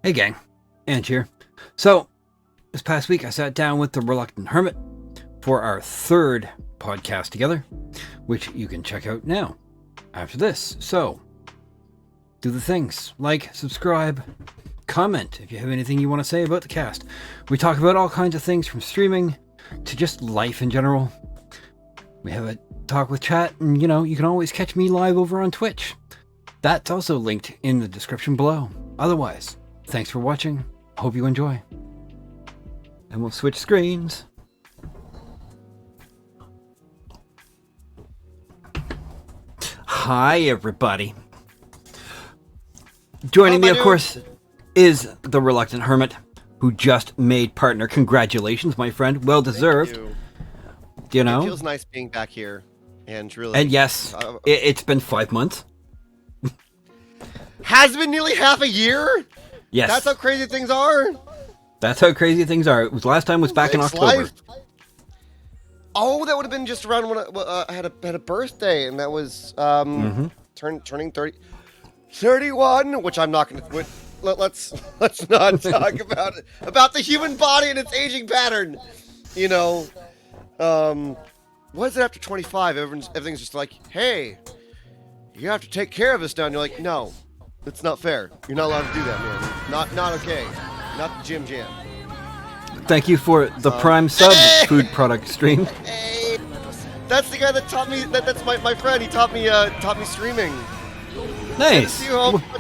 Hey gang, Ange here. So, this past week I sat down with the Reluctant Hermit for our third podcast together, which you can check out now after this. So, do the things. Like, subscribe, comment if you have anything you want to say about the cast. We talk about all kinds of things from streaming to just life in general. We have a talk with chat, and you can always catch me live over on Twitch. That's also linked in the description below. Otherwise, thanks for watching. Hope you enjoy. And we'll switch screens. Hi, everybody. Joining me, of course, is the Reluctant Hermit, who just made partner. Congratulations, my friend. Well deserved. Thank You It know? feels nice being back here, and really. And yes, it's been 5 months. Has been nearly half a year? Yes. That's how crazy things are? That's how crazy things are. It was last time was back in It's October. life. Oh, that would have been just around when I had a birthday, and that was turning 31, which I'm not going to. Let's not talk about it. About the human body and its aging pattern. What is it after 25? Everything's just like, hey, you have to take care of this now. And you're like, no, it's not fair. You're not allowed to do that, man. Not okay. Not the Jim Jam. Thank you for the Prime sub food product stream. Hey, that's the guy that taught me. That's my friend. He taught me streaming. Nice.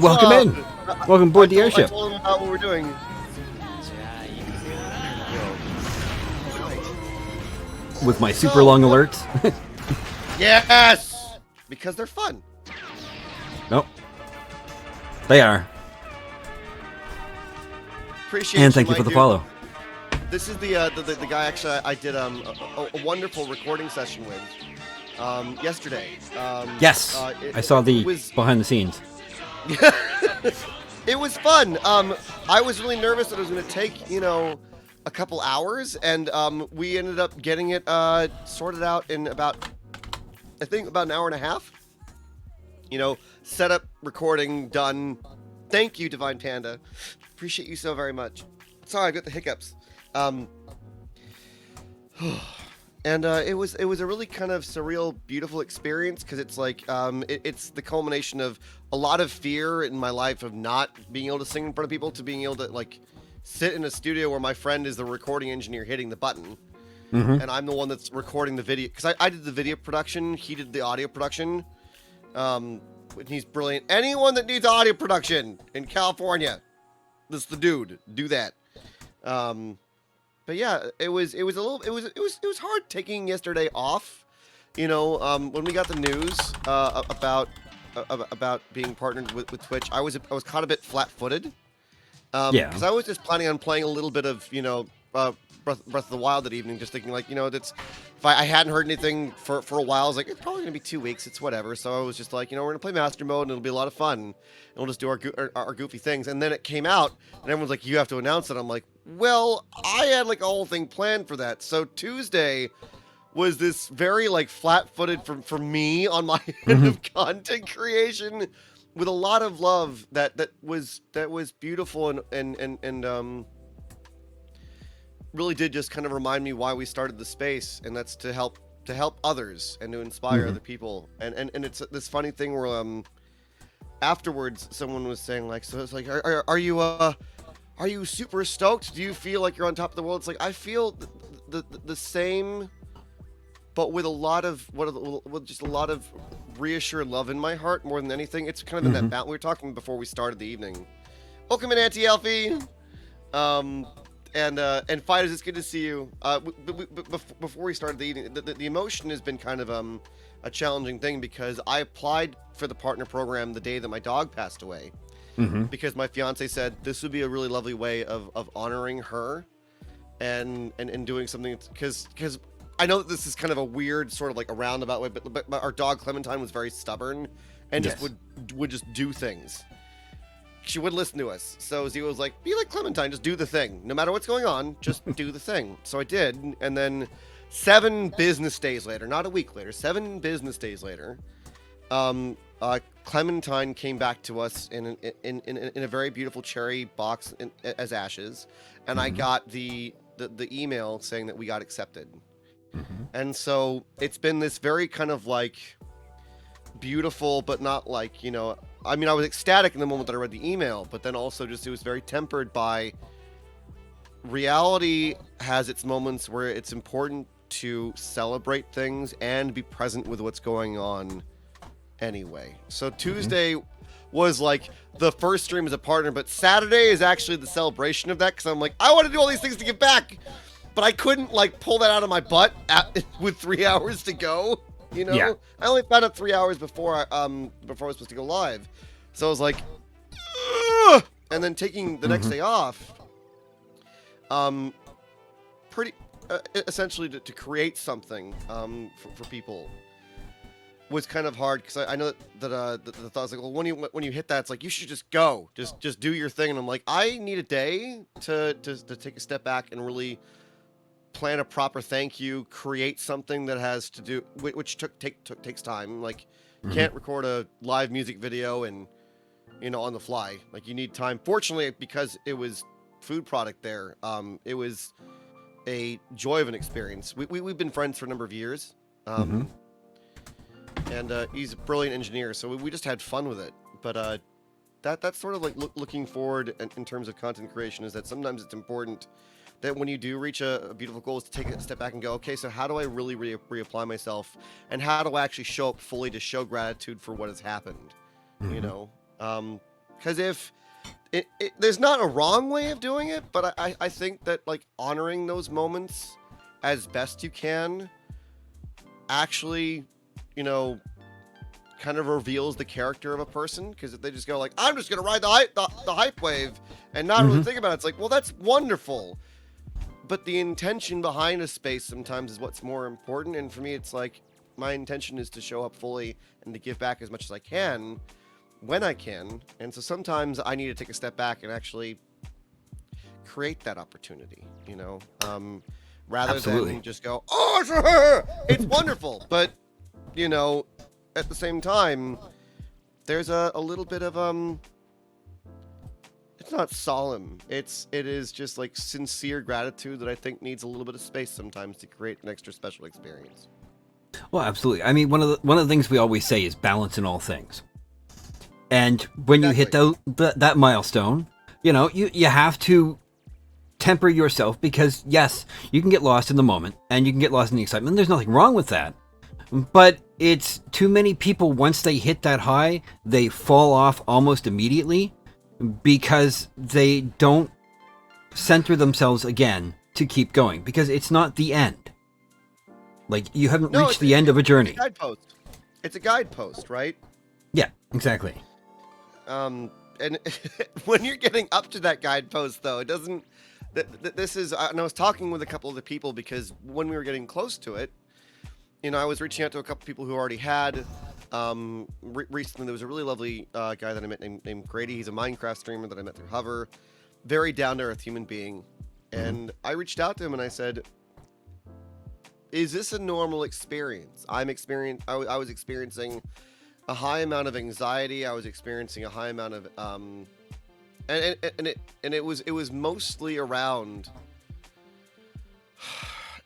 Welcome in. Welcome aboard the airship. I told him about what we're doing. With my super long alerts. Yes, because they're fun. Nope. They are. Appreciate And you, thank you my for the dude. follow. This is the guy actually I did a wonderful recording session with yesterday. Yes. I saw the behind the scenes. It was fun. I was really nervous that it was going to take a couple hours, and we ended up getting it sorted out in about an hour and a half. Setup, recording, done. Thank you, Divine Panda. Appreciate you so very much. Sorry, I got the hiccups. And it was a really kind of surreal, beautiful experience, because it's like it's the culmination of a lot of fear in my life of not being able to sing in front of people, to being able to like sit in a studio where my friend is the recording engineer hitting the button, and I'm the one that's recording the video, because I did the video production, he did the audio production. He's brilliant. Anyone that needs audio production in California, this is the dude. Do that. But yeah, it was hard taking yesterday off. When we got the news about being partnered with Twitch, I was kind of a bit flat-footed. Because I was just planning on playing a little bit of Breath of the Wild that evening, just thinking like, that's, if I hadn't heard anything for a while, I was like, it's probably gonna be 2 weeks, it's whatever. So I was just like, we're gonna play Master Mode and it'll be a lot of fun, and we'll just do our goofy things. And then it came out, and everyone's like, you have to announce it. I'm like, well, I had like a whole thing planned for that. So Tuesday was this very like flat-footed for me on my end of content creation, with a lot of love that was beautiful and really did just kind of remind me why we started the space, and that's to help others and to inspire other people. And it's this funny thing where afterwards someone was saying like, so it's like, are you super stoked? Do you feel like you're on top of the world? It's like, I feel the same, but with a lot of just a lot of reassured love in my heart more than anything. It's kind of in that balance. We were talking before we started the evening. Welcome in, Auntie Elfie. And Fighters, it's good to see you. Before we started the evening, the emotion has been kind of a challenging thing, because I applied for the partner program the day that my dog passed away, because my fiance said this would be a really lovely way of honoring her, and doing something, because I know that this is kind of a weird sort of like a roundabout way, but our dog Clementine was very stubborn and just would just do things. She wouldn't listen to us. So Zio was like, be like Clementine, just do the thing. No matter what's going on, just do the thing. So I did. And then 7 business days later, not a week later, 7 business days later, Clementine came back to us in a very beautiful cherry box as ashes, and I got the email saying that we got accepted. And so it's been this very kind of like beautiful, but not like, I mean, I was ecstatic in the moment that I read the email, but then also just it was very tempered by reality has its moments where it's important to celebrate things and be present with what's going on anyway. So Tuesday was like the first stream as a partner, but Saturday is actually the celebration of that, because I'm like, I want to do all these things to give back, but I couldn't like pull that out of my butt with 3 hours to go. I only found out 3 hours before I was supposed to go live, so I was like, ugh! And then taking the next day off, pretty essentially to create something for people was kind of hard, because I know that the thought was like, well, when you hit that, it's like you should just go, just do your thing, and I'm like, I need a day to take a step back and really plan a proper thank you, create something that has to do, which takes time. Like, you can't record a live music video and on the fly. Like, you need time. Fortunately, because it was food product there, it was a joy of an experience. We've been friends for a number of years, and he's a brilliant engineer, so we just had fun with it. But that's sort of like looking forward in terms of content creation, is that sometimes it's important that when you do reach a beautiful goal, is to take a step back and go, okay, so how do I really reapply myself, and how do I actually show up fully to show gratitude for what has happened? Because if there's not a wrong way of doing it, but I think that like honoring those moments as best you can actually, kind of reveals the character of a person. Because if they just go like, I'm just gonna ride the hype wave and not really think about it, it's like, well, that's wonderful, but the intention behind a space sometimes is what's more important. And for me, it's like, my intention is to show up fully and to give back as much as I can when I can. And so sometimes I need to take a step back and actually create that opportunity, rather than just go, oh, it's wonderful. But, at the same time, there's a little bit of, it's not solemn. It is just like sincere gratitude that I think needs a little bit of space sometimes to create an extra special experience. Well, absolutely. I mean, one of the things we always say is balance in all things. And when you hit that milestone, you have to temper yourself, because yes, you can get lost in the moment and you can get lost in the excitement. There's nothing wrong with that. But it's too many people, once they hit that high, they fall off almost immediately because they don't center themselves again to keep going, because it's not the end. Like, you haven't reached the end of a journey. It's a guidepost. It's a guidepost, right? Yeah, exactly. And when you're getting up to that guidepost, though, it doesn't. This is. And I was talking with a couple of the people, because when we were getting close to it, I was reaching out to a couple people who already had. Recently, there was a really lovely guy that I met named Grady. He's a Minecraft streamer that I met through Hover. Very down to earth human being. And I reached out to him and I said, "Is this a normal experience? I was experiencing a high amount of anxiety. I was experiencing a high amount of and it was mostly around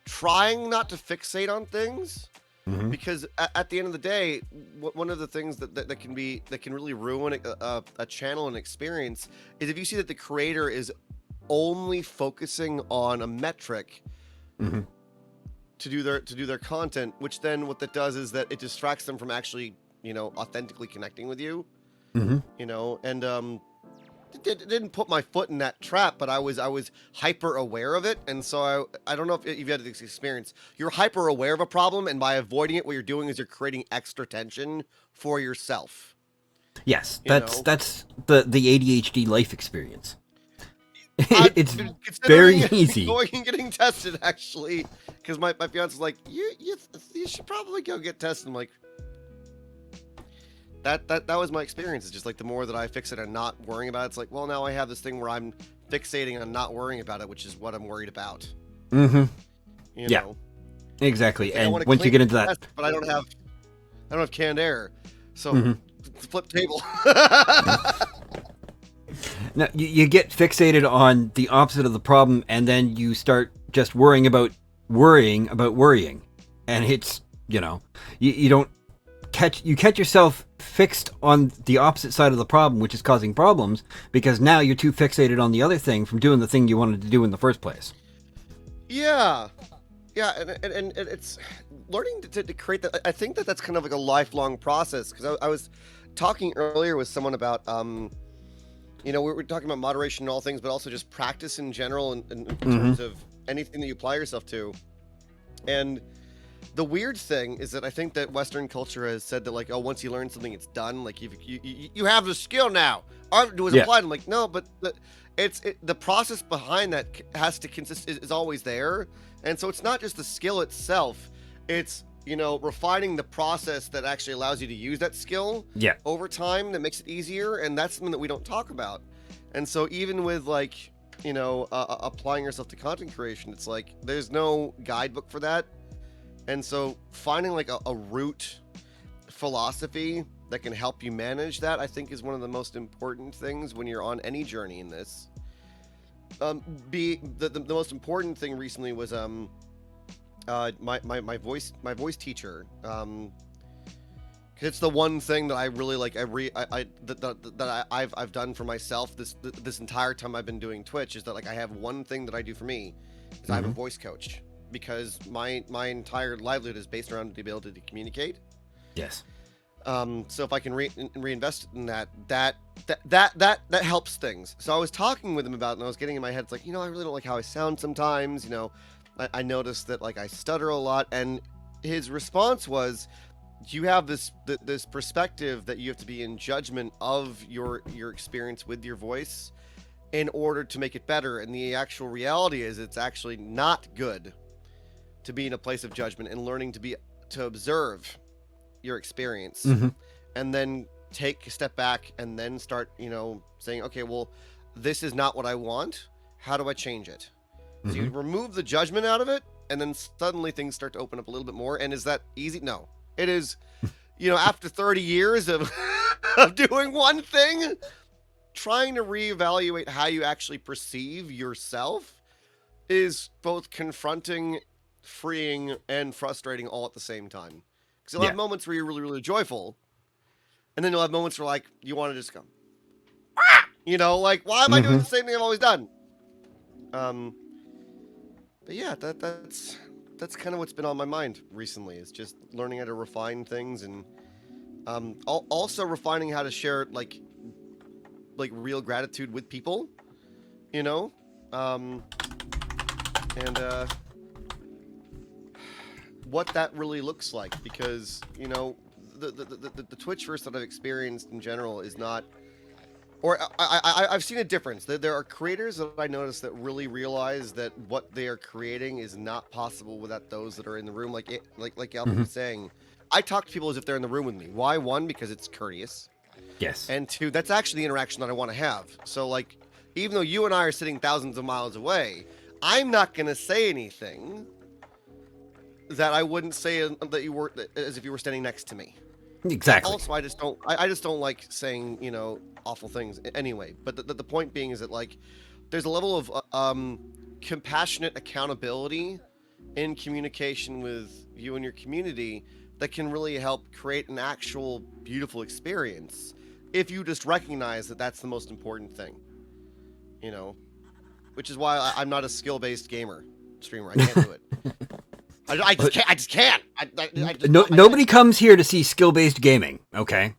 trying not to fixate on things, because at the end of the day, one of the things that can really ruin a channel and experience is if you see that the creator is only focusing on a metric to do their content, which then what that does is that it distracts them from actually authentically connecting with you. And didn't put my foot in that trap, but I was hyper aware of it. And so I don't know if you've had this experience. You're hyper aware of a problem, and by avoiding it, what you're doing is you're creating extra tension for yourself. Yes, that's the ADHD life experience. It's very easy. Going and getting tested, actually, because my fiance's like, you should probably go get tested. I'm like, that was my experience. It's just like the more that I fix it and not worrying about it, it's like, well, now I have this thing where I'm fixating on not worrying about it, which is what I'm worried about. You know? Exactly. And once you get into that, but I don't have canned air, so flip table. Now, you get fixated on the opposite of the problem, and then you start just worrying about worrying. And it's, you don't catch yourself fixed on the opposite side of the problem, which is causing problems, because now you're too fixated on the other thing from doing the thing you wanted to do in the first place. Yeah, and it's learning to create that. I think that's kind of like a lifelong process, because I was talking earlier with someone about, we're talking about moderation in all things, but also just practice in general in terms of anything that you apply yourself to. And the weird thing is that I think that Western culture has said that, like, oh, once you learn something, it's done. Like, you have the skill now. Art was applied. I'm like, no, but the process behind that has to consist is always there. And so it's not just the skill itself. It's, refining the process that actually allows you to use that skill over time that makes it easier. And that's something that we don't talk about. And so even with, like, applying yourself to content creation, it's like there's no guidebook for that. And so finding like a root philosophy that can help you manage that, I think, is one of the most important things when you're on any journey in this. The most important thing recently was my voice teacher. Cause it's the one thing that I really like. I've done for myself this entire time I've been doing Twitch, is that, like, I have one thing that I do for me, is I have a voice coach. Because my entire livelihood is based around the ability to communicate. Yes. So if I can reinvest in that helps things. So I was talking with him about it, and I was getting in my head, it's like, I really don't like how I sound sometimes. I noticed that, like, I stutter a lot, and his response was, you have this perspective that you have to be in judgment of your experience with your voice in order to make it better. And the actual reality is it's actually not good to be in a place of judgment and learning to observe your experience, and then take a step back and then start, saying, okay, well, this is not what I want. How do I change it? So you remove the judgment out of it, and then suddenly things start to open up a little bit more. And is that easy? No, it is, after 30 years of doing one thing, trying to reevaluate how you actually perceive yourself is both confronting, freeing, and frustrating all at the same time. Because you'll have moments where you're really, really joyful, and then you'll have moments where, like, you want to just go, like, why am I doing the same thing I've always done? But yeah, that's kind of what's been on my mind recently, is just learning how to refine things, and also refining how to share like real gratitude with people, and what that really looks like, because the Twitchverse that I've experienced in general is not, or I've seen a difference. There are creators that I notice that really realize that what they are creating is not possible without those that are in the room. Like Alvin was saying, I talk to people as if they're in the room with me. Why? One, because it's courteous. Yes. And two, that's actually the interaction that I want to have. So, like, even though you and I are sitting thousands of miles away, I'm not going to say anything that I wouldn't say that you were, as if you were standing next to me. Exactly. Also, I just don't like saying, awful things anyway. But the point being is that, like, there's a level of compassionate accountability in communication with you and your community that can really help create an actual beautiful experience if you just recognize that that's the most important thing, which is why I'm not a skill-based gamer streamer. I can't do it. I just can't. Nobody comes here to see skill-based gaming, okay?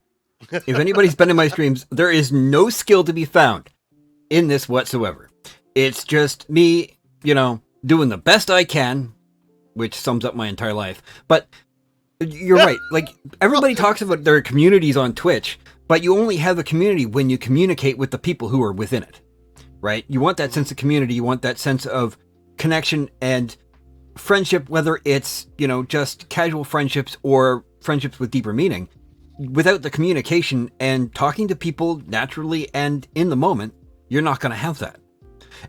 If anybody's been in my streams, there is no skill to be found in this whatsoever. It's just me, doing the best I can, which sums up my entire life. But you're right. Like, everybody talks about their communities on Twitch, but you only have a community when you communicate with the people who are within it, right? You want that sense of community. You want that sense of connection and friendship, whether it's, just casual friendships or friendships with deeper meaning. Without the communication and talking to people naturally and in the moment, you're not going to have that.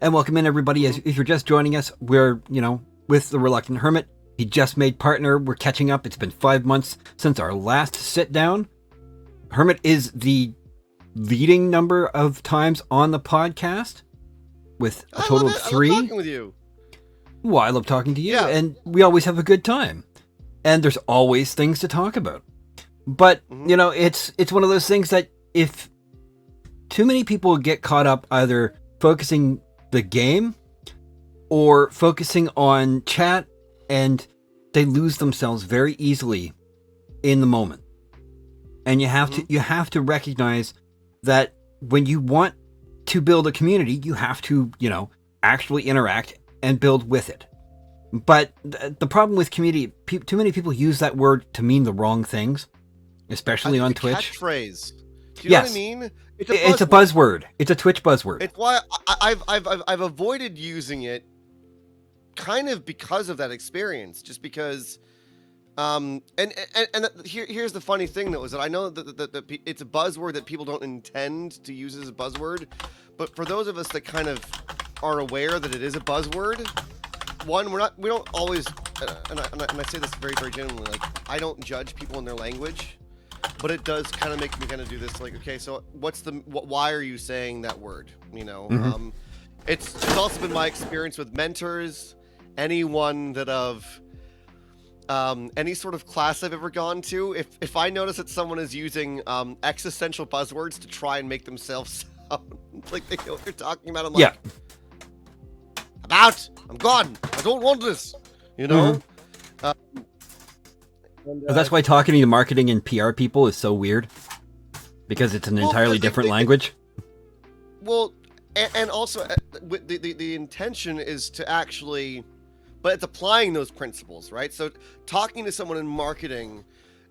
And welcome in, everybody. If you're just joining us, we're, with the Reluctant Hermit. He just made partner. We're catching up. It's been 5 months since our last sit down. Hermit is the leading number of times on the podcast with a total of 3. I love talking with you. Well, I love talking to you, and we always have a good time. And there's always things to talk about. But, you know, it's one of those things that if too many people get caught up either focusing the game or focusing on chat, and they lose themselves very easily in the moment. And you have to recognize that when you want to build a community, you have to, you know, actually interact and build with it. But the problem with community, too many people use that word to mean the wrong things, especially on Twitch. Catchphrase. Do you know what I mean? It's a buzzword. It's a Twitch buzzword. It's why I've avoided using it, kind of because of that experience. Just because, here's the funny thing though, is that I know that it's a buzzword that people don't intend to use as a buzzword, but for those of us that kind of are aware that it is a buzzword, one, we don't always, and I say this very, very genuinely, like, I don't judge people in their language, but it does kind of make me kind of do this, like, okay, so why are you saying that word, you know? It's also been my experience with mentors, anyone that any sort of class I've ever gone to, if I notice that someone is using existential buzzwords to try and make themselves sound like they know what they're talking about, I'm like, I'm gone. I don't want this. You know? That's why talking to marketing and PR people is so weird. Because it's an entirely different language. Well, and also the intention is to actually, but it's applying those principles, right? So talking to someone in marketing,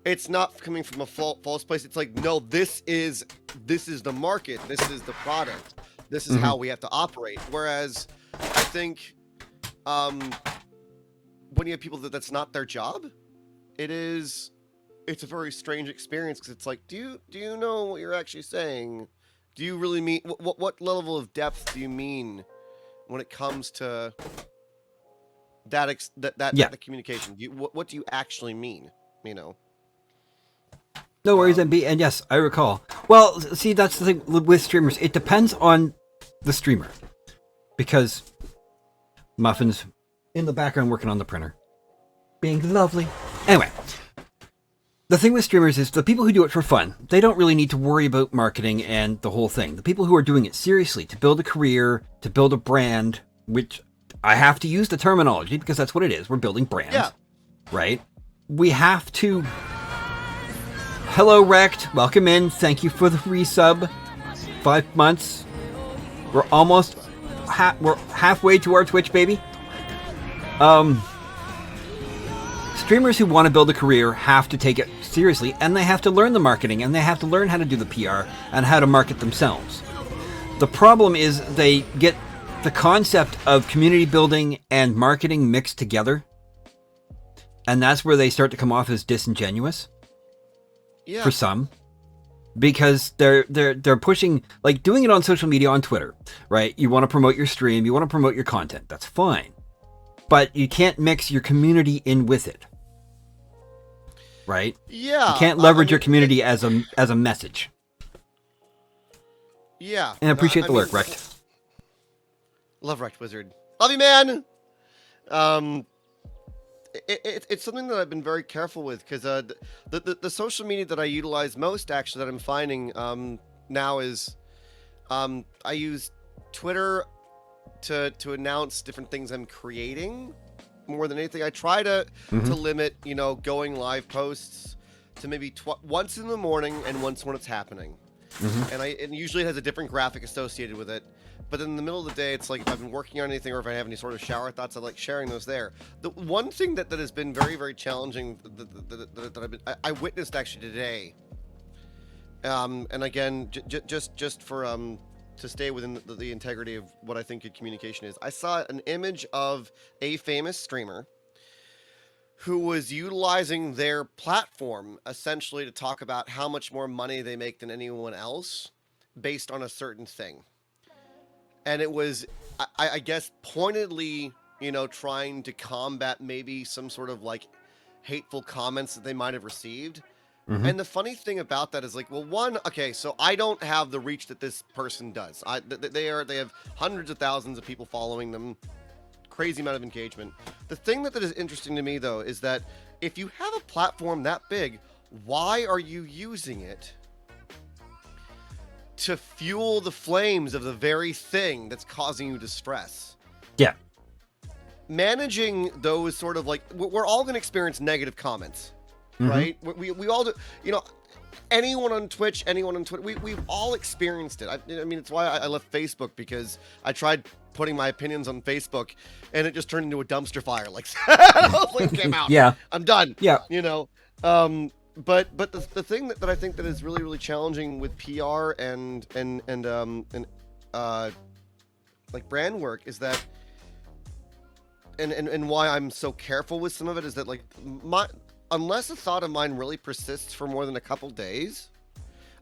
it's not coming from a false place. It's like, no, this is the market. This is the product. This is how we have to operate. Whereas I think when you have people that's not their job, it's a very strange experience, because it's like, do you know what you're actually saying? Do you really mean what level of depth do you mean when it comes to that communication? What do you actually mean? You know. No worries, MB. And yes, I recall. Well, see, that's the thing with streamers. It depends on the streamer, because Muffin's in the background working on the printer, being lovely. Anyway, the thing with streamers is the people who do it for fun, they don't really need to worry about marketing and the whole thing. The people who are doing it seriously to build a career, to build a brand, which I have to use the terminology because that's what it is. We're building brands, right? We have to... Hello, Wrecked. Welcome in. Thank you for the resub. 5 months. We're almost... we're halfway to our Twitch, baby. Streamers who want to build a career have to take it seriously, and they have to learn the marketing, and they have to learn how to do the PR and how to market themselves. The problem is they get the concept of community building and marketing mixed together, and that's where they start to come off as disingenuous. Yeah. For some, because they're pushing, like, doing it on social media, on Twitter, right? You want to promote your stream, you want to promote your content. That's fine, but you can't mix your community in with it, right? Yeah, you can't leverage your community as a message. Yeah, and I appreciate the lurk, Wrecked. Love Wrecked Wizard. Love you, man. It's something that I've been very careful with, because the social media that I utilize most, actually, that I'm finding now is I use Twitter to announce different things I'm creating more than anything. I try to limit, you know, going live posts to maybe once in the morning and once when it's happening. And usually it has a different graphic associated with it. But in the middle of the day, it's like, if I've been working on anything or if I have any sort of shower thoughts, I like sharing those there. The one thing that has been very, very challenging that I witnessed actually today, and again, just for to stay within the integrity of what I think good communication is, I saw an image of a famous streamer who was utilizing their platform essentially to talk about how much more money they make than anyone else based on a certain thing. And it was, I guess, pointedly, you know, trying to combat maybe some sort of, like, hateful comments that they might have received. And the funny thing about that is like, well, one, okay, so I don't have the reach that this person does. They have hundreds of thousands of people following them, crazy amount of engagement. The thing that is interesting to me though is that if you have a platform that big, why are you using it to fuel the flames of the very thing that's causing you distress? Yeah. Managing those sort of like, we're all going to experience negative comments. Right? We all do, you know, anyone on Twitch, we've all experienced it. I mean, it's why I left Facebook, because I tried putting my opinions on Facebook and it just turned into a dumpster fire. Like, I was like, okay, I'm out. Yeah. I'm done. Yeah. You know, but the thing that I think that is really, really challenging with PR and like brand work is that, and why I'm so careful with some of it is that like unless a thought of mine really persists for more than a couple days,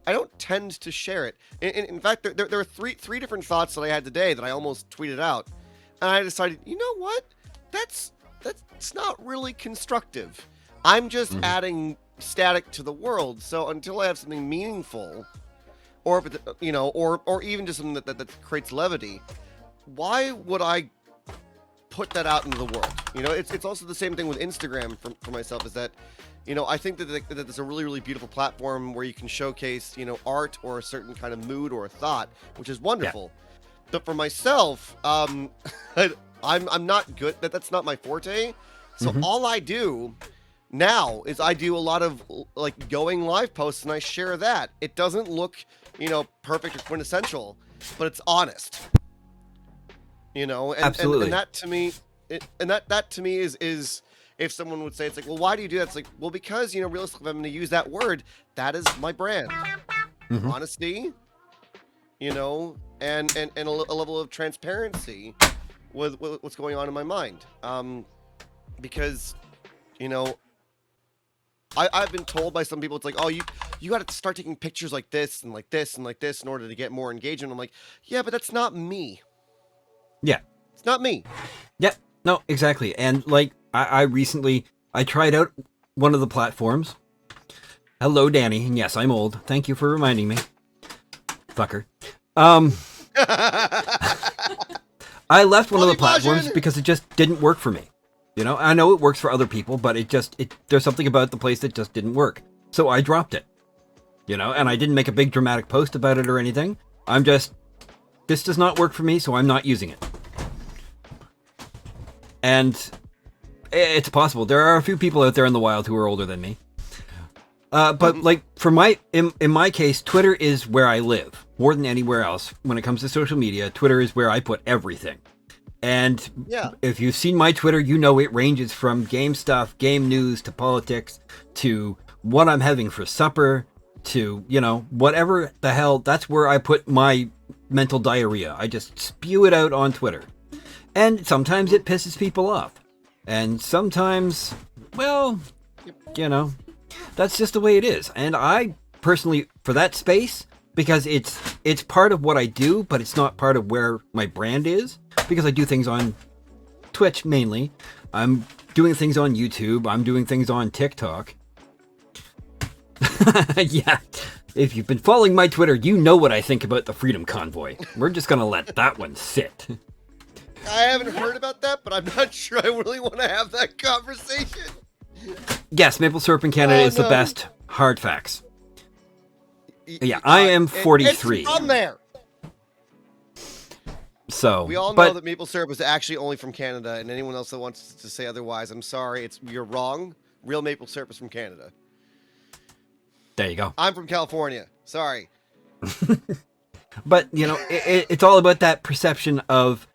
I don't tend to share it. In fact, there are three different thoughts that I had today that I almost tweeted out, and I decided, you know what? That's not really constructive. I'm just adding static to the world. So until I have something meaningful, or you know, or even just something that creates levity, why would I put that out into the world? You know, it's also the same thing with Instagram for myself, is that, you know, I think that it's a really, really beautiful platform where you can showcase, you know, art or a certain kind of mood or a thought, which is wonderful. Yeah. But for myself, I'm not good. That's not my forte. So all I do now is I do a lot of like going live posts and I share that. It doesn't look, you know, perfect or quintessential, but it's honest. You know, and that to me, that to me is if someone would say, it's like, well, why do you do that? It's like, well, because, you know, realistically, if I'm going to use that word, that is my brand. Honesty, you know, and a level of transparency with what's going on in my mind. Because, you know, I've been told by some people, it's like, oh, you got to start taking pictures like this and like this and like this in order to get more engagement. I'm like, yeah, but that's not me. Yeah. It's not me. Yeah, no, exactly. And like, I recently, I tried out one of the platforms. Hello, Danny. And yes, I'm old. Thank you for reminding me. Fucker. I left one of the platforms because it just didn't work for me. You know, I know it works for other people, but there's something about the place that just didn't work. So I dropped it. You know, and I didn't make a big dramatic post about it or anything. This does not work for me, so I'm not using it. And it's possible. There are a few people out there in the wild who are older than me. But like in my case, Twitter is where I live more than anywhere else. When it comes to social media, Twitter is where I put everything. And if you've seen my Twitter, you know it ranges from game stuff, game news, to politics, to what I'm having for supper, to, you know, whatever the hell. That's where I put my mental diarrhea. I just spew it out on Twitter. And sometimes it pisses people off. And sometimes, well, you know, that's just the way it is. And I personally, for that space, because it's part of what I do, but it's not part of where my brand is, because I do things on Twitch mainly. I'm doing things on YouTube. I'm doing things on TikTok. Yeah. If you've been following my Twitter, you know what I think about the Freedom Convoy. We're just going to let that one sit. I haven't heard about that, but I'm not sure I really want to have that conversation. Yes, maple syrup in Canada is the best. Hard facts. Yeah, I am 43. It's from there. So we all know that maple syrup is actually only from Canada, and anyone else that wants to say otherwise, I'm sorry, you're wrong. Real maple syrup is from Canada. There you go. I'm from California. Sorry. But, you know, it's all about that perception of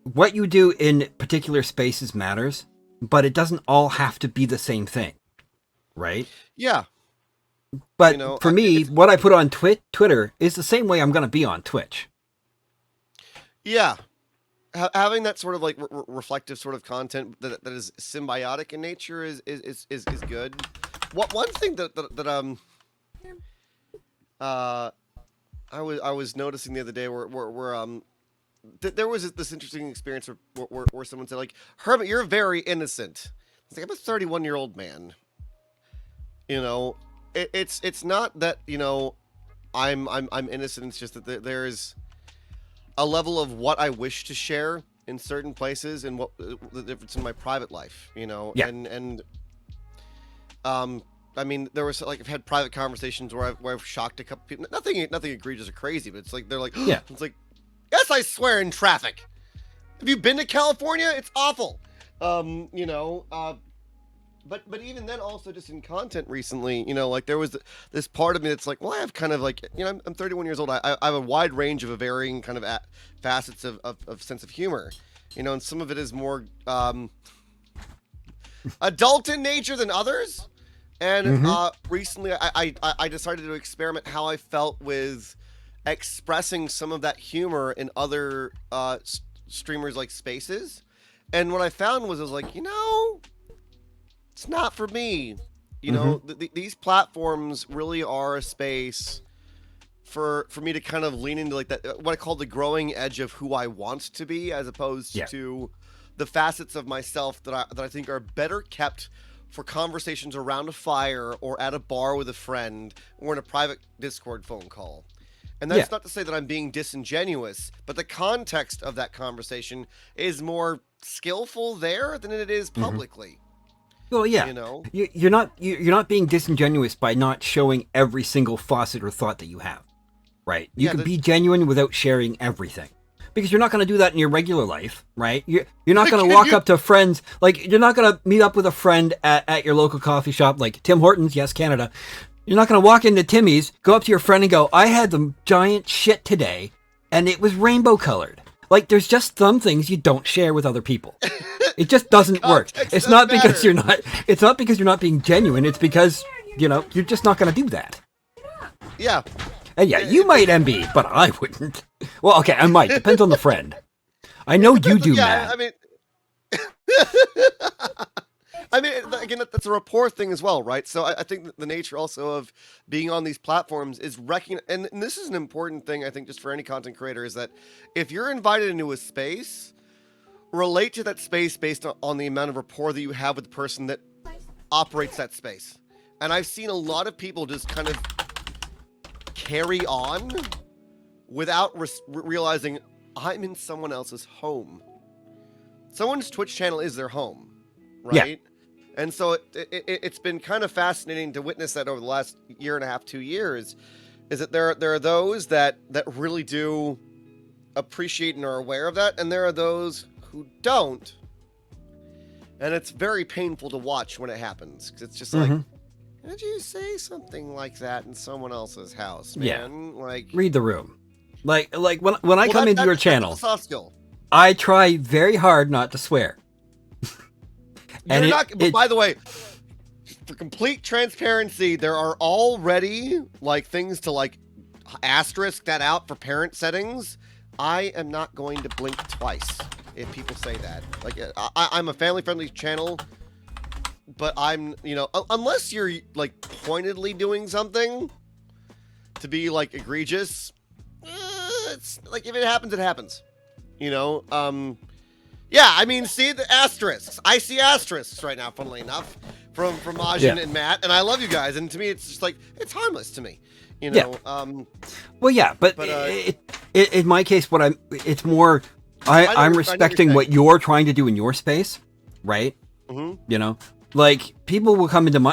what you do in particular spaces matters, but it doesn't all have to be the same thing, right? Yeah. But you know, for me, what I put on Twitter is the same way I'm going to be on Twitch. Yeah. Having that sort of like reflective sort of content that is symbiotic in nature is good. One thing that I was noticing the other day where there was this interesting experience where someone said, like, Hermit, you're very innocent. It's like, I'm a 31-year-old man. You know, it's not that, you know, I'm innocent. It's just that there's a level of what I wish to share in certain places and what the difference in my private life, you know, Yeah. and I mean, there was like I've had private conversations where I've shocked a couple people. Nothing egregious or crazy, but it's like they're like, Yeah. it's like, yes, I swear in traffic. Have you been to California? It's awful. You know, but even then, also just in content recently, you know, like there was this part of me that's like, well, I have kind of like, you know, I'm 31 years old. I have a wide range of a varying kind of facets of sense of humor, you know, and some of it is more adult in nature than others. And recently, I decided to experiment how I felt with expressing some of that humor in other streamers like spaces. And what I found was, I was like, you know, it's not for me. You know, these platforms really are a space for me to kind of lean into like that, what I call the growing edge of who I want to be, as opposed to the facets of myself that I think are better kept for conversations around a fire or at a bar with a friend or in a private Discord phone call. And that's not to say that I'm being disingenuous, but the context of that conversation is more skillful there than it is publicly. Well, yeah, you know, you're not being disingenuous by not showing every single facet or thought that you have, right? You can be genuine without sharing everything, because you're not going to do that in your regular life, right? You're not going to walk up to friends, like you're not going to meet up with a friend at your local coffee shop, like Tim Hortons, yes, Canada. You're not going to walk into Timmy's, go up to your friend and go, I had the giant shit today, and it was rainbow colored. Like, there's just some things you don't share with other people. It just doesn't work. It's not because you're not. It's not because you're not being genuine. It's because, you know, you're just not going to do that. Yeah. And yeah, you might MB, but I wouldn't. Well, okay, I might. Depends on the friend. I know you do, Matt. I mean, I mean, again, that's a rapport thing as well, right? So I think the nature also of being on these platforms is and this is an important thing, I think, just for any content creator, is that if you're invited into a space, relate to that space based on the amount of rapport that you have with the person that operates that space. And I've seen a lot of people just kind of carry on without realizing I'm in someone else's home. Someone's Twitch channel is their home, right? Yeah. And so it's been kind of fascinating to witness that over the last year and a half, 2 years, is that there are those that really do appreciate and are aware of that, and there are those who don't. And it's very painful to watch when it happens, because it's just like, did you say something like that in someone else's house, man? Yeah. Like, read the room. Like when I come into your channel, that's a soft skill. I try very hard not to swear. But by the way, for complete transparency, there are already like things to like asterisk that out for parent settings. I am not going to blink twice if people say that. Like, I'm a family-friendly channel, but I'm, you know, unless you're like pointedly doing something to be like egregious, it's like, if it happens, it happens. You know, yeah, I mean, see the asterisks. I see asterisks right now, funnily enough, from Majin and Matt, and I love you guys. And to me, it's just like, it's harmless to me, you know. Yeah. Well, yeah, but in my case, it's more, I'm respecting what you're trying to do in your space, right? You know, like people will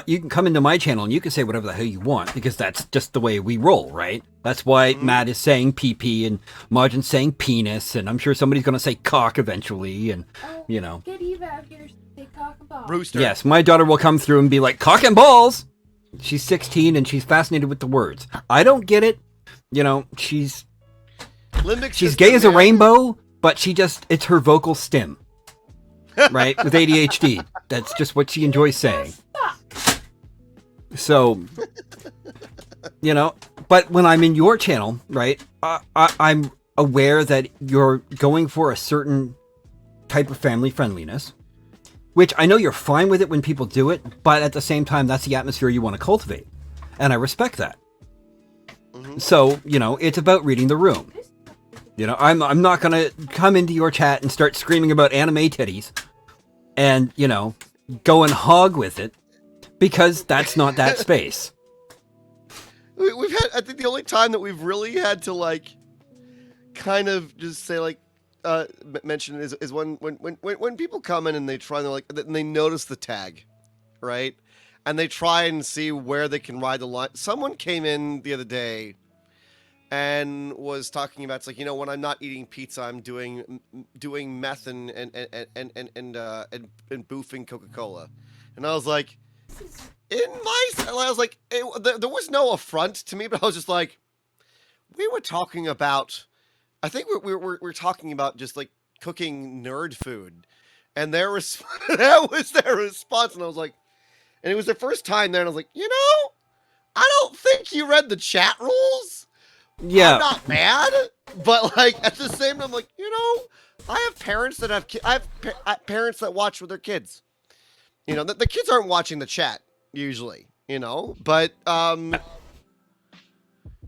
you can come into my channel and you can say whatever the hell you want, because that's just the way we roll, right? That's why Matt is saying PP and Majin's saying penis, and I'm sure somebody's going to say cock eventually, and you know. Get Eva out here, say cock and balls. Rooster. Yes, my daughter will come through and be like, cock and balls. She's 16 and she's fascinated with the words. I don't get it. You know, she's gay as a rainbow, but it's her vocal stem. Right? With ADHD. That's just what she enjoys saying. So, you know, but when I'm in your channel, right, I'm aware that you're going for a certain type of family friendliness, which I know you're fine with it when people do it, but at the same time, that's the atmosphere you want to cultivate. And I respect that. So, you know, it's about reading the room. You know, I'm not going to come into your chat and start screaming about anime titties and, you know, go and hog with it. because that's not that space. We've had, I think the only time that we've really had to like kind of just say like mention is when people come in and they try and they notice the tag, right? And they try and see where they can ride the line. Someone came in the other day and was talking about, it's like, when I'm not eating pizza, I'm doing meth and boofing Coca-Cola. And I was like, there was no affront to me, but I was just like, we were talking about, I think we're talking about just like cooking nerd food, and that was their response, and I was like, and it was their first time there, and I was like, I don't think you read the chat rules. Yeah, I'm not mad, but like at the same time, I'm like, I have parents that have parents that watch with their kids. The kids aren't watching the chat usually, but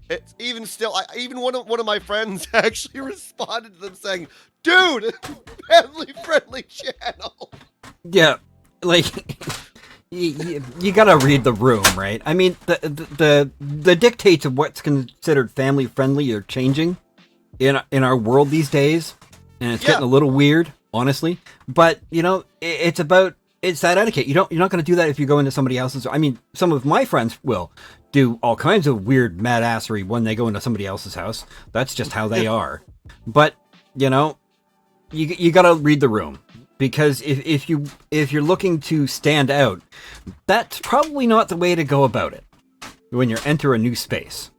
it's even still, even one of my friends actually responded to them saying, "Dude, family friendly channel." Yeah, like you gotta read the room, right? I mean, the dictates of what's considered family friendly are changing in our world these days, and it's getting a little weird, honestly. But it's that etiquette. You're not going to do that if you go into somebody else's. I mean, some of my friends will do all kinds of weird mad assery when they go into somebody else's house. That's just how they are. But you got to read the room, because if you're looking to stand out, that's probably not the way to go about it when you enter a new space.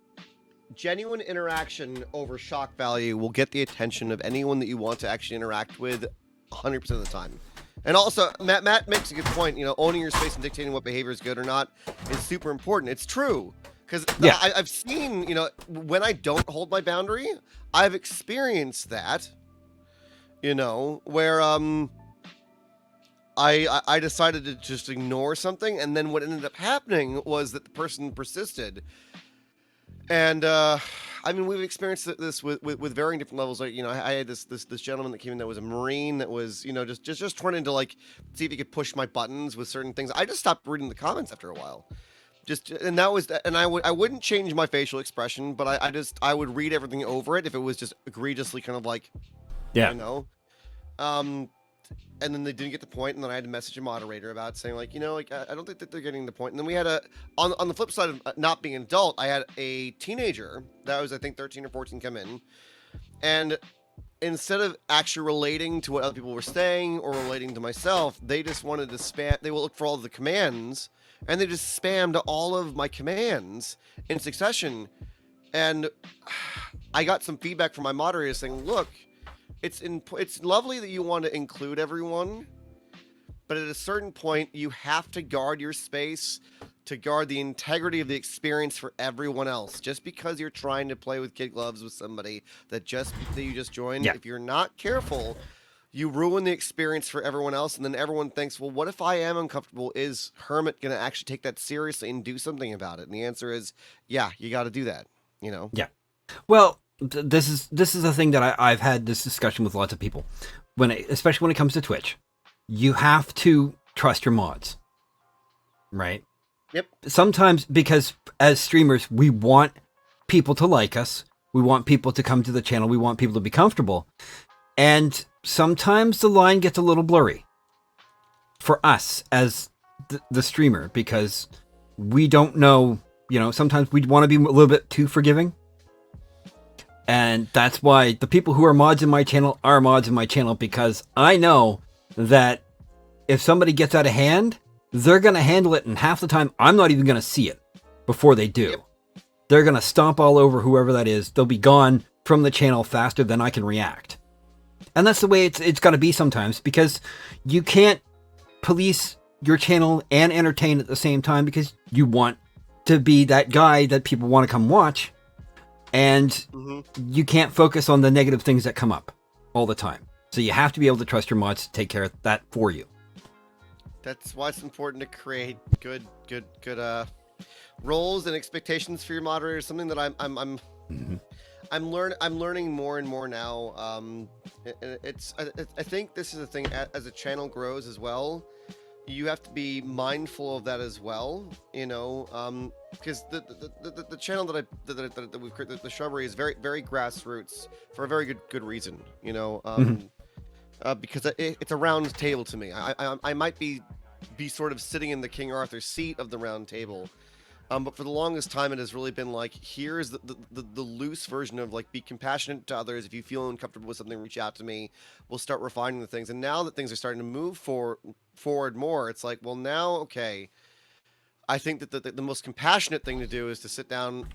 Genuine interaction over shock value will get the attention of anyone that you want to actually interact with 100% of the time. And also, Matt makes a good point. Owning your space and dictating what behavior is good or not is super important. It's true. Because I've seen, when I don't hold my boundary, I've experienced that, where I decided to just ignore something. And then what ended up happening was that the person persisted. And I mean, we've experienced this with varying different levels. Like, I had this gentleman that came in that was a Marine that was, just trying to like see if he could push my buttons with certain things. I just stopped reading the comments after a while. I wouldn't change my facial expression, but I would read everything over it if it was just egregiously kind of like, and then they didn't get the point, and then I had to message a moderator about saying like, I don't think that they're getting the point. And then we had on the flip side of not being an adult, I had a teenager that was, I think, 13 or 14 come in, and instead of actually relating to what other people were saying or relating to myself, they just wanted to spam. They will look for all of the commands, and they just spammed all of my commands in succession. And I got some feedback from my moderator saying, look, it's lovely that you want to include everyone, but at a certain point, you have to guard your space to guard the integrity of the experience for everyone else. Just because you're trying to play with kid gloves with somebody that you just joined, if you're not careful, you ruin the experience for everyone else, and then everyone thinks, well, what if I am uncomfortable? Is Hermit going to actually take that seriously and do something about it? And the answer is, yeah, you got to do that, Yeah. Well, this is a thing that I've had this discussion with lots of people, especially when it comes to Twitch. You have to trust your mods, right? Yep. Sometimes, because as streamers, we want people to like us, we want people to come to the channel, we want people to be comfortable, and sometimes the line gets a little blurry for us as the streamer, because we don't know. Sometimes we want to be a little bit too forgiving. And that's why the people who are mods in my channel are mods in my channel, because I know that if somebody gets out of hand, they're going to handle it, and half the time I'm not even going to see it before they do. Yep. They're going to stomp all over whoever that is. They'll be gone from the channel faster than I can react. And that's the way it's got to be sometimes, because you can't police your channel and entertain at the same time, because you want to be that guy that people want to come watch. And you can't focus on the negative things that come up all the time. So you have to be able to trust your mods to take care of that for you. That's why it's important to create good roles and expectations for your moderators. Something that I'm learning more and more now. I think this is a thing as a channel grows as well. you have to be mindful of that as well, because the channel that we've created, the shrubbery, is very, very grassroots for a very good reason, because it's a round table to me. I might be sort of sitting in the King Arthur seat of the round table. But for the longest time, it has really been like, here's the loose version of like, be compassionate to others. If you feel uncomfortable with something, reach out to me. We'll start refining the things. And now that things are starting to move forward more, it's like, well, now, okay, I think that the most compassionate thing to do is to sit down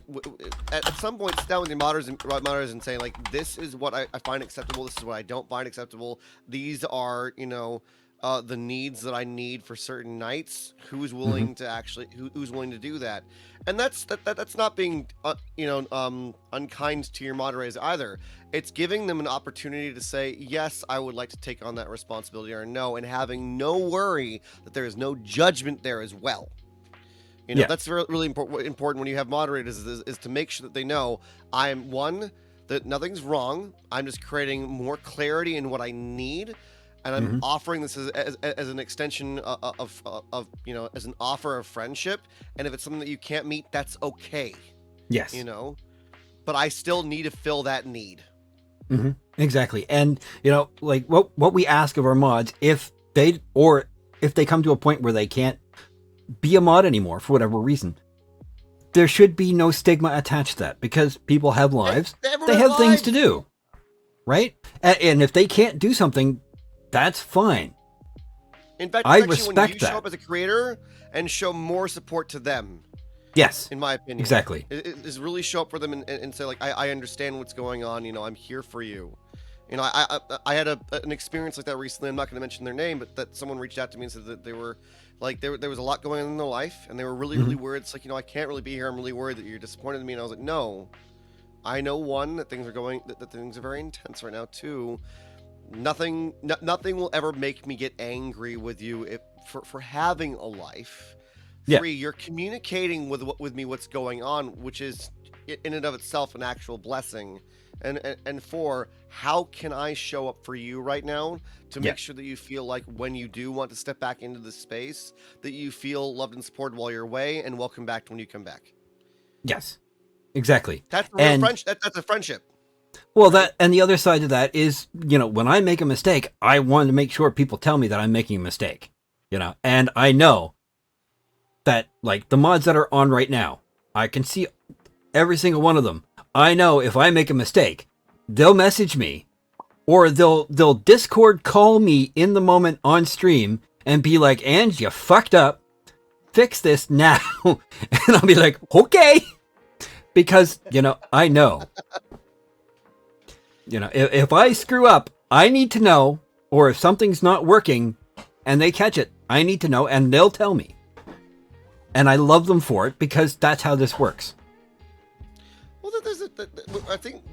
at some point, sit down with your moderators and say, like, this is what I find acceptable. This is what I don't find acceptable. These are, the needs that I need for certain nights. Who's willing to actually who's willing to do that? And that's not being unkind to your moderators either. It's giving them an opportunity to say, yes, I would like to take on that responsibility, or no, and having no worry that there is no judgment there as well. That's really important when you have moderators, is to make sure that they know that nothing's wrong. I'm just creating more clarity in what I need. And I'm offering this as an extension of as an offer of friendship. And if it's something that you can't meet, that's okay. Yes. But I still need to fill that need. Exactly. And, like what we ask of our mods, if they come to a point where they can't be a mod anymore for whatever reason, there should be no stigma attached to that, because people have lives. They have things to do. Right? And if they can't do something, that's fine. In fact, I respect when you show up as a creator and show more support to them. Yes. In my opinion. Exactly. Is really show up for them and say, like, I understand what's going on. I'm here for you. I had an experience like that recently. I'm not going to mention their name, but that someone reached out to me and said that they were like, there was a lot going on in their life, and they were really, really worried. It's like, I can't really be here. I'm really worried that you're disappointed in me. And I was like, no, I know, one, that things are very intense right now. Two, nothing will ever make me get angry with you for having a life. Three, you're communicating with me what's going on, which is in and of itself an actual blessing. And four, how can I show up for you right now to make sure that you feel like when you do want to step back into the space, that you feel loved and supported while you're away, and welcome back when you come back. Yes, exactly. That's a friendship. Well, that, and the other side of that is, when I make a mistake, I want to make sure people tell me that I'm making a mistake, and I know that, like, the mods that are on right now, I can see every single one of them. I know if I make a mistake, they'll message me, or they'll Discord call me in the moment on stream and be like, "Ange, you fucked up. Fix this now." And I'll be like, "Okay," because I know. If I screw up, I need to know, or if something's not working and they catch it, I need to know, and they'll tell me. And I love them for it, because that's how this works. Well, I think,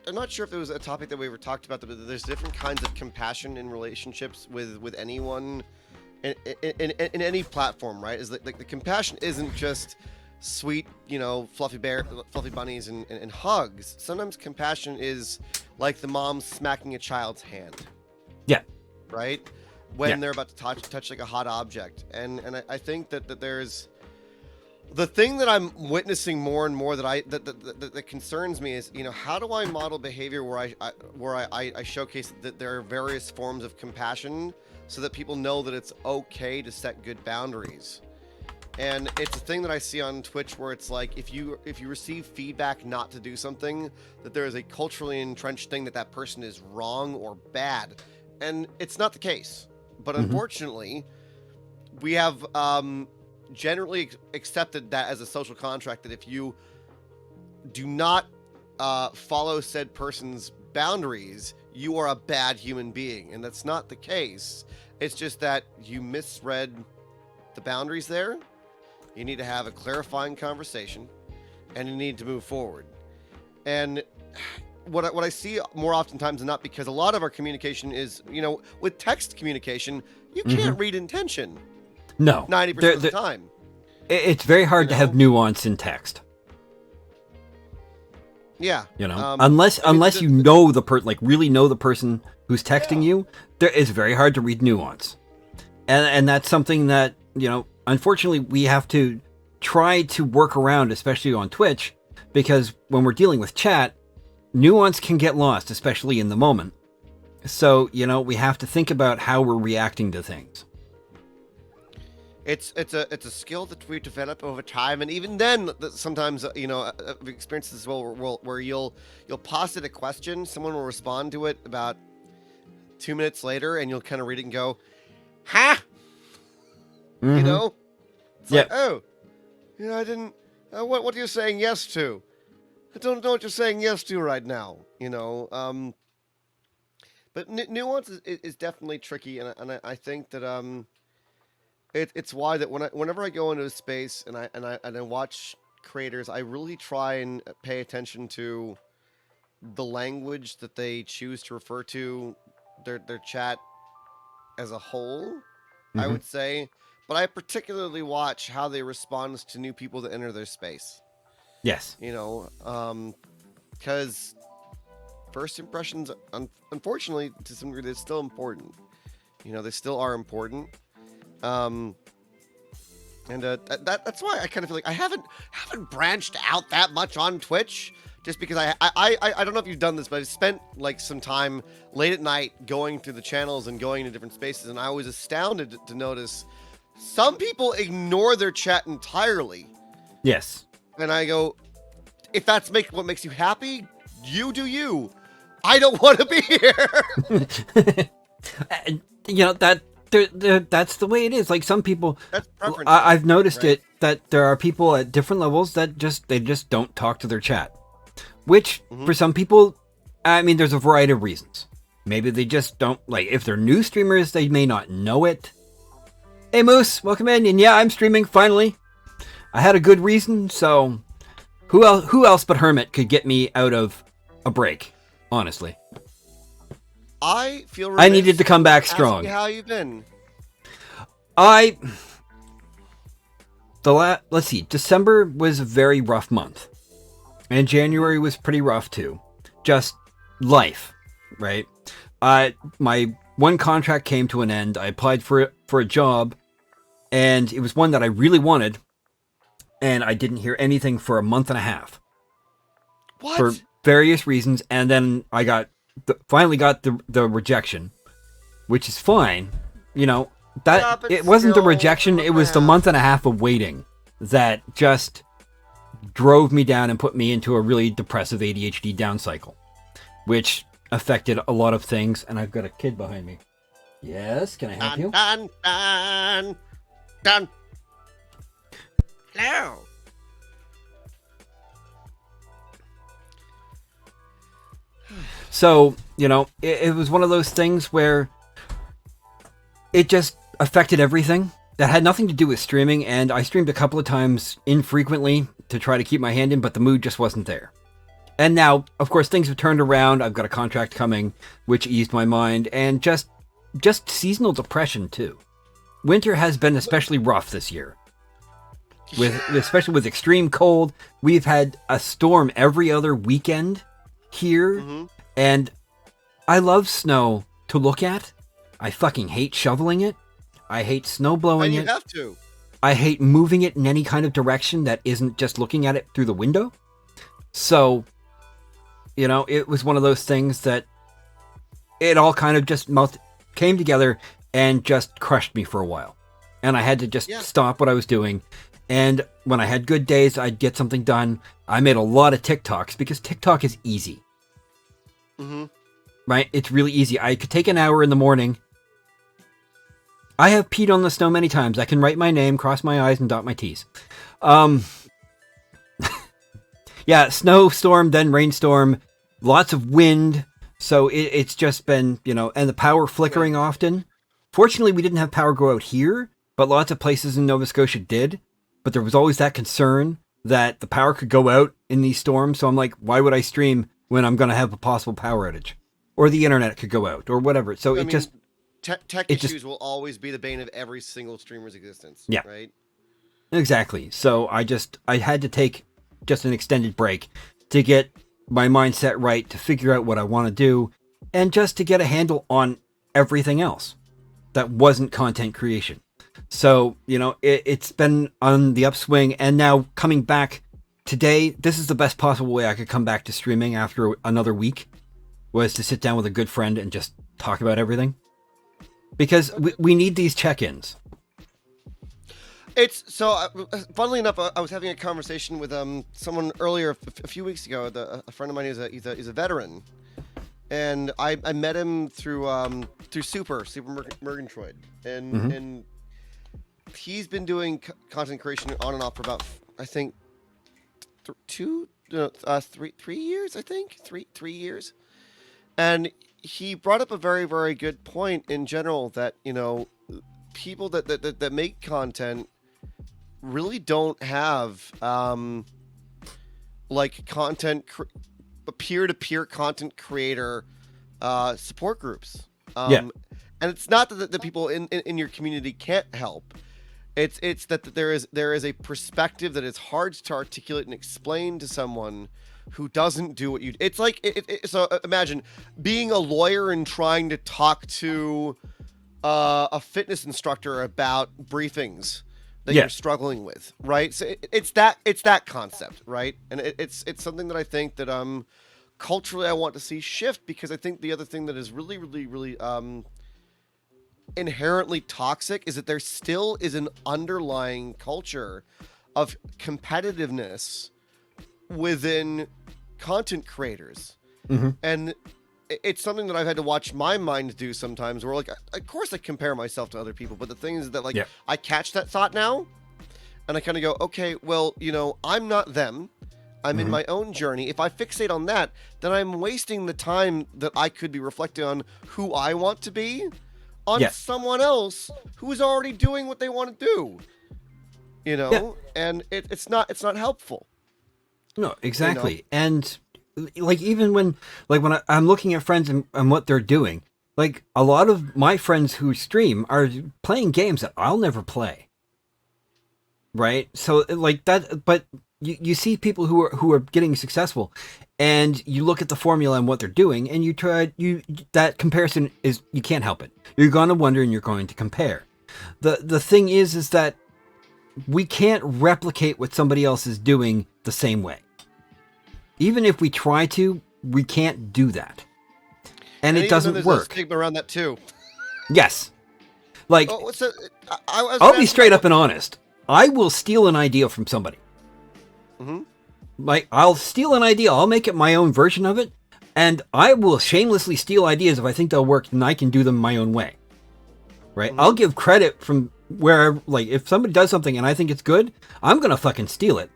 I'm not sure if it was a topic that we ever talked about, but there's different kinds of compassion in relationships with anyone in any platform, right? Is like the compassion isn't just sweet, fluffy bunnies and hugs. Sometimes compassion is like the mom smacking a child's hand. Yeah. Right? When they're about to touch like a hot object. And I think that there's the thing that I'm witnessing more and more that concerns me is, how do I model behavior where I showcase that there are various forms of compassion so that people know that it's okay to set good boundaries. And it's a thing that I see on Twitch where it's like, if you receive feedback not to do something, that there is a culturally entrenched thing that person is wrong or bad. And it's not the case. But unfortunately, we have generally accepted that as a social contract, that if you do not follow said person's boundaries, you are a bad human being. And that's not the case. It's just that you misread the boundaries there. You need to have a clarifying conversation, and you need to move forward. And what I see more oftentimes than not, because a lot of our communication is, with text communication, you can't read intention. No. 90% of the time. It's very hard to have nuance in text. Yeah. Unless you know really know the person who's texting you, it's very hard to read nuance. And that's something that, unfortunately we have to try to work around, especially on Twitch, because when we're dealing with chat, nuance can get lost, especially in the moment. So, we have to think about how we're reacting to things. It's a skill that we develop over time, and even then, sometimes I've experienced this as well, where you'll posit a question, someone will respond to it about 2 minutes later, and you'll kind of read it and go, "Ha!" Mm-hmm. It's like, oh, I didn't. What are you saying yes to? I don't know what you're saying yes to right now. But nuance is definitely tricky, and I think that it's why that whenever I go into a space and I watch creators, I really try and pay attention to the language that they choose to refer to their chat as a whole. Mm-hmm. I would say, but I particularly watch how they respond to new people that enter their space. Yes. Because first impressions, unfortunately, to some degree, they're still important. They still are important. And that's why I kind of feel like I haven't branched out that much on Twitch, just because I don't know if you've done this, but I've spent like some time late at night going through the channels and going to different spaces, and I was astounded to notice some people ignore their chat entirely. Yes. And I go, if that's what makes you happy, you do you. I don't want to be here. That's the way it is. Like some people, that's preference. I've noticed it that there are people at different levels that they just don't talk to their chat, which for some people, I mean, there's a variety of reasons. Maybe they just don't like. If they're new streamers, they may not know it. Hey Moose, welcome in, and yeah, I'm streaming finally. I had a good reason, so who else but Hermit could get me out of a break? Honestly. I feel I needed to come back strong. How you been? Let's see. December was a very rough month, and January was pretty rough too. Just life, right? My one contract came to an end. I applied for a job, and it was one that I really wanted, and I didn't hear anything for a month and a half. What? For various reasons, and then I finally got the rejection, which is fine. It wasn't the rejection, it was the month and a half of waiting that just drove me down and put me into a really depressive ADHD down cycle, which affected a lot of things. And I've got a kid behind me. Yes, can I help you? Done. Hello. So, it was one of those things where it just affected everything. That had nothing to do with streaming, and I streamed a couple of times infrequently to try to keep my hand in, but the mood just wasn't there. And now, of course, things have turned around. I've got a contract coming, which eased my mind, and just seasonal depression, too. Winter has been especially rough this year. Especially with extreme cold. We've had a storm every other weekend here. Mm-hmm. And I love snow to look at. I fucking hate shoveling it. I hate snow blowing it. And you have to. I hate moving it in any kind of direction that isn't just looking at it through the window. So, it was one of those things that it all kind of just came together and just crushed me for a while. And I had to just stop what I was doing. And when I had good days, I'd get something done. I made a lot of TikToks because TikTok is easy. Mm-hmm. Right? It's really easy. I could take an hour in the morning. I have peed on the snow many times. I can write my name, cross my I's, and dot my T's. Yeah, snowstorm, then rainstorm, lots of wind. So it's just been, and the power flickering often. Fortunately, we didn't have power go out here, but lots of places in Nova Scotia did. But there was always that concern that the power could go out in these storms. So I'm like, why would I stream when I'm going to have a possible power outage? Or the internet could go out, or whatever. So tech issues will always be the bane of every single streamer's existence. Yeah. Right? Exactly. So I had to take just an extended break to get my mindset right, to figure out what I want to do, and just to get a handle on everything else. that wasn't content creation. So, you know, it's been on the upswing, and now coming back today, this is the best possible way I could come back to streaming after another week, was to sit down with a good friend and just talk about everything. Because we need these check-ins. It's so. Funnily enough, I was having a conversation with someone earlier a few weeks ago. A friend of mine he's a veteran, and I met him through Super Murgatroyd, and he's been doing content creation on and off for about, I think, 3 years. I think 3 years, and he brought up a very, very good point in general, that, you know, people that make content really don't have like peer-to-peer content creator support groups. And it's not that the people in your community can't help. It's that there is a perspective that is hard to articulate and explain to someone who doesn't do what you. It's like so imagine being a lawyer and trying to talk to a fitness instructor about briefings that you're struggling with, right? So it's that concept, right? And it's something that I think that culturally I want to see shift, because I think the other thing that is really, really, really inherently toxic is that there still is an underlying culture of competitiveness within content creators. And it's something that I've had to watch my mind do sometimes, where, like, of course I compare myself to other people, but the thing is that, like, I catch that thought now and I kind of go, okay, well, you know, I'm not them. I'm in my own journey. If I fixate on that, then I'm wasting the time that I could be reflecting on who I want to be on someone else who is already doing what they want to do, you know, and it's not helpful. No, exactly. You know? And like, even when I'm looking at friends and what they're doing, like, a lot of my friends who stream are playing games that I'll never play. Right. So, like, that, but you see people who are getting successful, and you look at the formula and what they're doing, and that comparison is, you can't help it. You're going to wonder and you're going to compare. The thing is that we can't replicate what somebody else is doing the same way. Even if we try to, we can't do that. And it doesn't work. There's a stigma around that too. Yes. Like, I'll be straight up and honest. I will steal an idea from somebody. Like, I'll steal an idea. I'll make it my own version of it. And I will shamelessly steal ideas if I think they'll work and I can do them my own way. Right? I'll give credit from where, like, if somebody does something and I think it's good, I'm going to fucking steal it.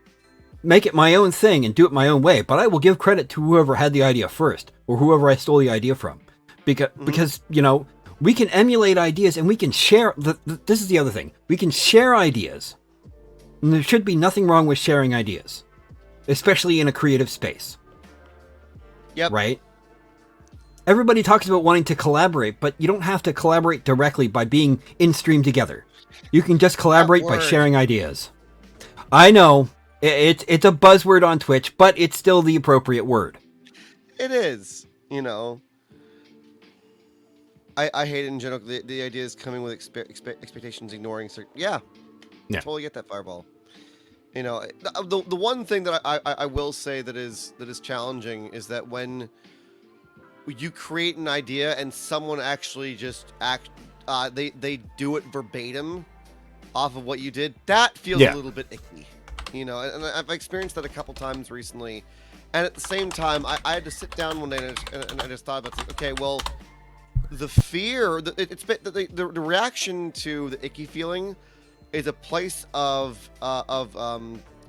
Make it my own thing and do it my own way. But I will give credit to whoever had the idea first, or whoever I stole the idea from. Because you know, we can emulate ideas and we can share. This is the other thing. We can share ideas. And there should be nothing wrong with sharing ideas, especially in a creative space. Yep. Right? Everybody talks about wanting to collaborate, but you don't have to collaborate directly by being in stream together. You can just collaborate by sharing ideas. I know, it's a buzzword on Twitch, but it's still the appropriate word. It is, you know. I hate it in general. The idea is coming with expectations, ignoring. Yeah. Totally get that, Fireball. You know, the one thing that I will say that is challenging is that when you create an idea and someone actually just they do it verbatim off of what you did, that feels a little bit icky. You know, and I've experienced that a couple times recently. And at the same time, I had to sit down one day and I just thought about, okay, well, the fear, the reaction to the icky feeling is a place of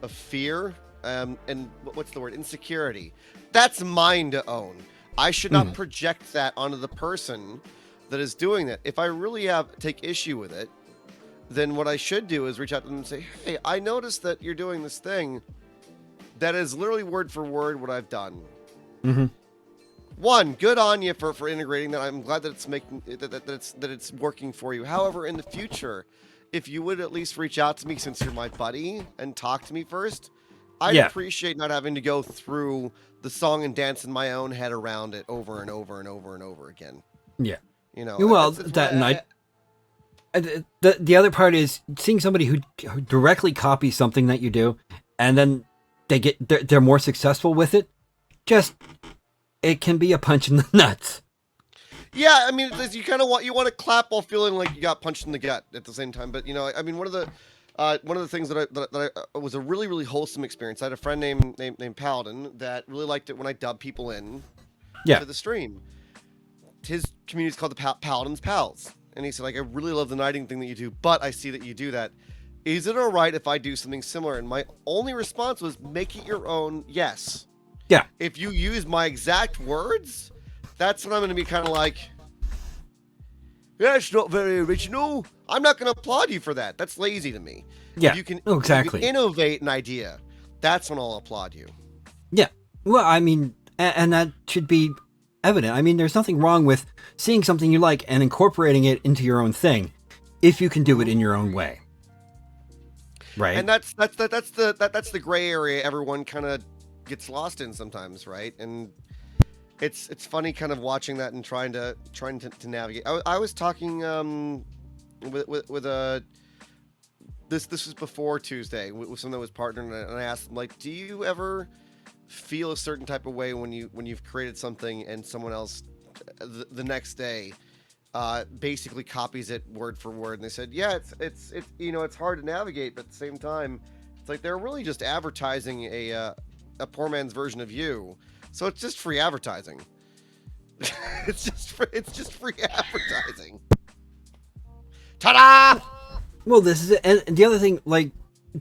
fear, and what's the word? Insecurity. That's mine to own. I should not project that onto the person that is doing that. If I really take issue with it, then what I should do is reach out to them and say, hey, I noticed that you're doing this thing that is literally word for word what I've done. One, good on you for integrating that. I'm glad that it's making that it's working for you. However, in the future, if you would at least reach out to me, since you're my buddy, and talk to me first, I'd appreciate not having to go through the song and dance in my own head around it over and over and over and over again. Yeah. You know. Well, the other part is seeing somebody who directly copies something that you do, and then they're more successful with it. Just it can be a punch in the nuts. Yeah, I mean, you kind of want to clap while feeling like you got punched in the gut at the same time. But I mean, one of the things that I was a really, really wholesome experience. I had a friend named Paladin that really liked it when I dubbed people in to the stream. His community is called the Paladin's Pals. And he said, like, I really love the knighting thing that you do, but I see that you do that. Is it all right if I do something similar? And my only response was, make it your own, yes. Yeah. If you use my exact words, that's when I'm going to be kind of like, that's not very original. I'm not going to applaud you for that. That's lazy to me. Yeah, if you can, exactly. If you can innovate an idea, that's when I'll applaud you. Yeah. Well, I mean, and that should be evident. I mean, there's nothing wrong with seeing something you like and incorporating it into your own thing, if you can do it in your own way. Right. And that's the gray area everyone kind of gets lost in sometimes, right? And it's funny kind of watching that and trying to navigate. I was talking with a this was before Tuesday with someone that was partnering, and I asked them, like, do you ever feel a certain type of way when you've created something and someone else the next day basically copies it word for word? And they said, yeah, it's it's hard to navigate, but at the same time, it's like they're really just advertising a poor man's version of you, so it's just free advertising. it's just free advertising. Ta-da! Well, this is it. And the other thing, like,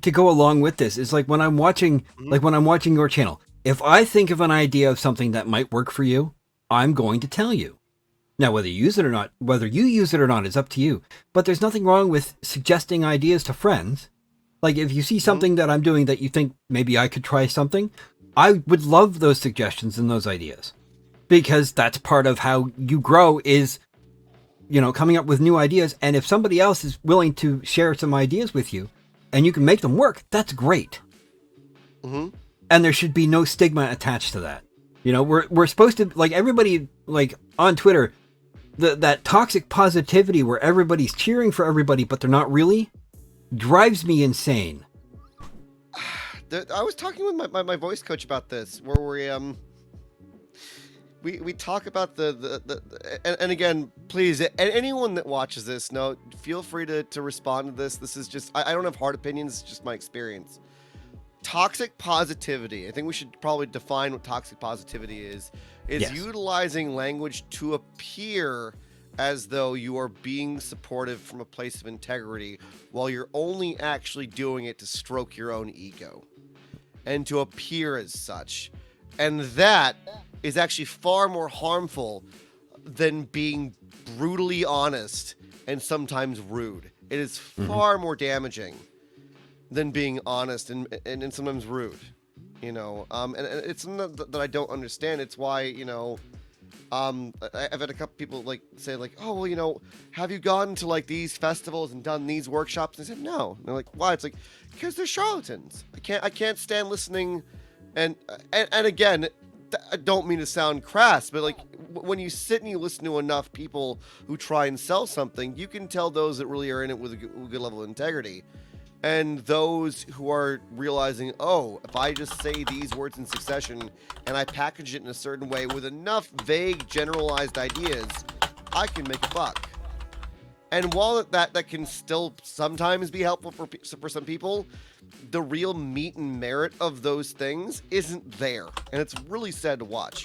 to go along with this is, like, when I'm watching your channel, if I think of an idea of something that might work for you, I'm going to tell you. Now, whether you use it or not is up to you. But there's nothing wrong with suggesting ideas to friends. Like, if you see something that I'm doing that you think maybe I could try something, I would love those suggestions and those ideas. Because that's part of how you grow is, coming up with new ideas. And if somebody else is willing to share some ideas with you and you can make them work, that's great. Mm-hmm. And there should be no stigma attached to that. We're supposed to, like, everybody, like, on Twitter, that toxic positivity where everybody's cheering for everybody, but they're not really, drives me insane. I was talking with my voice coach about this, where we talk about and again, please, anyone that watches this, feel free to respond to this. This is just, I don't have hard opinions, it's just my experience. Toxic positivity, I think we should probably define what toxic positivity is yes. Utilizing language to appear as though you are being supportive from a place of integrity, while you're only actually doing it to stroke your own ego and to appear as such. And that is actually far more harmful than being brutally honest and sometimes rude. It is far more damaging than being honest and sometimes rude, and it's something that I don't understand. It's why, I've had a couple people like say, like, oh, well, have you gone to like these festivals and done these workshops? And I said, no. And they're like, why? It's like, because they're charlatans. I can't stand listening. And again, I don't mean to sound crass, but like when you sit and you listen to enough people who try and sell something, you can tell those that really are in it with a good level of integrity. And those who are realizing, oh, if I just say these words in succession and I package it in a certain way with enough vague, generalized ideas, I can make a buck. And while that can still sometimes be helpful for some people, the real meat and merit of those things isn't there. And it's really sad to watch.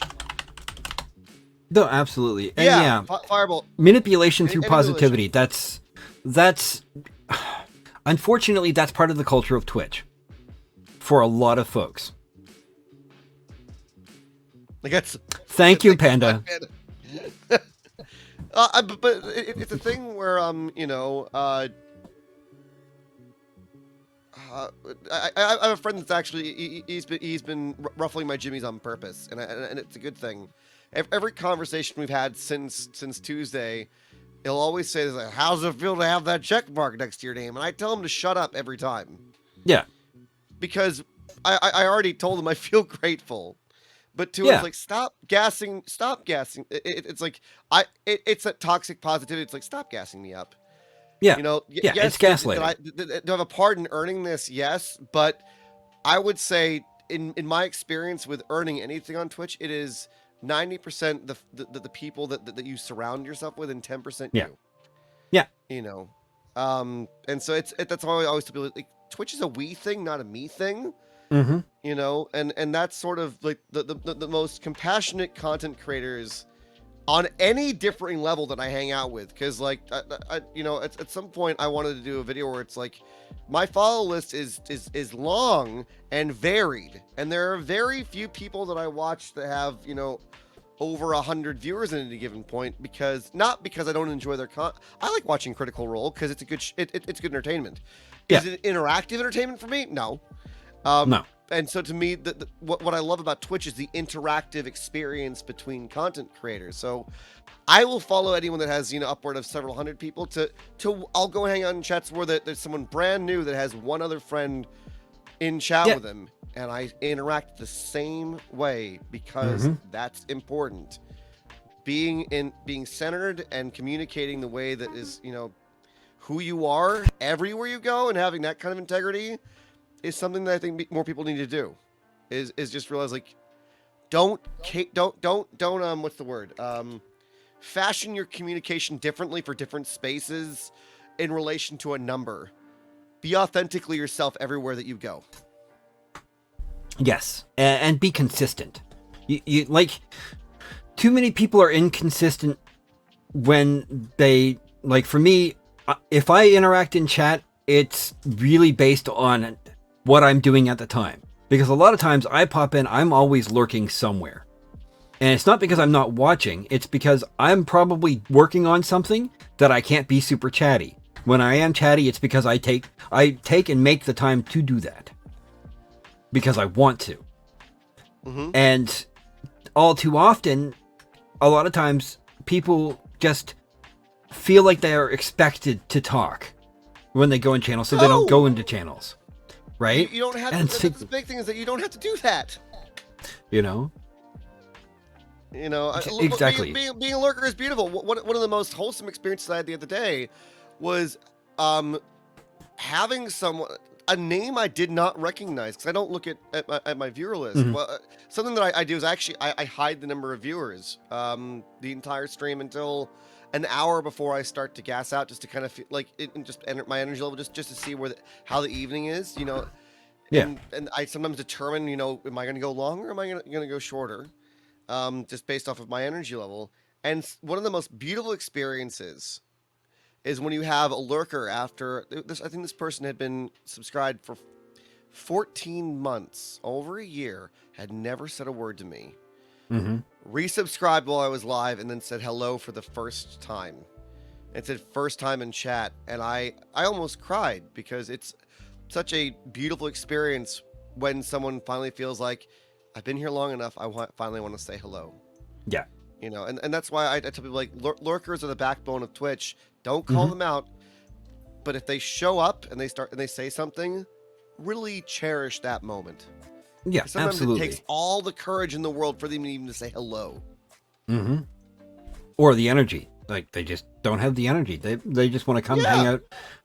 No, absolutely. And yeah, Fireball. Manipulation through positivity. That's unfortunately, that's part of the culture of Twitch for a lot of folks. Thank you, Panda. But it's a thing where, I have a friend that's actually he's been ruffling my jimmies on purpose, and it's a good thing. Every conversation we've had since Tuesday, he'll always say, like, how's it feel to have that check mark next to your name? And I tell him to shut up every time. Yeah. Because I already told him I feel grateful. But it's like, stop gassing. It's like, it's that toxic positivity. It's like, stop gassing me up. Yeah. You know, yeah, yes, it's gaslighting. do I have a part in earning this? Yes, but I would say in my experience with earning anything on Twitch, it is 90% the people that you surround yourself with and 10% Yeah. you. Yeah. You know, and so that's why I always tell people, like, Twitch is a we thing, not a me thing. Mm-hmm. You know, and that's sort of like the most compassionate content creators on any differing level that I hang out with, because like I you know, at some point I wanted to do a video where it's like my follow list is long and varied, and there are very few people that I watch that have, you know, over 100 viewers at any given point, because not because I don't enjoy their I like watching Critical Role because it's a good it's good entertainment. Is it interactive entertainment for me? No. No. And so to me, what I love about Twitch is the interactive experience between content creators. So I will follow anyone that has, you know, upward of several hundred people to I'll go hang out in chats where there's someone brand new that has one other friend in chat with them, and I interact the same way, because that's important. Being centered and communicating the way that is, you know, who you are everywhere you go, and having that kind of integrity is something that I think more people need to do. Is just realize, like, don't what's the word? Fashion your communication differently for different spaces in relation to a number. Be authentically yourself everywhere that you go. Yes, and be consistent. You like, too many people are inconsistent when they, like, for me, if I interact in chat, it's really based on what I'm doing at the time. Because a lot of times I pop in, I'm always lurking somewhere. And it's not because I'm not watching, it's because I'm probably working on something that I can't be super chatty. When I am chatty, it's because I take and make the time to do that. Because I want to. And all too often, a lot of times, people just feel like they are expected to talk when they go in channels, so they don't go into channels. Right? You don't have to. The big thing is that you don't have to do that. You know? You know, exactly. Being a lurker is beautiful. One of the most wholesome experiences I had the other day was having a name I did not recognize, because I don't look at my viewer list. Well, something that I do is actually I hide the number of viewers the entire stream until an hour before I start to gas out, just to kind of feel like it, and just enter my energy level, just to see how the evening is, you know. And I sometimes determine, you know, am I going to go longer or am I going to go shorter, just based off of my energy level. And one of the most beautiful experiences is when you have a lurker after this. I think this person had been subscribed for 14 months, over a year, had never said a word to me. Resubscribed while I was live, and then said hello for the first time. It said first time in chat, and I almost cried, because it's such a beautiful experience when someone finally feels like, I've been here long enough, finally want to say hello. Yeah. You know, and that's why I tell people, like, lurkers are the backbone of Twitch. Don't call them out, but if they show up and they say something, really cherish that moment. Yeah, sometimes absolutely. It takes all the courage in the world for them even to say hello. Or the energy. Like, they just don't have the energy. They just want to come hang out,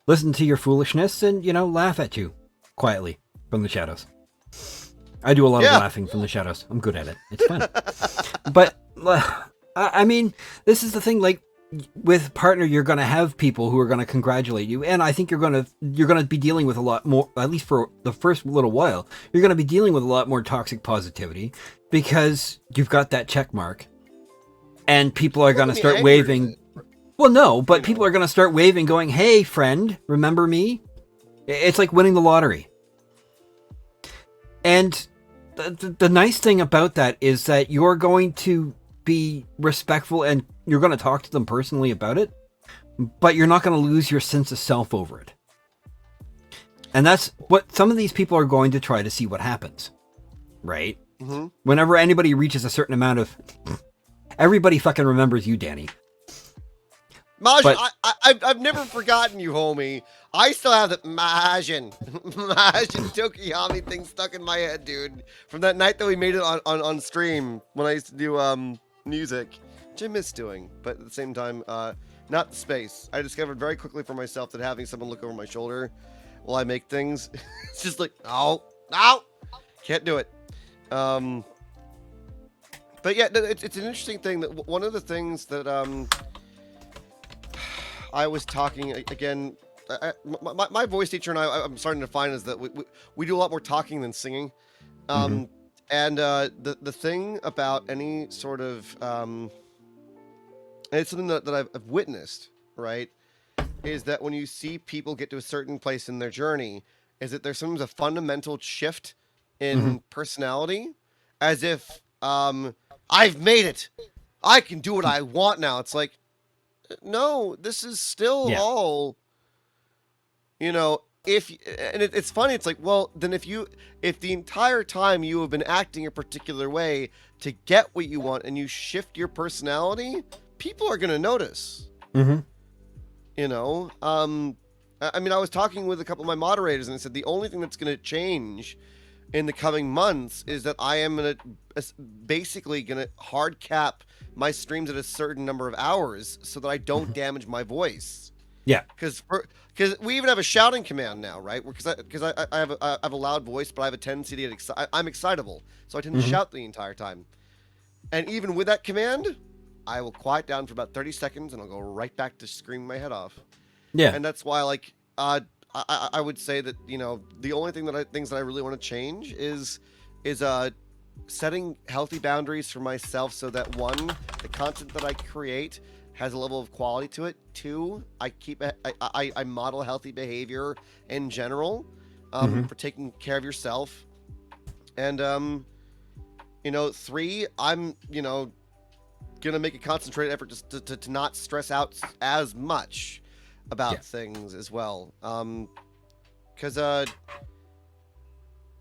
listen to your foolishness, and, you know, laugh at you quietly from the shadows. I do a lot of laughing from the shadows. I'm good at it. It's fun. But I mean, this is the thing. Like, with partner, you're going to have people who are going to congratulate you, and I think you're going to be dealing with a lot more, at least for the first little while. You're going to be dealing with a lot more toxic positivity, because you've got that check mark, and people are going to start waving. Well, no, but people are going to start waving, going, "Hey, friend, remember me?" It's like winning the lottery. And the nice thing about that is that you're going to be respectful, and you're going to talk to them personally about it, but you're not going to lose your sense of self over it. And that's what some of these people are going to try to see what happens, right? Whenever anybody reaches a certain amount of... Everybody fucking remembers you, Danny. Majin, I've never forgotten you, homie. I still have that Majin Tokiyami thing stuck in my head, dude. From that night that we made it on stream when I used to do music. which I miss doing, but at the same time, not the space. I discovered very quickly for myself that having someone look over my shoulder while I make things, it's just like, no, can't do it. But yeah, it's an interesting thing that one of the things that I was talking again. My voice teacher and I'm starting to find is that we do a lot more talking than singing. And the thing about any sort of and it's something that I've witnessed, right, is that when you see people get to a certain place in their journey, is that there's sometimes a fundamental shift in personality, as if I've made it, I can do what I want now. It's like, no, this is still all, it's funny. It's like, well, then if the entire time you have been acting a particular way to get what you want and you shift your personality, people are going to notice. I mean, I was talking with a couple of my moderators and I said, the only thing that's going to change in the coming months is that I am basically going to hard cap my streams at a certain number of hours so that I don't damage my voice. Yeah. Because we even have a shouting command now, right? Because I have a loud voice, but I have a tendency to get I'm excitable, so I tend to shout the entire time. And even with that command, I will quiet down for about 30 seconds, and I'll go right back to screaming my head off. Yeah. And that's why, like, I would say that the only things that I really want to change is setting healthy boundaries for myself, so that one, the content that I create has a level of quality to it. Two, I model healthy behavior in general, for taking care of yourself. And three, I'm gonna make a concentrated effort to not stress out as much about things as well. Because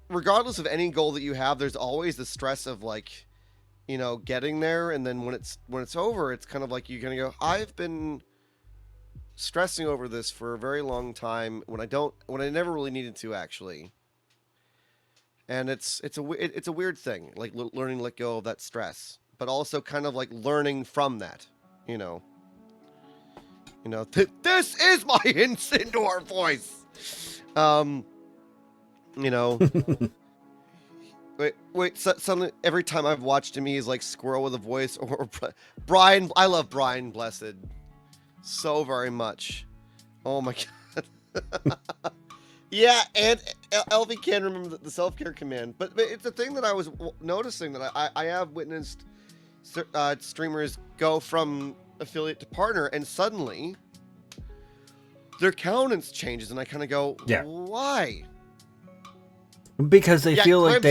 regardless of any goal that you have, there's always the stress of, like, getting there, and then when it's over, it's kind of like you're gonna go, I've been stressing over this for a very long time when I never really needed to, actually. And it's a weird thing, like learning to let go of that stress, but also kind of like learning from that, this is my indoor voice. Wait. Suddenly, every time I've watched him, he's like Squirrel with a voice, or Brian. I love Brian Blessed so very much. Oh my god. Yeah, and LV can remember the self-care command, but it's a thing that I was noticing that I have witnessed streamers go from affiliate to partner, and suddenly their countenance changes, and I kind of go, why? Because they feel like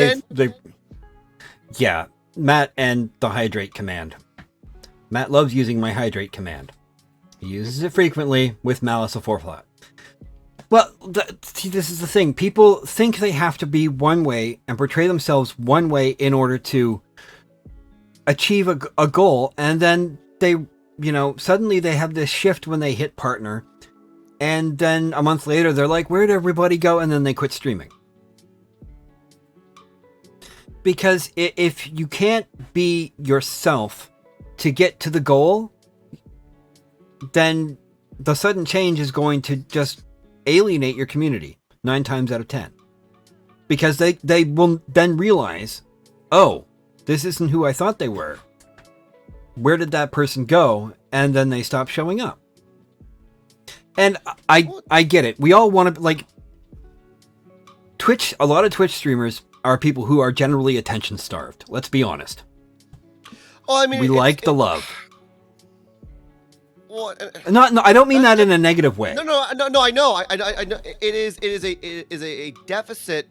Matt and the hydrate command. Matt loves using my hydrate command. He uses it frequently with Malice aforethought. Well, see, this is the thing. People think they have to be one way and portray themselves one way in order to achieve a goal, and then they, suddenly they have this shift when they hit partner, and then a month later they're like, where'd everybody go? And then they quit streaming. Because if you can't be yourself to get to the goal, then the sudden change is going to just alienate your community 9 times out of 10. Because they will then realize, oh, this isn't who I thought they were. Where did that person go? And then they stop showing up. And I get it. We all want to, like, Twitch, a lot of Twitch streamers are people who are generally attention starved. Let's be honest. Well, I mean, we like the love. Well, no, I don't mean that in a negative way. No, I know. I know. It is a deficit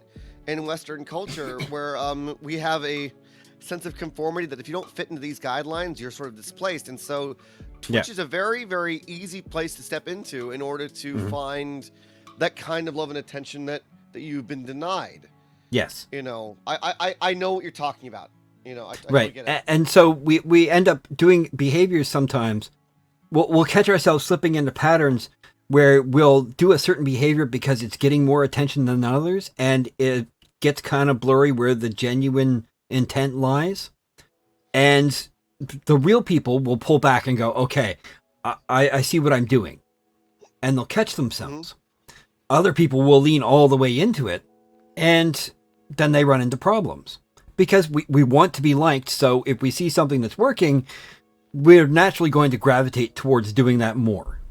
in Western culture where we have a sense of conformity that if you don't fit into these guidelines, you're sort of displaced. And so Twitch is a very, very easy place to step into in order to find that kind of love and attention that you've been denied. Yes. I know what you're talking about. I right. Get it. And so we end up doing behaviors sometimes. We'll catch ourselves slipping into patterns where we'll do a certain behavior because it's getting more attention than others, and it gets kind of blurry where the genuine intent lies. And the real people will pull back and go, okay, I see what I'm doing. And they'll catch themselves. Mm-hmm. Other people will lean all the way into it, and then they run into problems. Because we want to be liked, so if we see something that's working, we're naturally going to gravitate towards doing that more.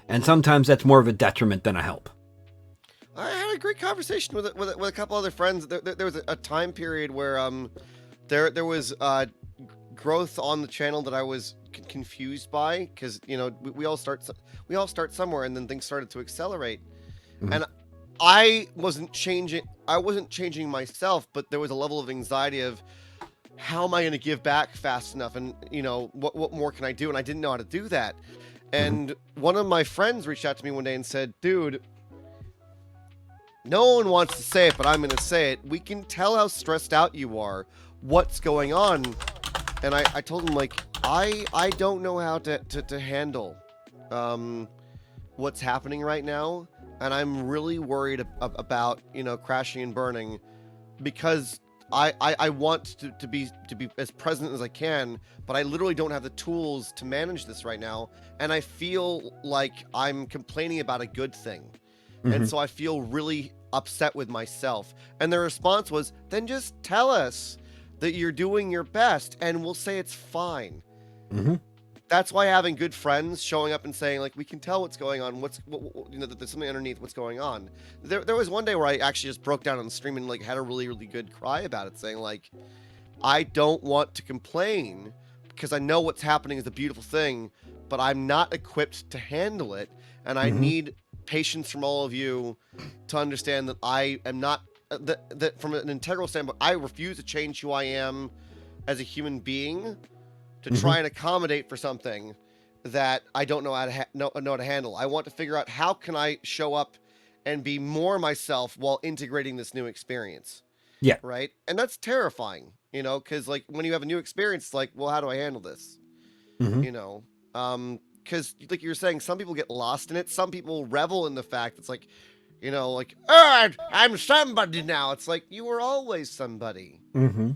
And sometimes that's more of a detriment than a help. I had a great conversation with a couple other friends. There was a time period where there was growth on the channel that I was confused by, because we all start somewhere, and then things started to accelerate. Mm-hmm. And I wasn't changing myself, but there was a level of anxiety of, how am I going to give back fast enough, and what more can I do? And I didn't know how to do that. And one of my friends reached out to me one day and said, dude, no one wants to say it, but I'm going to say it. We can tell how stressed out you are. What's going on? And I told him, like, I don't know how to handle what's happening right now. And I'm really worried about, crashing and burning, because I want to be as present as I can, but I literally don't have the tools to manage this right now. And I feel like I'm complaining about a good thing. Mm-hmm. And so I feel really upset with myself. And their response was, then just tell us that you're doing your best and we'll say it's fine. Mm-hmm. That's why having good friends showing up and saying, like, we can tell what's going on, that there's something underneath what's going on. There was one day where I actually just broke down on the stream and, like, had a really, really good cry about it, saying, like, I don't want to complain because I know what's happening is a beautiful thing, but I'm not equipped to handle it. And I need patience from all of you to understand that I am not, that from an integral standpoint, I refuse to change who I am as a human being to try and accommodate for something that I don't know how to know how to handle. I want to figure out, how can I show up and be more myself while integrating this new experience. Yeah. Right. And that's terrifying, because, like, when you have a new experience, it's like, well, how do I handle this? Because, like you were saying, some people get lost in it. Some people revel in the fact it's like, like, oh, I'm somebody now. It's like, you were always somebody. Mm-hmm.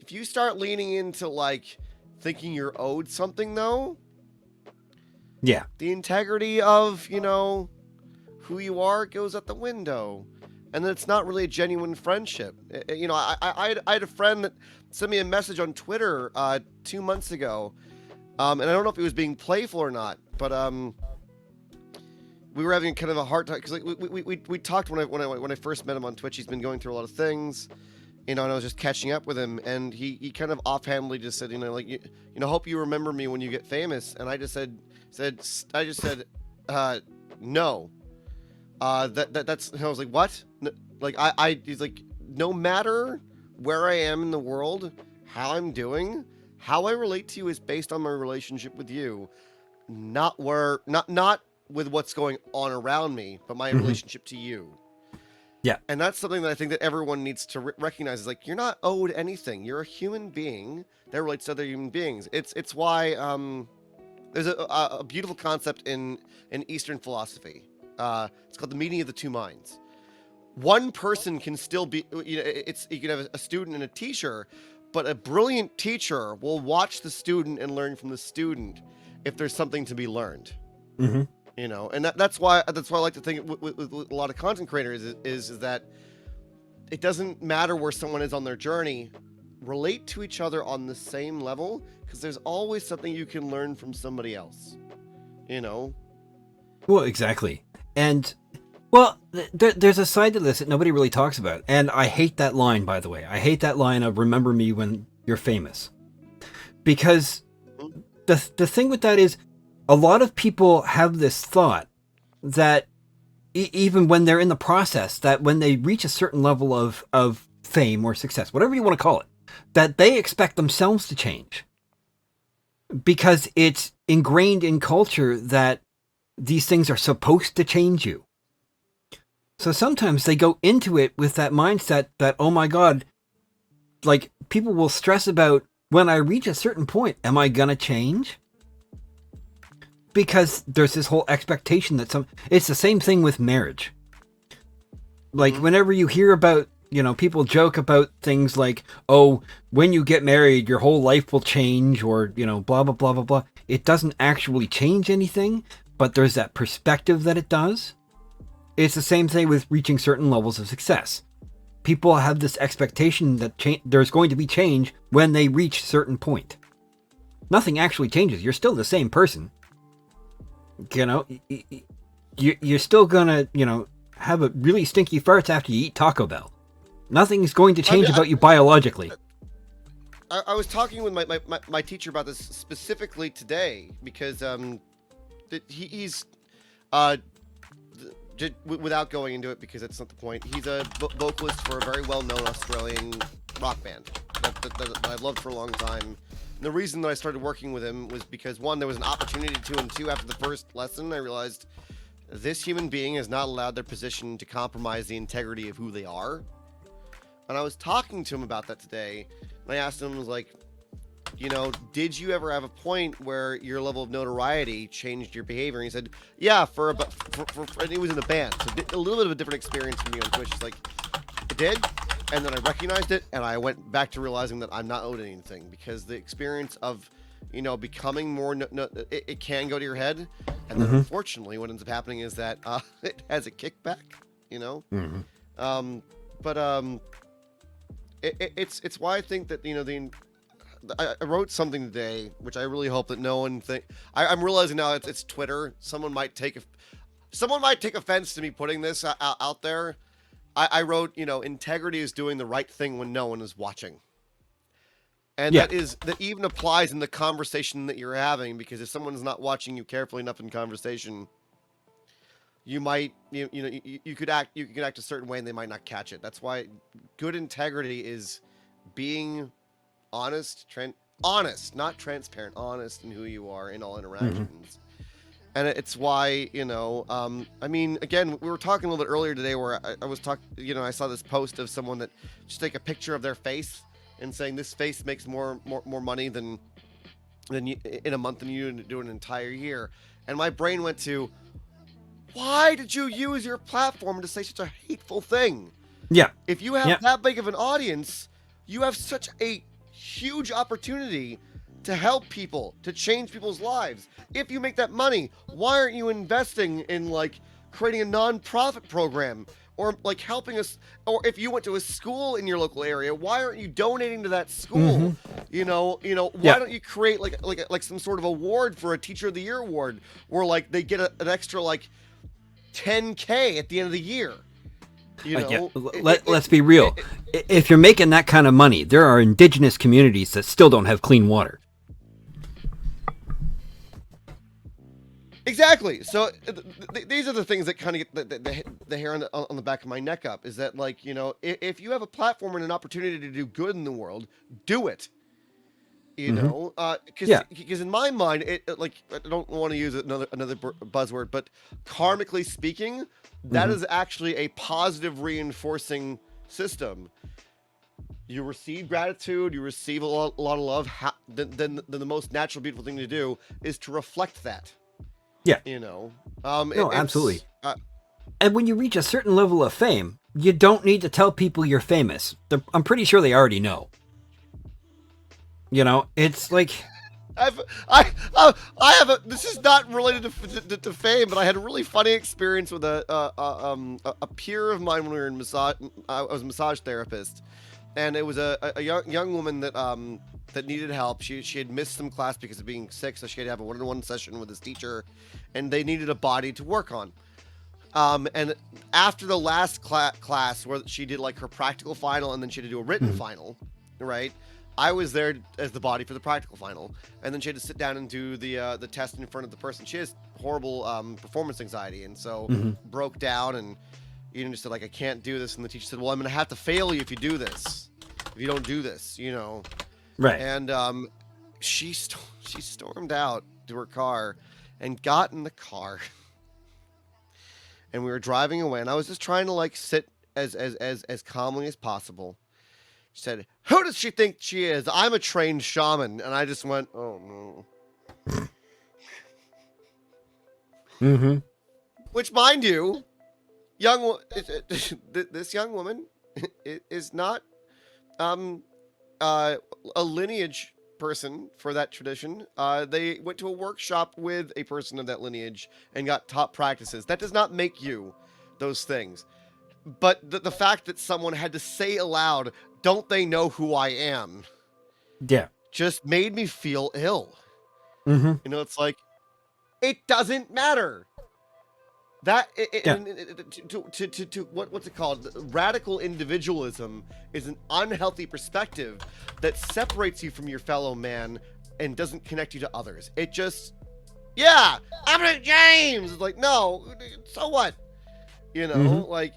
If you start leaning into, like, thinking you're owed something, though, yeah, the integrity of who you are goes out the window, and then it's not really a genuine friendship. I had a friend that sent me a message on Twitter 2 months ago, and I don't know if he was being playful or not, but we were having kind of a hard time, because, like, we talked when I first met him on Twitch. He's been going through a lot of things. And I was just catching up with him, and he kind of offhandedly just said, like, hope you remember me when you get famous. And I just said, no. That's, and I was like, what? He's like, no matter where I am in the world, how I'm doing, how I relate to you is based on my relationship with you, not with what's going on around me, but my relationship to you. Yeah. And that's something that I think that everyone needs to recognize, is, like, you're not owed anything. You're a human being that relates to other human beings. It's why there's a beautiful concept in Eastern philosophy. It's called the meeting of the two minds. One person can still be, you can have a student and a teacher, but a brilliant teacher will watch the student and learn from the student if there's something to be learned. Mm-hmm. And that's why I like to think with a lot of content creators is that it doesn't matter where someone is on their journey. Relate to each other on the same level, because there's always something you can learn from somebody else. Well, exactly. And, well, there's a side to this that nobody really talks about. And I hate that line, by the way. I hate that line of, remember me when you're famous. Because the thing with that is, a lot of people have this thought that even when they're in the process, that when they reach a certain level of fame or success, whatever you want to call it, that they expect themselves to change. Because it's ingrained in culture that these things are supposed to change you. So sometimes they go into it with that mindset that, oh my God, like, people will stress about, when I reach a certain point, am I going to change? Because there's this whole expectation that it's the same thing with marriage. Like, whenever you hear about people joke about things like, oh, when you get married, your whole life will change, or, blah, blah, blah, blah, blah. It doesn't actually change anything, but there's that perspective that it does. It's the same thing with reaching certain levels of success. People have this expectation that there's going to be change when they reach a certain point. Nothing actually changes. You're still the same person. You're still gonna, have a really stinky farts after you eat Taco Bell. Nothing's going to change about you biologically. I was talking with my teacher about this specifically today because he's without going into it because that's not the point. He's a vocalist for a very well-known Australian rock band that I've loved for a long time. And the reason that I started working with him was because, one, there was an opportunity to, and two, after the first lesson, I realized this human being is not allowed their position to compromise the integrity of who they are. And I was talking to him about that today, and I asked him, I was like, did you ever have a point where your level of notoriety changed your behavior? And he said, yeah, and he was in a band, so a little bit of a different experience for me on Twitch. It's like, it did, and then I recognized it, and I went back to realizing that I'm not owed anything, because the experience of, becoming more, it can go to your head, and then unfortunately what ends up happening is that it has a kickback, it's why I think that, I wrote something today, which I really hope that no one I'm realizing now it's Twitter. Someone might take offense to me putting this out there. I wrote, integrity is doing the right thing when no one is watching. And that even applies in the conversation that you're having, because if someone's not watching you carefully enough in conversation, you might, you could act a certain way and they might not catch it. That's why good integrity is being honest, not transparent, honest in who you are in all interactions. And it's why, again, we were talking a little bit earlier today where I was talking, I saw this post of someone that just take a picture of their face and saying this face makes more money than you, in a month than you do an entire year. And my brain went to, why did you use your platform to say such a hateful thing? Yeah. If you have that big of an audience, you have such a huge opportunity to help people, to change people's lives. If you make that money, why aren't you investing in creating a non-profit program, or helping us? Or if you went to a school in your local area, why aren't you donating to that school? Why don't you create like some sort of award for a Teacher of the Year award, where they get an extra $10K at the end of the year? Let's be real. If you're making that kind of money, there are indigenous communities that still don't have clean water. Exactly. So these are the things that kind of get the hair on the back of my neck up. Is that if you have a platform and an opportunity to do good in the world, do it. Because in my mind, I don't want to use another buzzword, but karmically speaking, that is actually a positive reinforcing system. You receive gratitude, you receive a lot of love. Then the most natural, beautiful thing to do is to reflect that. Yeah. No, absolutely. And when you reach a certain level of fame, you don't need to tell people you're famous. I'm pretty sure they already know. It's like I have a. This is not related to fame, but I had a really funny experience with a peer of mine when we were in massage. I was a massage therapist, and it was a young woman that needed help. She had missed some class because of being sick, so she had to have a one-on-one session with this teacher, and they needed a body to work on. And after the last class where she did her practical final, and then she had to do a written final, right? I was there as the body for the practical final, and then she had to sit down and do the test in front of the person. She has horrible performance anxiety, and so broke down and just said I can't do this. And the teacher said, well, I'm gonna have to fail you if you do this, if you don't do this, Right. And she stormed out to her car and got in the car, and we were driving away, and I was just trying to sit as calmly as possible. She said, who does she think she is? I'm a trained shaman. And I just went, oh no. Which, mind you, this young woman is not a lineage person for that tradition. They went to a workshop with a person of that lineage and got taught practices. That does not make you those things. But the fact that someone had to say aloud, "Don't they know who I am?" Yeah. Just made me feel ill. Mm-hmm. You know, it's like, it doesn't matter. That what's it called? Radical individualism is an unhealthy perspective that separates you from your fellow man and doesn't connect you to others. It just, yeah, I'm like James. It's like, no, so what? You know, like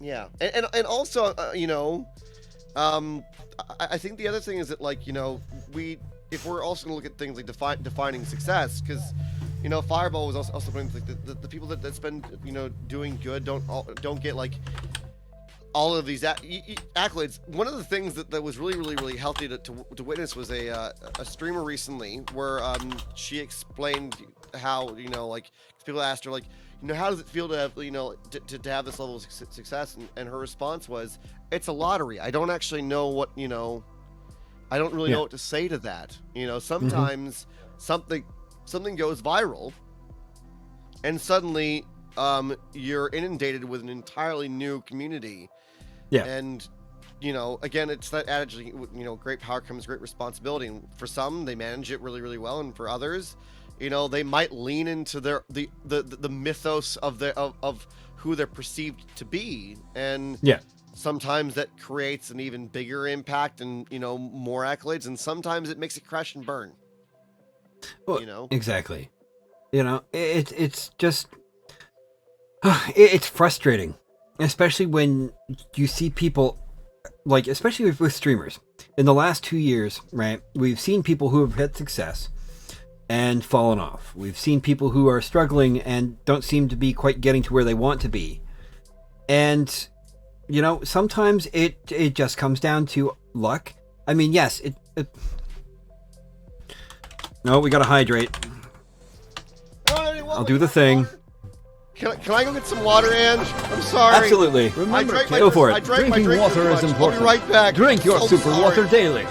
yeah, and also, I think the other thing is that, like, if we're also gonna look at things like defining success, because Fireball was also putting like the people that spend doing good don't get like all of these accolades. One of the things that was really healthy to witness was a streamer recently where she explained how like people asked her like how does it feel to have to have this level of success, and her response was, it's a lottery. I don't actually know what I don't really know what to say to that. Sometimes something goes viral and suddenly you're inundated with an entirely new community. Yeah. And again, it's that adage, great power comes great responsibility. And for some, they manage it really well, and for others, they might lean into the mythos of who they're perceived to be, and sometimes that creates an even bigger impact and more accolades, and sometimes it makes it crash and burn. Well, exactly. It's just it's frustrating, especially when you see people, like, especially with streamers. In the last 2 years, right, we've seen people who have had success and fallen off. We've seen people who are struggling and don't seem to be quite getting to where they want to be. And, sometimes it just comes down to luck. I mean, yes, no, we gotta hydrate. I'll do the thing. Can I go get some water, Ange? I'm sorry. Absolutely. Remember, go for it. Drinking water is important. I'll be right back. Drink your super water daily.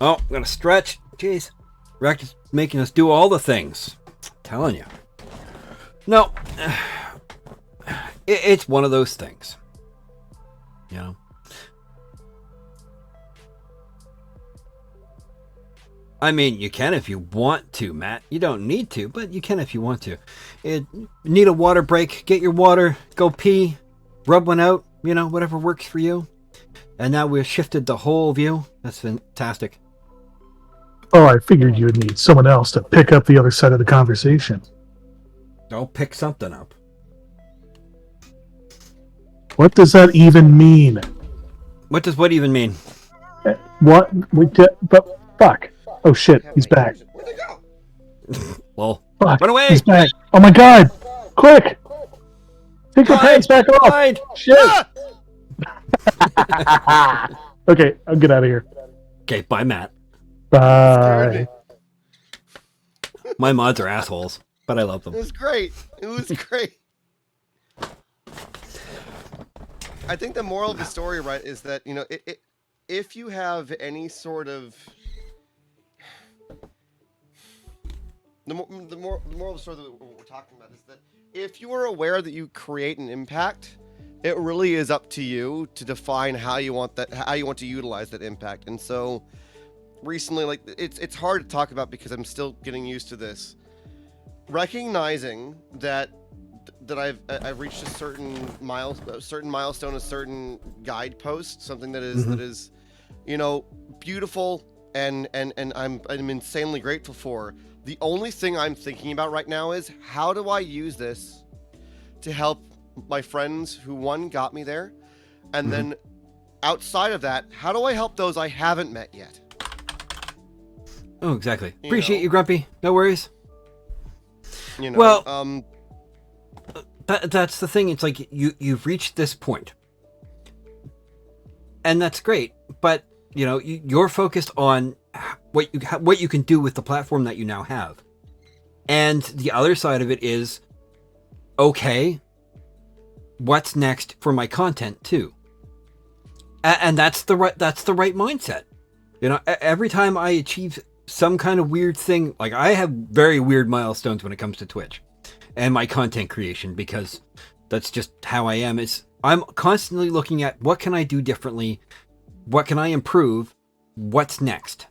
Oh, I'm gonna stretch. Jeez. Rex is making us do all the things. I'm telling you. No. It's one of those things. I mean, you can if you want to, Matt. You don't need to, but you can if you want to. Need a water break, get your water, go pee, rub one out, whatever works for you. And now we've shifted the whole view. That's fantastic. Oh, I figured you would need someone else to pick up the other side of the conversation. I'll pick something up. What does that even mean? What does what even mean? What? But fuck. Oh shit, he's back. Where'd they go? Well, fuck, run away! He's back. Oh my god! Quick! Take your pants back off! Hide. Shit! Okay, I'll get out of here. Okay, bye, Matt. Bye. My mods are assholes, but I love them. It was great. I think the moral of the story, right, is that if you have any sort of the moral of the story that we're talking about is that if you are aware that you create an impact, it really is up to you to define how you want to utilize that impact. And so recently, like, it's hard to talk about because I'm still getting used to this. Recognizing that I've reached a certain milestone, a certain guidepost, something that is beautiful and I'm insanely grateful for. The only thing I'm thinking about right now is, how do I use this to help my friends who, one, got me there, and then outside of that, how do I help those I haven't met yet? Oh, exactly. Appreciate you, Grumpy. No worries. Well, that's the thing. It's like you've reached this point, and that's great. But you're focused on what you can do with the platform that you now have. And the other side of it is, okay, what's next for my content too? And that's the right mindset. Every time I achieve some kind of weird thing, like I have very weird milestones when it comes to Twitch and my content creation, because that's just how I am. I'm constantly looking at what can I do differently? What can I improve? What's next?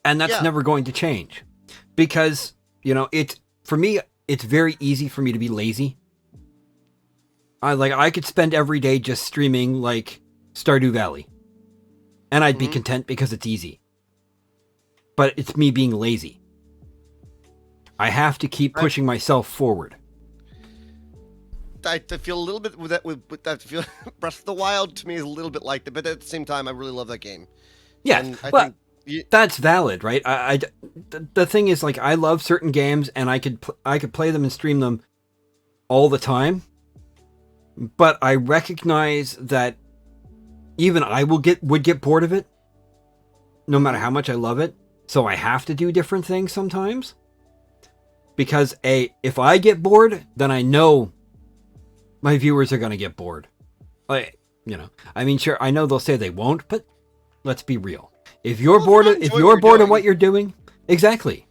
And that's never going to change, because, for me, it's very easy for me to be lazy. I could spend every day just streaming like Stardew Valley, and I'd be content because it's easy. But it's me being lazy. I have to keep pushing myself forward. I feel a little bit with that. With that, feel Breath of the Wild to me is a little bit like that, but at the same time, I really love that game. Yeah, and that's valid, right? The thing is, like, I love certain games, and I could play them and stream them all the time. But I recognize that even I would get bored of it, no matter how much I love it. So I have to do different things sometimes. Because if I get bored, then I know my viewers are going to get bored. Sure, I know they'll say they won't, but let's be real. If you're bored of what you're doing, exactly.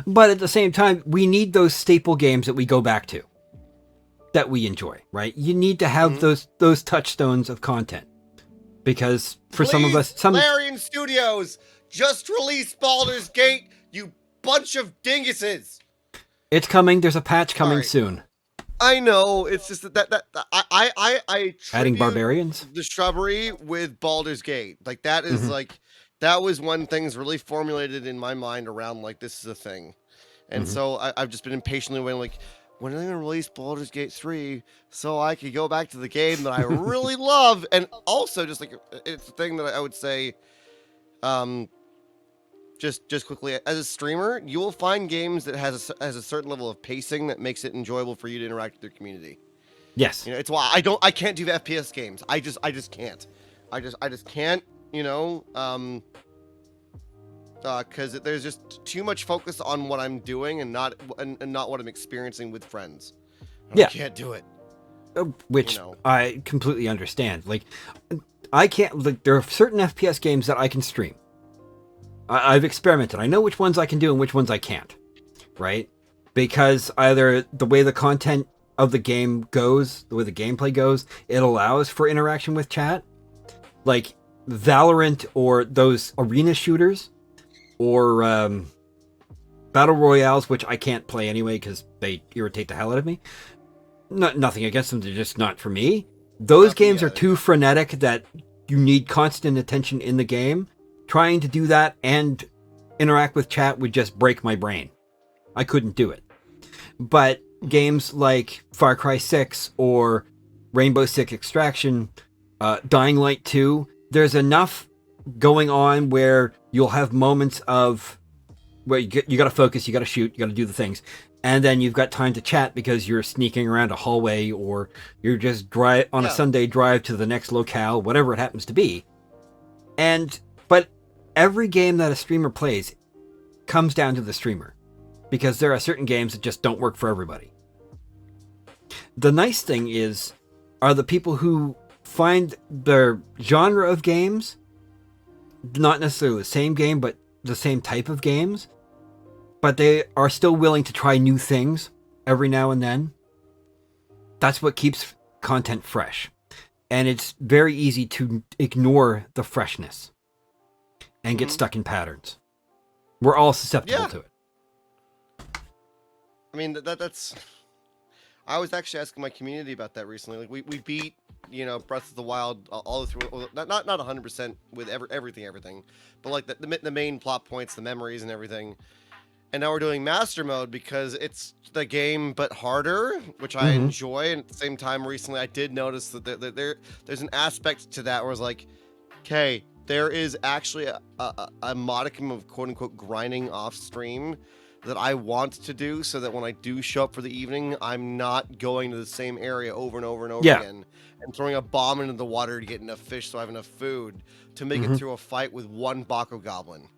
But at the same time, we need those staple games that we go back to, that we enjoy, right? You need to have those touchstones of content, because for some of us, Larian Studios just released Baldur's Gate. You bunch of dinguses. It's coming. There's a patch coming soon. I know. It's just that I adding barbarians, the shrubbery with Baldur's Gate. Like that is that was when things really formulated in my mind around like this is a thing, and so I've just been impatiently waiting. Like, when are they going to release Baldur's Gate 3 so I could go back to the game that I really love? And also, just like it's a thing that I would say, just quickly, as a streamer, you will find games that has a certain level of pacing that makes it enjoyable for you to interact with your community. Yes, it's why I can't do FPS games. I just can't. I just can't. Because there's just too much focus on what I'm doing and not what I'm experiencing with friends. I can't do it. Which I completely understand. Like, I can't. Like, there are certain FPS games that I can stream. I've experimented. I know which ones I can do and which ones I can't. Right? Because either the way the content of the game goes, the way the gameplay goes, it allows for interaction with chat. Like Valorant or those arena shooters. Or battle royales, which I can't play anyway because they irritate the hell out of me. Nothing against them, they're just not for me. Those games are too frenetic that you need constant attention in the game. Trying to do that and interact with chat would just break my brain. I couldn't do it. But games like Far Cry 6 or Rainbow Six Extraction, Dying Light 2, there's enough going on where you'll have moments of where you got to focus, you got to shoot, you got to do the things, and then you've got time to chat because you're sneaking around a hallway or you're just on a Sunday drive to the next locale, whatever it happens to be. But every game that a streamer plays comes down to the streamer, because there are certain games that just don't work for everybody. The nice thing are the people who find their genre of games, not necessarily the same game, but the same type of games, but they are still willing to try new things every now and then. That's what keeps content fresh. And it's very easy to ignore the freshness and get stuck in patterns. We're all susceptible to it. I mean, that's... I was actually asking my community about that recently. Like, we beat, Breath of the Wild all through, not 100% with everything, but like the main plot points, the memories and everything. And now we're doing Master Mode because it's the game but harder, which I enjoy. And at the same time, recently I did notice that there's an aspect to that where I was like, okay, there is actually a modicum of quote-unquote grinding off stream that I want to do, so that when I do show up for the evening, I'm not going to the same area over and over and over again and throwing a bomb into the water to get enough fish so I have enough food to make it through a fight with one Bako Goblin.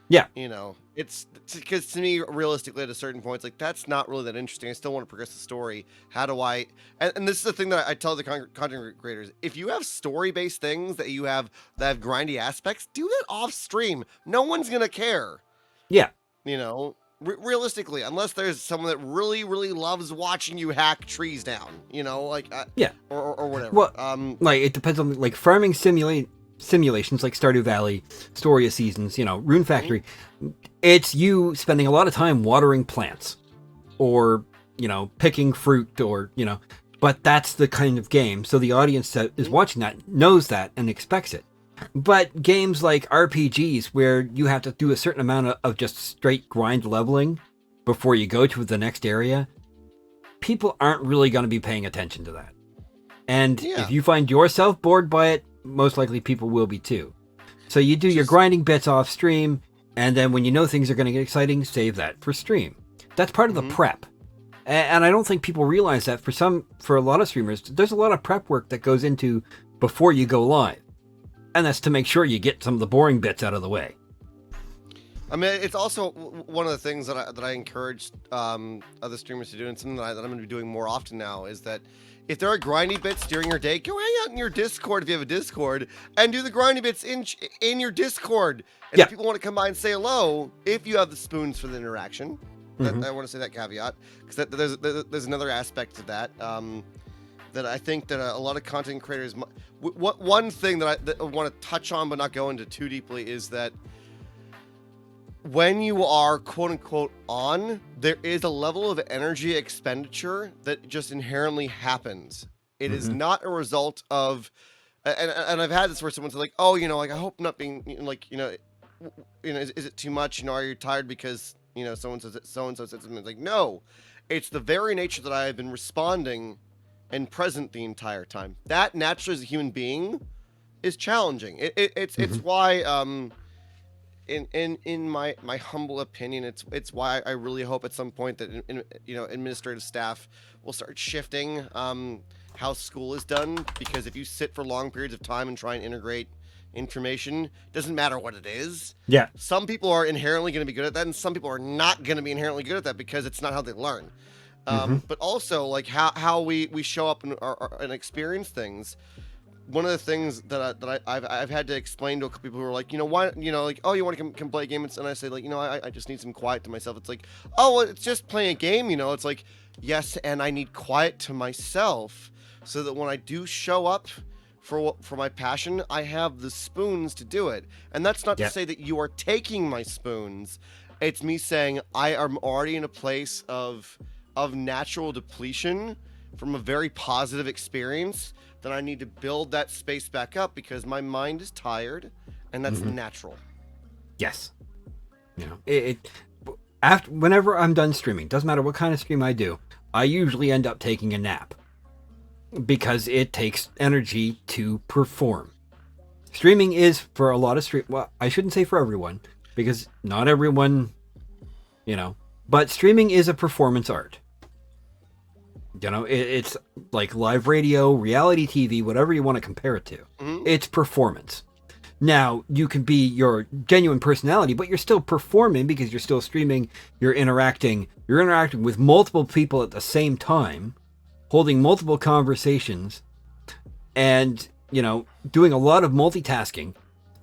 Yeah. You know, it's because to me, realistically, at a certain point, it's like, that's not really that interesting. I still want to progress the story. How do I, and this is the thing that I tell the content creators, if you have story-based things that have grindy aspects, do that off stream. No one's going to care. Yeah. You know, realistically, unless there's someone that really, really loves watching you hack trees down, you know, like, yeah, or whatever. Well, like, it depends on, like, farming simulations like Stardew Valley, Story of Seasons, you know, Rune Factory. It's you spending a lot of time watering plants or, you know, picking fruit or, you know, but that's the kind of game. So the audience that is watching that knows that and expects it. But games like RPGs where you have to do a certain amount of just straight grind leveling before you go to the next area, people aren't really going to be paying attention to that. And if you find yourself bored by it, most likely people will be too. So you do your grinding bits off stream, and then when you know things are going to get exciting, save that for stream. That's part of the prep. And I don't think people realize that for a lot of streamers, there's a lot of prep work that goes into before you go live. And that's to make sure you get some of the boring bits out of the way. I mean, it's also one of the things that I encourage other streamers to do, and something that I'm going to be doing more often now, is that if there are grindy bits during your day, go hang out in your Discord if you have a Discord, and do the grindy bits in your Discord. And if people want to come by and say hello, if you have the spoons for the interaction, I want to say that caveat, because there's another aspect to that. That I think that a lot of content creators, one thing that I want to touch on but not go into too deeply is that when you are quote unquote on, there is a level of energy expenditure that just inherently happens. It is not a result of, and I've had this where someone's like, oh, you know, like, I hope not being like, you know, is it too much? You know, are you tired because, you know, so and so said something? It's like, no, it's the very nature that I have been responding and present the entire time. That naturally, as a human being, is challenging. It's why, in my humble opinion, it's why I really hope at some point that you know, administrative staff will start shifting how school is done, because if you sit for long periods of time and try and integrate information, doesn't matter what it is. Yeah. Some people are inherently going to be good at that, and some people are not going to be inherently good at that because it's not how they learn. But also, like, how we show up and experience things. One of the things that I've had to explain to a couple people who are like, you know, why, you know, like, oh, you want to come play a game? And I say, like, you know, I just need some quiet to myself. It's like, oh, well, it's just playing a game, you know. It's like, yes, and I need quiet to myself so that when I do show up for my passion, I have the spoons to do it. And that's not to say that you are taking my spoons. It's me saying I am already in a place of natural depletion from a very positive experience, then I need to build that space back up because my mind is tired, and that's natural. Yes. You know, after whenever I'm done streaming, doesn't matter what kind of stream I do, I usually end up taking a nap because it takes energy to perform. Streaming is for a lot of well, I shouldn't say for everyone, because not everyone, you know, but streaming is a performance art. You know, it's like live radio, reality TV, whatever you want to compare it to. It's performance. Now, you can be your genuine personality, but you're still performing because you're still streaming. You're interacting with multiple people at the same time, holding multiple conversations, and, you know, doing a lot of multitasking.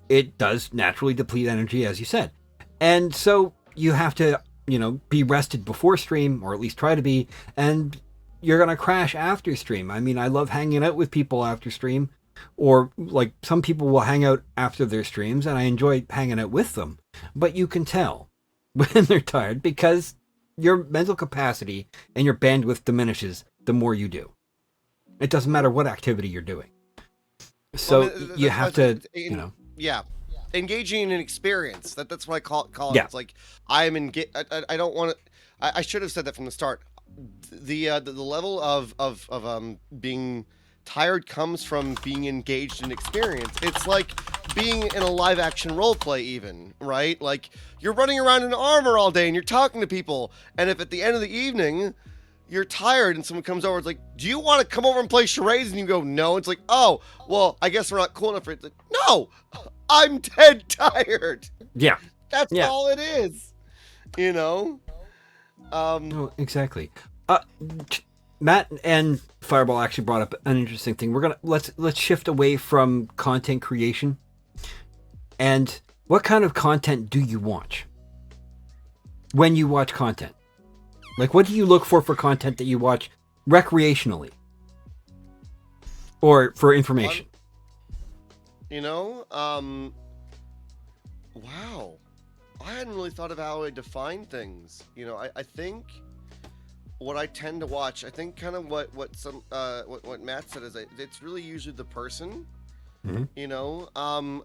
It does naturally deplete energy, as you said. And so you have to, you know, be rested before stream, or at least try to be, and you're going to crash after stream. I mean, I love hanging out with people after stream, or like some people will hang out after their streams, and I enjoy hanging out with them. But you can tell when they're tired because your mental capacity and your bandwidth diminishes the more you do. It doesn't matter what activity you're doing. So you have to, you know. Yeah. Engaging in an experience. That's what I call it. It's like I am I don't want to. I should have said that from the start. The level of being tired comes from being engaged in experience. It's like being in a live action role play, even, right? Like, you're running around in armor all day and you're talking to people, and if at the end of the evening you're tired and someone comes over, it's like, do you want to come over and play charades? And you go, no. It's like, oh, well, I guess we're not cool enough for it. It's like, no, I'm dead tired. Yeah. That's all it is. You know? No, exactly. Matt and Fireball actually brought up an interesting thing. Let's shift away from content creation. And what kind of content do you watch when you watch content? Like, what do you look for content that you watch recreationally or for information? Wow. I hadn't really thought of how I define things. I think what I tend to watch, I think kind of what Matt said is it's really usually the person. Mm-hmm.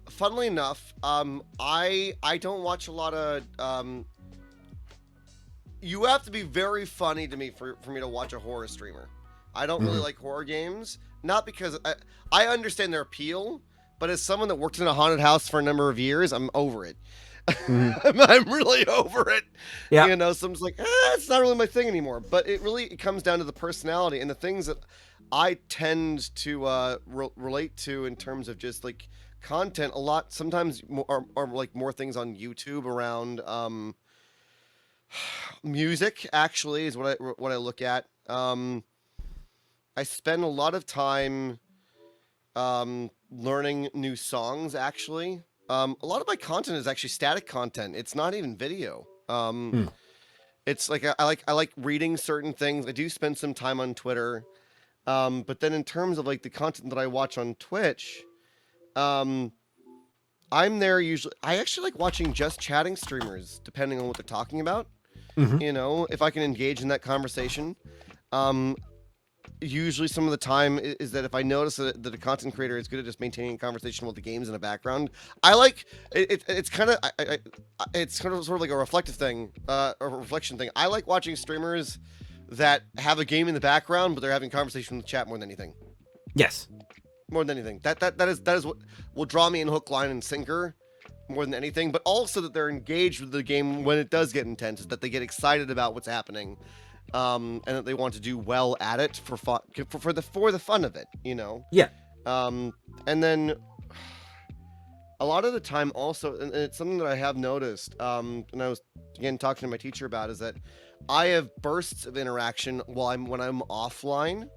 Funnily enough, I don't watch a lot of. You have to be very funny to me for me to watch a horror streamer. I don't really like horror games, not because I understand their appeal, but as someone that worked in a haunted house for a number of years, I'm over it. Mm-hmm. I'm really over it. Yeah. So I'm just like, it's not really my thing anymore. But it comes down to the personality and the things that I tend to relate to in terms of just like content. A lot sometimes are like more things on YouTube around music. Actually, is what I look at. I spend a lot of time learning new songs. Actually. A lot of my content is actually static content. It's not even video. It's like I like reading certain things. I do spend some time on Twitter, but then in terms of like the content that I watch on Twitch, I'm there usually. I actually like watching just chatting streamers, depending on what they're talking about. Mm-hmm. If I can engage in that conversation. Usually some of the time is that if I notice that a content creator is good at just maintaining a conversation with the games in the background, I like it. It's kind of it's kind of sort of like a reflective thing, a reflection thing. I like watching streamers that have a game in the background, but they're having conversation in the chat more than anything. Yes, more than anything. That is what will draw me in hook, line, and sinker more than anything. But also that they're engaged with the game when it does get intense, that they get excited about what's happening. And that they want to do well at it for fun, for the fun of it, Yeah. And then a lot of the time also, and it's something that I have noticed, and I was again talking to my teacher about, is that I have bursts of interaction when I'm offline,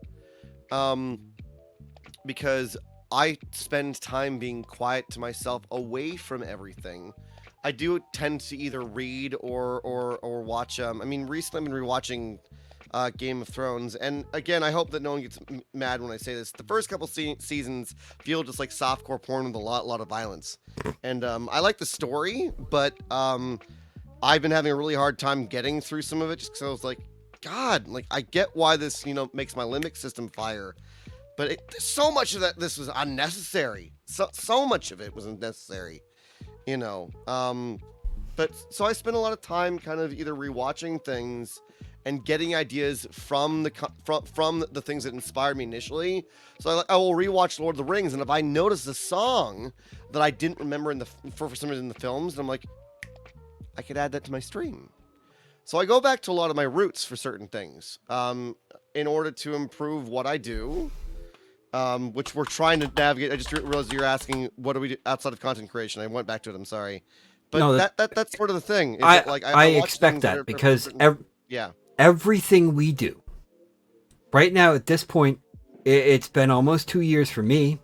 because I spend time being quiet to myself, away from everything. I do tend to either read or watch. Recently I've been rewatching Game of Thrones, and again, I hope that no one gets mad when I say this. The first couple seasons feel just like softcore porn with a lot of violence, and I like the story, but I've been having a really hard time getting through some of it just because I was like, God, like I get why this makes my limbic system fire, but so much of this was unnecessary. So much of it was unnecessary. But so I spend a lot of time kind of either rewatching things and getting ideas from the things that inspired me initially. So I will rewatch Lord of the Rings, and if I notice a song that I didn't remember for some reason in the films, and I'm like, I could add that to my stream. So I go back to a lot of my roots for certain things, in order to improve what I do. Which we're trying to navigate. I just realized you're asking, what do we do outside of content creation? I went back to it. I'm sorry, but no, that's sort of the thing. I expect that because everything we do right now at this point, it's been almost 2 years for me,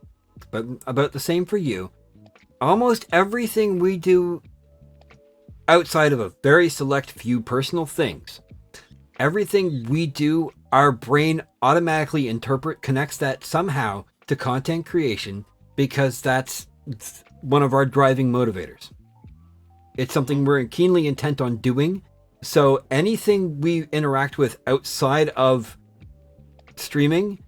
but about the same for you. Almost everything we do outside of a very select few personal things, everything we do, our brain automatically connects that somehow to content creation because that's one of our driving motivators. It's something we're keenly intent on doing. So anything we interact with outside of streaming,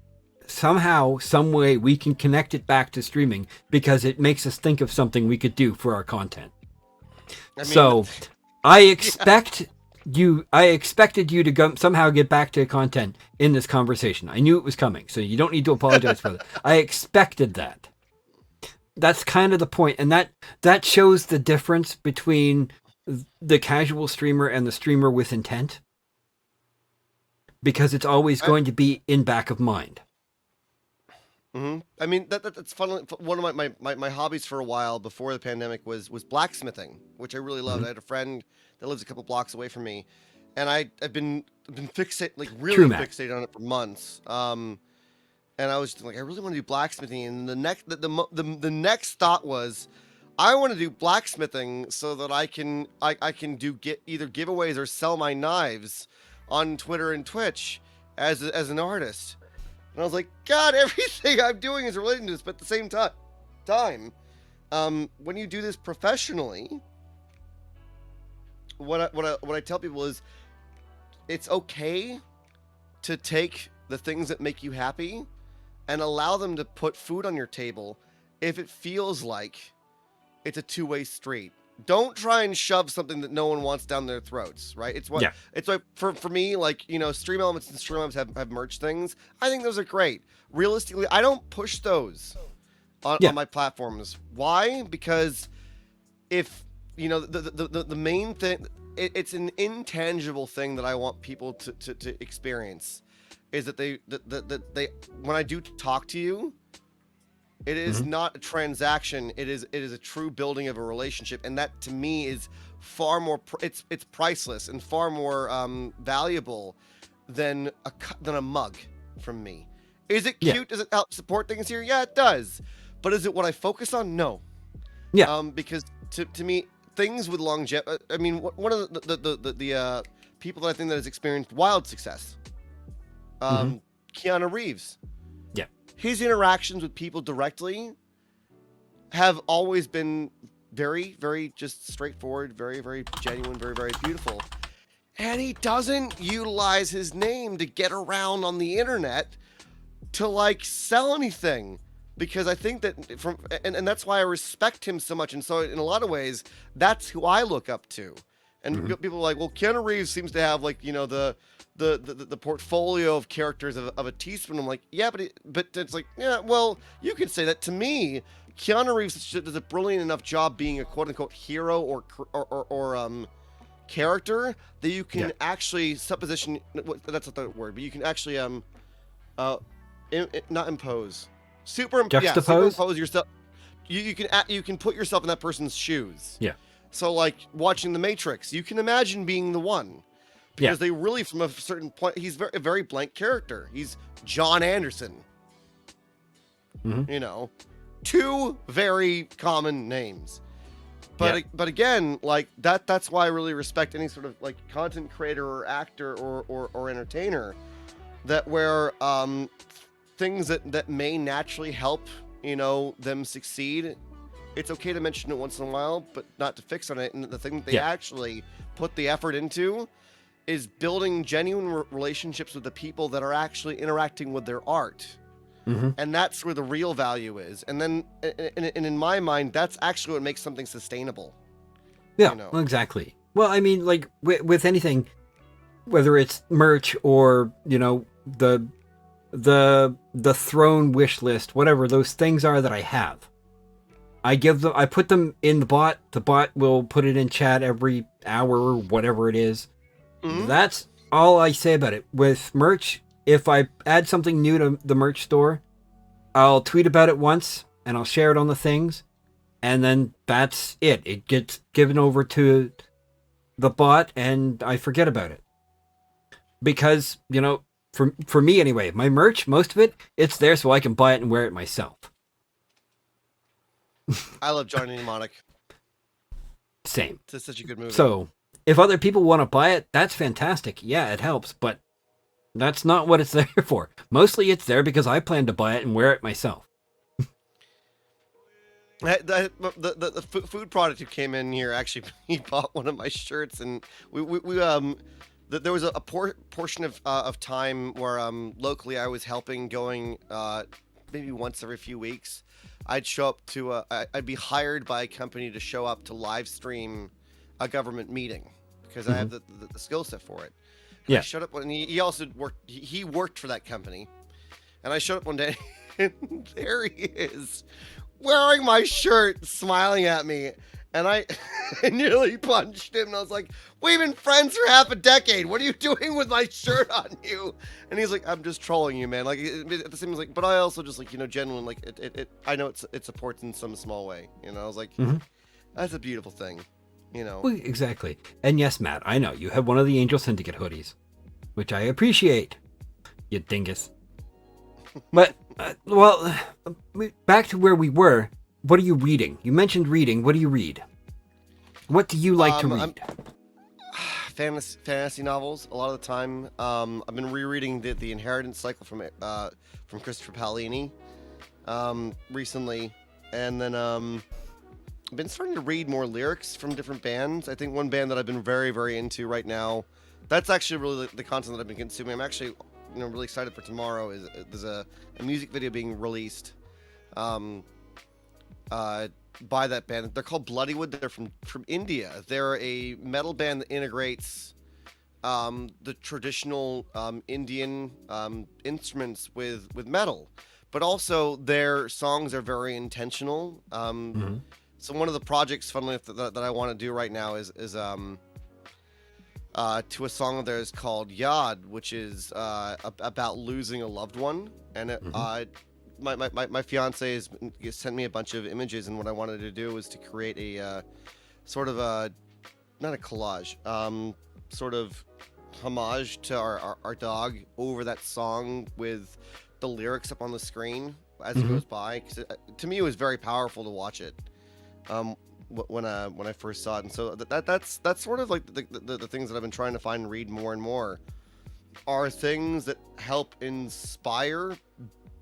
somehow, some way we can connect it back to streaming because it makes us think of something we could do for our content. I expected you to somehow get back to content in this conversation. I knew it was coming, so you don't need to apologize for that. I expected that. That's kind of the point, and that shows the difference between the casual streamer and the streamer with intent, because it's always going to be in back of mind. I mean, that's fun. One of my hobbies for a while before the pandemic was blacksmithing, which I really loved. I had a friend that lives a couple blocks away from me, and I've been fixated, like really fixated on it for months. And I was just like, I really want to do blacksmithing. And the next thought was, I want to do blacksmithing so that I can get either giveaways or sell my knives on Twitter and Twitch as an artist. And I was like, God, everything I'm doing is relating to this, but at the same time, when you do this professionally, what I tell people is, it's okay to take the things that make you happy and allow them to put food on your table if it feels like it's a two-way street. Don't try and shove something that no one wants down their throats, right? It's what for me, like, you know, Stream Elements and Stream Elements have merch things. I think those are great. Realistically, I don't push those on my platforms. Why? Because if, you know, the main thing, it's an intangible thing that I want people to experience, is that they when I do talk to you, it is not a transaction. It is a true building of a relationship, and that to me is far more. It's priceless and far more valuable than a mug from me. Is it cute? Yeah. Does it help support things here? Yeah, it does. But is it what I focus on? No. Yeah. Because to me, things with longevity. I mean, one of the people that I think that has experienced wild success. Keanu Reeves. Yeah. His interactions with people directly have always been very, very just straightforward, very, very genuine, very, very beautiful. And he doesn't utilize his name to get around on the internet to like sell anything, because I think that and that's why I respect him so much. And so in a lot of ways, that's who I look up to. And people are like, well, Keanu Reeves seems to have, like, you know, the portfolio of characters of a teaspoon. I'm like, yeah, but it's like, yeah, well, you could say that. To me, Keanu Reeves does a brilliant enough job being a quote unquote hero or character that you can actually supposition. That's not the word, but you can actually not impose, superimpose yourself. You can put yourself in that person's shoes. Yeah. So, like, watching The Matrix, you can imagine being the one. Because they really, from a certain point, he's a very blank character. He's John Anderson. You know, two very common names. But again, like, that's why I really respect any sort of, like, content creator or actor or entertainer, that where things that may naturally help, you know, them succeed. It's okay to mention it once in a while, but not to fix on it. And the thing that they actually put the effort into is building genuine relationships with the people that are actually interacting with their art. And that's where the real value is. And then, and in my mind, that's actually what makes something sustainable. Yeah, you know? Exactly. Well, I mean, like with anything, whether it's merch or, you know, the throne wish list, whatever those things are that I have, I put them in the bot. The bot will put it in chat every hour or whatever it is. That's all I say about it. With merch, if I add something new to the merch store, I'll tweet about it once and I'll share it on the things. And then that's it. It gets given over to the bot and I forget about it. Because, you know, for me anyway, my merch, most of it, it's there so I can buy it and wear it myself. I love Johnny Mnemonic. Same. It's such a good movie. So, if other people want to buy it, that's fantastic. Yeah, it helps, but that's not what it's there for. Mostly it's there because I plan to buy it and wear it myself. The food product who came in here, actually, he bought one of my shirts, and there was a portion of time where locally I was helping, going maybe once every few weeks. I'd show up to I'd be hired by a company to show up to live stream a government meeting because I have the skill set for it. And I showed up and he also worked. He worked for that company, and I showed up one day, and there he is, wearing my shirt, smiling at me, And I nearly punched him. And I was like, we've been friends for half a decade. What are you doing with my shirt on you? And he's like, I'm just trolling you, man. Like, at the same time, like, but I also just, like, genuine, like, I know it supports in some small way. I was like, that's a beautiful thing, Well, exactly. And yes, Matt, I know you have one of the Angel Syndicate hoodies, which I appreciate, you dingus. But, well, back to where we were. What are you reading? You mentioned reading. What do you read? What do you like to read? Fantasy novels a lot of the time. I've been rereading the Inheritance cycle from Christopher Paolini recently, and then I've been starting to read more lyrics from different bands. I think one band that I've been very, very into right now, that's actually really the content that I've been consuming. I'm actually really excited for tomorrow. There's a music video being released by that band. They're called Bloodywood. They're from India. They're a metal band that integrates the traditional Indian instruments with metal, but also their songs are very intentional. So one of the projects, funnily enough, that I want to do right now is to a song of theirs called Yad, which is about losing a loved one, and it, my fiance has sent me a bunch of images, and what I wanted to do was to create a sort of not a collage, sort of homage to our dog over that song with the lyrics up on the screen as it goes by. 'Cause to me, it was very powerful to watch it when I first saw it, and so that's sort of like the things that I've been trying to find and read more and more are things that help inspire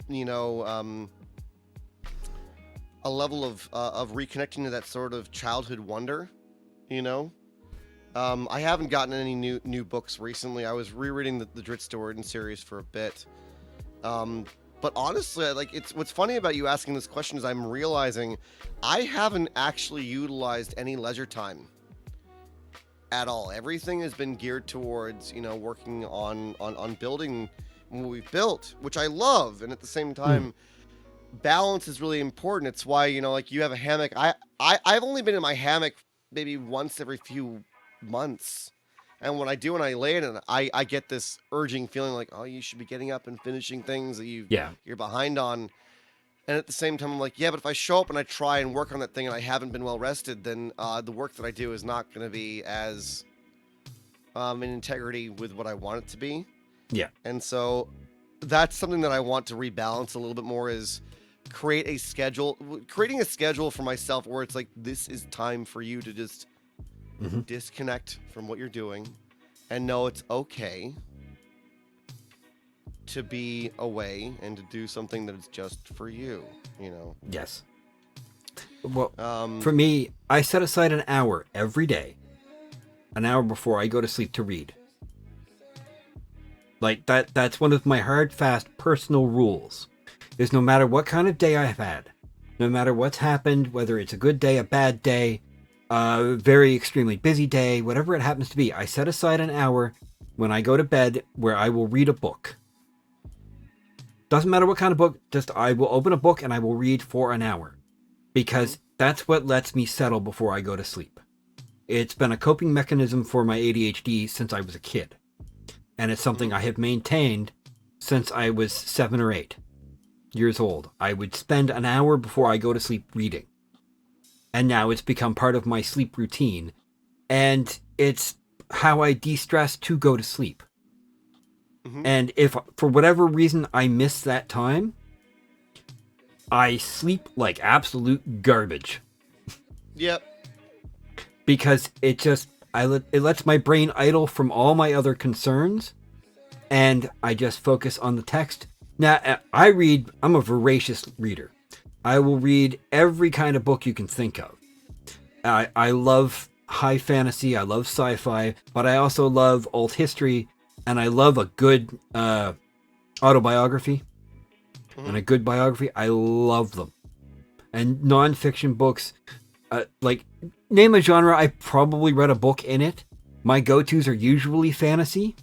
a level of reconnecting to that sort of childhood wonder. I haven't gotten any new books recently. I was rereading the Dritz Stewart series for a bit, but honestly, what's funny about you asking this question is I'm realizing I haven't actually utilized any leisure time at all. Everything has been geared towards working on building what we've built, which I love, and at the same time, balance is really important. It's why you have a hammock. I've only been in my hammock maybe once every few months, and when I lay in it, I get this urging feeling like, oh, you should be getting up and finishing things that you're behind on. And at the same time, I'm like, yeah, but if I show up and I try and work on that thing and I haven't been well rested, then the work that I do is not going to be as in integrity with what I want it to be. Yeah. And so that's something that I want to rebalance a little bit more, is creating a schedule for myself where it's like, this is time for you to just disconnect from what you're doing and know it's okay to be away and to do something that is just for you, Yes. Well, for me, I set aside an hour every day, an hour before I go to sleep, to read. Like that's one of my hard, fast personal rules, is no matter what kind of day I've had, no matter what's happened, whether it's a good day, a bad day, a very extremely busy day, whatever it happens to be, I set aside an hour when I go to bed where I will read a book. Doesn't matter what kind of book, just I will open a book and I will read for an hour, because that's what lets me settle before I go to sleep. It's been a coping mechanism for my ADHD since I was a kid. And it's something I have maintained since I was 7 or 8 years old. I would spend an hour before I go to sleep reading. And now it's become part of my sleep routine. And it's how I de-stress to go to sleep. And if for whatever reason I miss that time, I sleep like absolute garbage. Yep. Because it lets my brain idle from all my other concerns, and I just focus on the text. Now, I'm a voracious reader. I will read every kind of book you can think of. I love high fantasy, I love sci-fi, but I also love old history, and I love a good autobiography and a good biography. I love them. And nonfiction books, name a genre, I probably read a book in it. My go-tos are usually fantasy,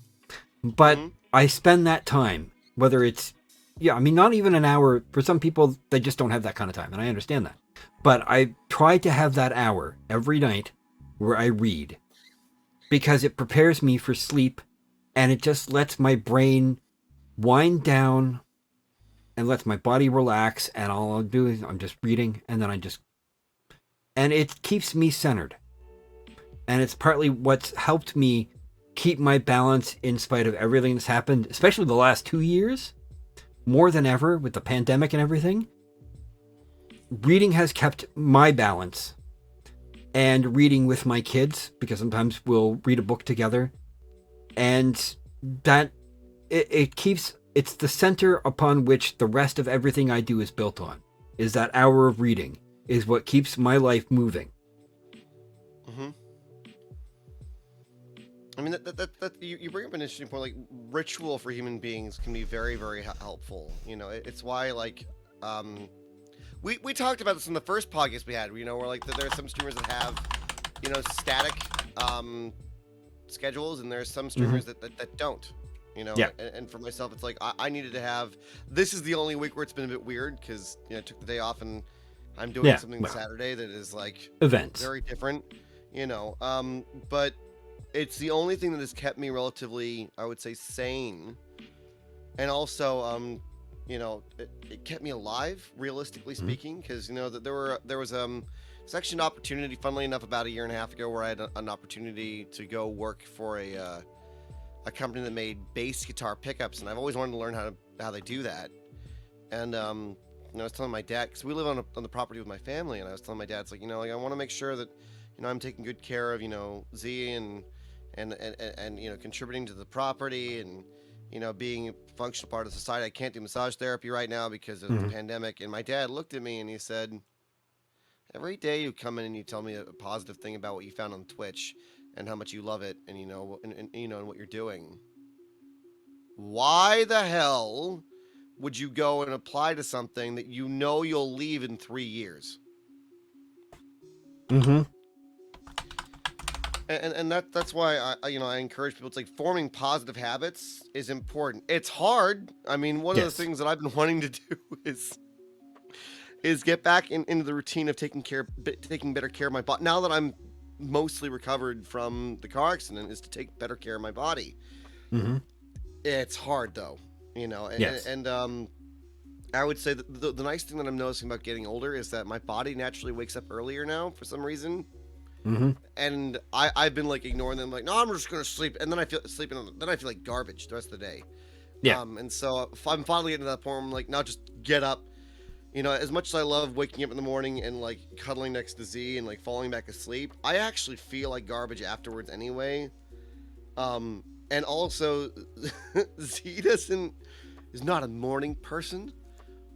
but I spend that time, whether it's, not even an hour. For some people, they just don't have that kind of time, and I understand that. But I try to have that hour every night where I read, because it prepares me for sleep, and it just lets my brain wind down and lets my body relax, and all I'll do is I'm just reading, and then and it keeps me centered. And it's partly what's helped me keep my balance in spite of everything that's happened, especially the last 2 years, more than ever with the pandemic and everything. Reading has kept my balance, and reading with my kids, because sometimes we'll read a book together, and that it's the center upon which the rest of everything I do is built on. Is that hour of reading is what keeps my life moving. Mm-hmm. I mean, that you bring up an interesting point. Like, ritual for human beings can be very, very helpful. You know, it's why, like, we talked about this in the first podcast we had. You know, where like there are some streamers that have, you know, static schedules, and there's some streamers that don't. You know, and for myself, it's like I needed to have. This is the only week where it's been a bit weird because, you know, I took the day off and I'm doing something Saturday that is like events, very different. You know, but it's the only thing that has kept me relatively, I would say, sane, and also, you know, it kept me alive, realistically speaking, because, you know, that there was actually an opportunity, funnily enough, about 1.5 years ago, where I had an opportunity to go work for a company that made bass guitar pickups, and I've always wanted to learn how they do that. And you know, I was telling my dad, because we live on the property with my family, and I was telling my dad, it's like, you know, like, I want to make sure that, you know, I'm taking good care of, you know, Z and you know, contributing to the property, and, you know, being a functional part of society. I can't do massage therapy right now because of the pandemic. And my dad looked at me and he said, every day you come in and you tell me a positive thing about what you found on Twitch and how much you love it, and, you know, and you know, and what you're doing. Why the hell would you go and apply to something that you know you'll leave in 3 years? And that's why I, you know, I encourage people. It's like forming positive habits is important. It's hard. I mean, one of the things that I've been wanting to do is get back into the routine of taking better care of my body. Now that I'm mostly recovered from the car accident, is to take better care of my body. It's hard though, you know. And I would say that the nice thing that I'm noticing about getting older is that my body naturally wakes up earlier now for some reason. And I've been like ignoring them, like, no, I'm just gonna sleep, and then I feel like garbage the rest of the day. And so if I'm finally getting to that point where I'm like, no, just get up. You know, as much as I love waking up in the morning and like cuddling next to Z and like falling back asleep, I actually feel like garbage afterwards anyway. And also Z is not a morning person.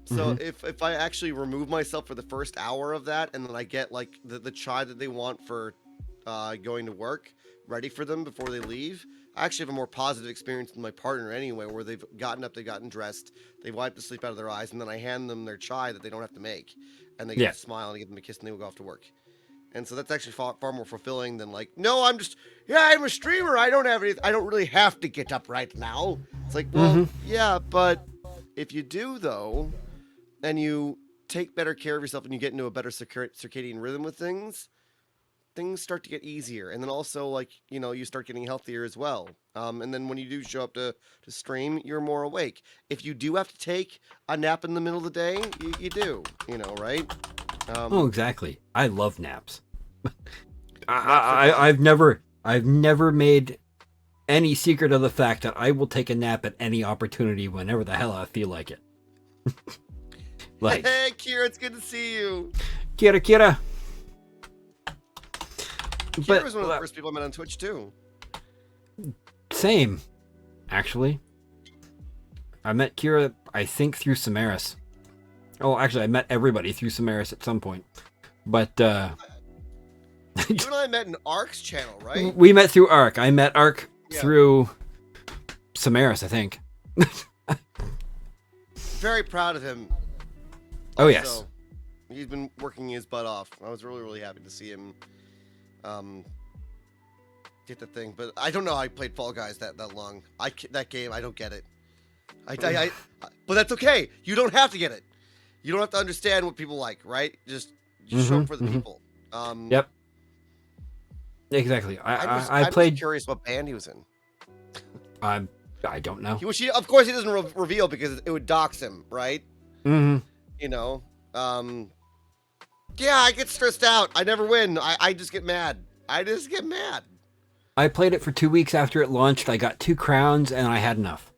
So if I actually remove myself for the first hour of that, and then I get like the chai that they want for going to work ready for them before they leave, I actually have a more positive experience with my partner anyway, where they've gotten up, they've gotten dressed, they've wiped the sleep out of their eyes, and then I hand them their chai that they don't have to make, and they get to smile, and I give them a kiss, and they will go off to work. And so that's actually far more fulfilling than like, no, I'm a streamer, I don't really have to get up right now. It's like, well, yeah, but if you do though, and you take better care of yourself, and you get into a better circadian rhythm with things start to get easier. And then also, like, you know, you start getting healthier as well. And then when you do show up to stream, you're more awake. If you do have to take a nap in the middle of the day, you do, you know, right? Exactly. I love naps. I've never made any secret of the fact that I will take a nap at any opportunity whenever the hell I feel like it. Like, hey, Kira, it's good to see you. Kira. Kira was one of the first people I met on Twitch too. Same, actually. I met Kira, I think, through Samaris. Oh, actually, I met everybody through Samaris at some point. But you and I met in Ark's channel, right? We met through Ark. I met Ark through Samaris, I think. Very proud of him. Oh, yes. He's been working his butt off. I was really, really happy to see him get the thing. But I don't know how I played Fall Guys that long. That game, I don't get it. But that's okay. You don't have to get it. You don't have to understand what people like, right? Just Just show up for the people. Yep. Exactly. I played. Curious what band he was in. I don't know. Of course, he doesn't reveal because it would dox him, right? Mm-hmm. You know. Yeah, I get stressed out. I never win. I just get mad. I played it for 2 weeks after it launched. I got 2 crowns, and I had enough.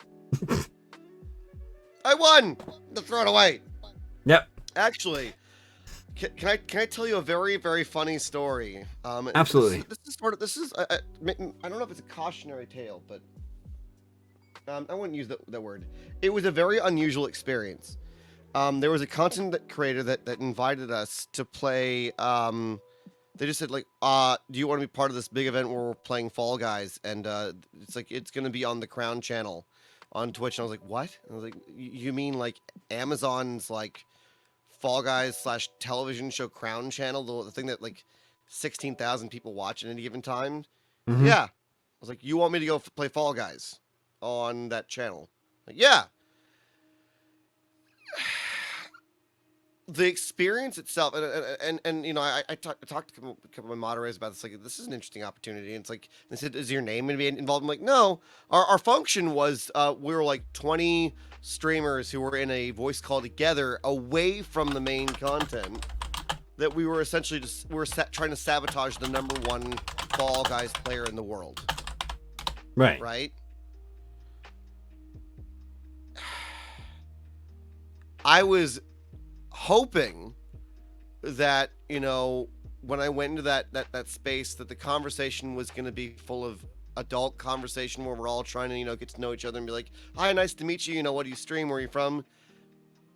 I won. To throw it away. Yep. Actually, can I tell you a very, very funny story? Absolutely. This is I don't know if it's a cautionary tale, but I wouldn't use that word. It was a very unusual experience. There was a content creator that invited us to play. They just said, like, do you want to be part of this big event where we're playing Fall Guys? And it's going to be on the Crown channel on Twitch. And I was like, what? And I was like, you mean like Amazon's like Fall Guys / television show Crown channel, the thing that like 16,000 people watch at any given time? Mm-hmm. Yeah. I was like, you want me to go play Fall Guys on that channel? Like, yeah. The experience itself, and you know, I talked to a couple of my moderators about this. Like, this is an interesting opportunity. And it's like, they said, "Is your name going to be involved?" I'm like, no. Our function was we were like 20 streamers who were in a voice call together, away from the main content. That we were essentially trying to sabotage the #1 Fall Guys player in the world. Right. Right. I was hoping that, you know, when I went into that space, that the conversation was going to be full of adult conversation where we're all trying to, you know, get to know each other and be like, hi, nice to meet you. You know, what do you stream? Where are you from?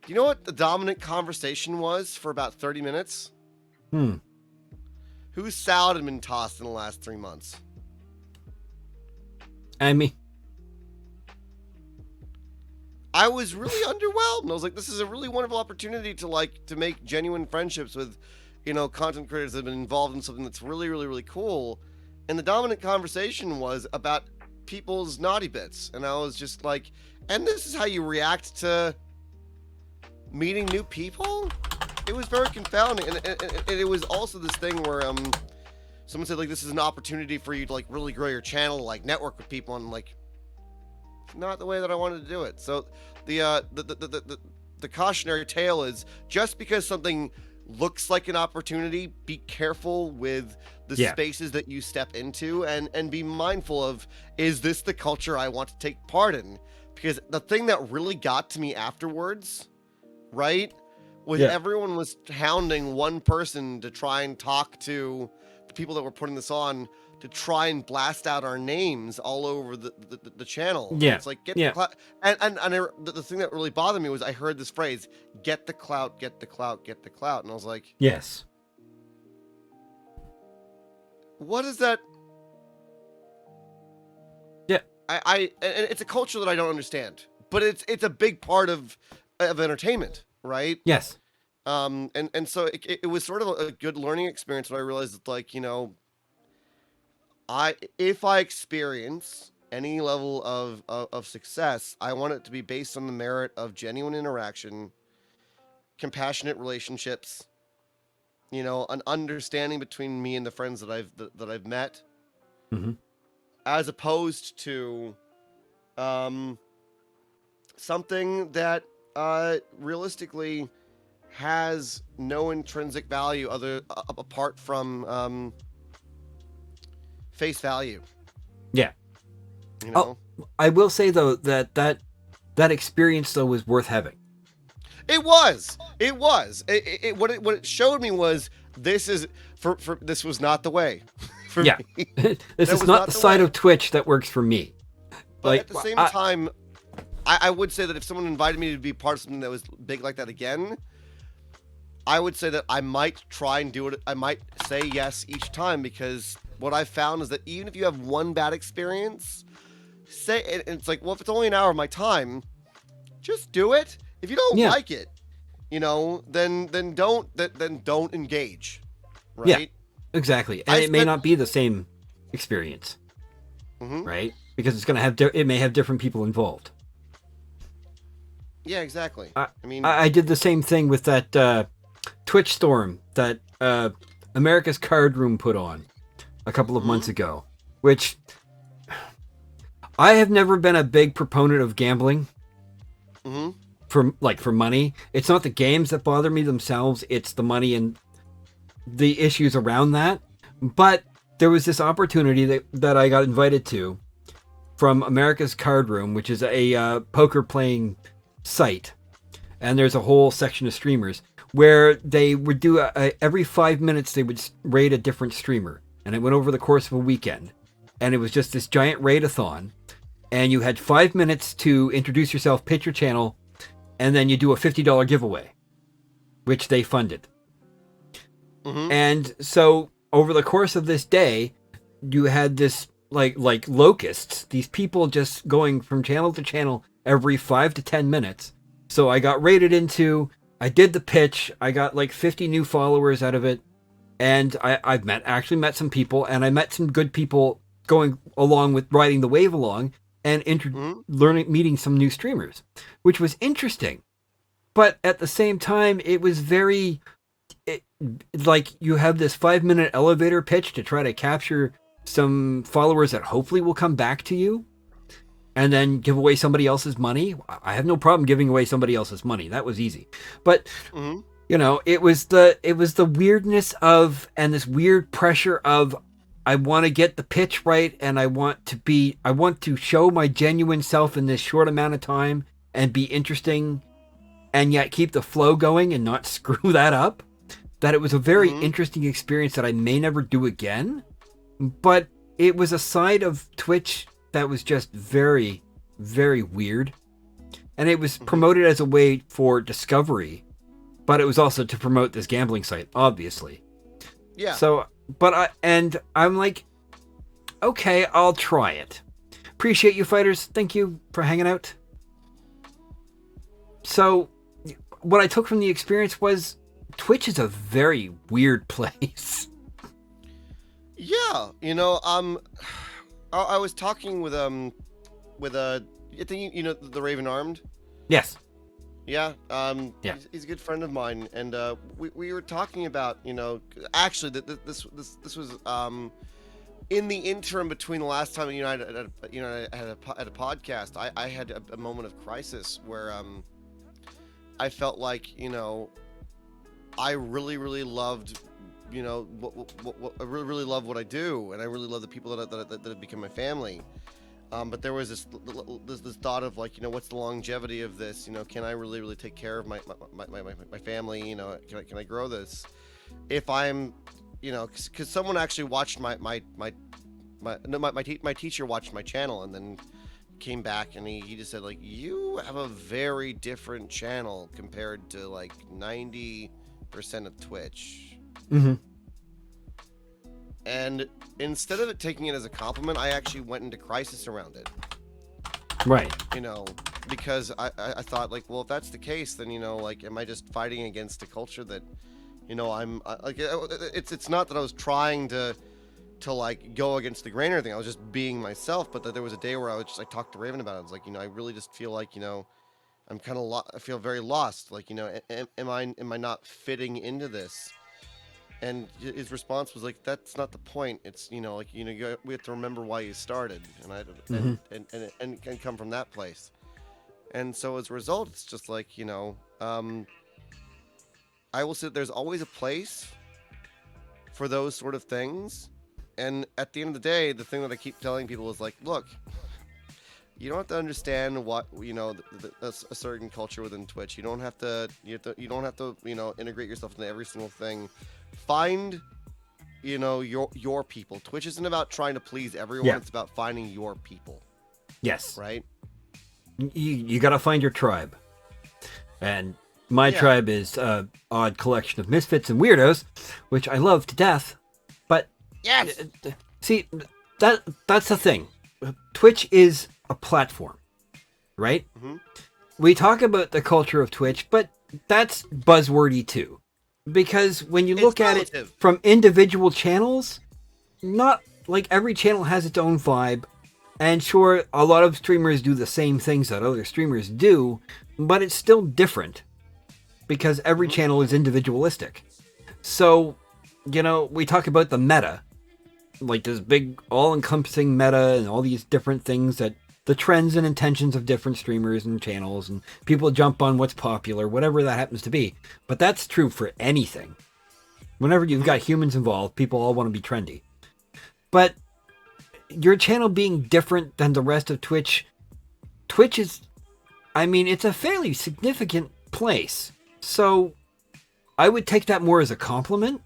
Do you know what the dominant conversation was for about 30 minutes? Whose salad had been tossed in the last 3 months? And me. I was really underwhelmed. I was like, this is a really wonderful opportunity to make genuine friendships with, you know, content creators that have been involved in something that's really, really, really cool. And the dominant conversation was about people's naughty bits. And I was just like, and this is how you react to meeting new people? It was very confounding. And it was also this thing where someone said, like, this is an opportunity for you to, like, really grow your channel, like, network with people. And I'm like, not the way that I wanted to do it. So the cautionary tale is, just because something looks like an opportunity, be careful with the spaces that you step into, and be mindful of, is this the culture I want to take part in? Because the thing that really got to me afterwards, right, was everyone was hounding one person to try and talk to the people that were putting this on, to try and blast out our names all over the channel. Yeah. It's like, get the clout. And the thing that really bothered me was I heard this phrase, get the clout, get the clout, get the clout. And I was like, yes. What is that? Yeah. And it's a culture that I don't understand, but it's a big part of entertainment, right? Yes. And so it was sort of a good learning experience when I realized that, like, you know, if I experience any level of success, I want it to be based on the merit of genuine interaction, compassionate relationships, you know, an understanding between me and the friends that I've met, as opposed to something that realistically has no intrinsic value apart from face value. Yeah. You know? Oh, I will say though that experience though was worth having. It was. What it showed me was, this was not the way. For me. This is not the side of Twitch that works for me. But like, at the same time, I would say that if someone invited me to be part of something that was big like that again, I would say that I might try and do it. I might say yes each time, because what I've found is that even if you have one bad experience, it's like, well, if it's only an hour of my time, just do it. If you don't like it, you know, then don't engage. Right? Yeah, exactly. And it may not be the same experience, right? Because it's going to it may have different people involved. Yeah, exactly. I mean, I did the same thing with that Twitch Storm that America's Card Room put on a couple of months ago, which I have never been a big proponent of gambling for money. It's not the games that bother me themselves, it's the money and the issues around that. But there was this opportunity that I got invited to from America's Card Room, which is a poker playing site. And there's a whole section of streamers where they would do every 5 minutes, they would raid a different streamer. And it went over the course of a weekend. And it was just this giant raid-a-thon. And you had 5 minutes to introduce yourself, pitch your channel, and then you do a $50 giveaway, which they funded. And so over the course of this day, you had this like locusts, these people just going from channel to channel every 5 to 10 minutes. So I got raided into, I did the pitch, I got like 50 new followers out of it, and I've actually met some people, and I met some good people going along with riding the wave along, and meeting some new streamers, which was interesting. But at the same time, it was like you have this 5-minute elevator pitch to try to capture some followers that hopefully will come back to you, and then give away somebody else's money. I have no problem giving away somebody else's money. That was easy. But you know, it was the weirdness of, and this weird pressure of, I want to get the pitch right, and I want to show my genuine self in this short amount of time and be interesting, and yet keep the flow going and not screw that up. That it was a very interesting experience that I may never do again, but it was a side of Twitch that was just very, very weird. And it was promoted as a way for discovery, but it was also to promote this gambling site, obviously. Yeah. So, I'm like, okay, I'll try it. Appreciate you, fighters. Thank you for hanging out. So, what I took from the experience was Twitch is a very weird place. Yeah, you know, I was talking with I think you know the Raven Armed. Yes. Yeah. Yeah. He's a good friend of mine, and we were talking about, you know, actually this was in the interim between the last time I had a podcast. I had a moment of crisis where I felt like, you know, I really loved, you know, what I really love what I do, and I really love the people that have become my family. But there was this thought of, like, you know, what's the longevity of this? You know, can I really take care of my family? You know, can I grow this? If I'm, you know, because someone actually watched my teacher watched my channel and then came back, and he just said, like, you have a very different channel compared to like 90% of Twitch. And instead of taking it as a compliment, I actually went into crisis around it. Right. You know, because I thought, like, well, if that's the case, then, you know, like, am I just fighting against a culture that, you know, like, it's not that I was trying to like go against the grain or anything. I was just being myself. But that there was a day where I talked to Raven about it. I was like, you know, I really just feel like, you know, I'm kind of I feel very lost. Like, you know, am I not fitting into this? And his response was like, "That's not the point. It's, you know, like, you know, we have to remember why you started, and come from that place." And so as a result, it's just like, you know, I will say there's always a place for those sort of things. And at the end of the day, the thing that I keep telling people is, like, look, you don't have to understand what, you know, a certain culture within Twitch. You don't have to, you know, integrate yourself into every single thing. Find, you know, your people. Twitch isn't about trying to please everyone. Yeah. It's about finding your people. Yes. Right? You got to find your tribe. And my tribe is an odd collection of misfits and weirdos, which I love to death. But yes, see, that's the thing. Twitch is a platform, right? We talk about the culture of Twitch, but that's buzzwordy too. Because when you look at it from individual channels, not like every channel has its own vibe. And sure, a lot of streamers do the same things that other streamers do, but it's still different. because every channel is individualistic. So, we talk about the meta, like this big all-encompassing meta and all these different things that the trends and intentions of different streamers and channels, and people jump on what's popular, whatever that happens to be. But that's true for anything. Whenever you've got humans involved, people all want to be trendy. But your channel being different than the rest of Twitch is, it's a fairly significant place. So I would take that more as a compliment.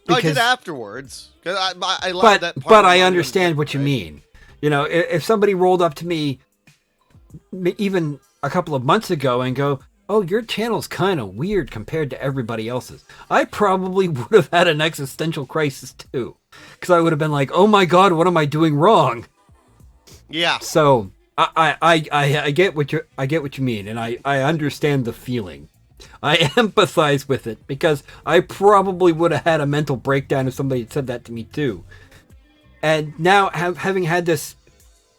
I did afterwards. I love that part. But I understand what you mean. If somebody rolled up to me even a couple of months ago and go, "Oh, your channel's kind of weird compared to everybody else's," I probably would have had an existential crisis too, because I would have been like, "Oh my God, what am I doing wrong?" Yeah. So I get what you mean, and I understand the feeling. I empathize with it, because I probably would have had a mental breakdown if somebody had said that to me too. And now, having had this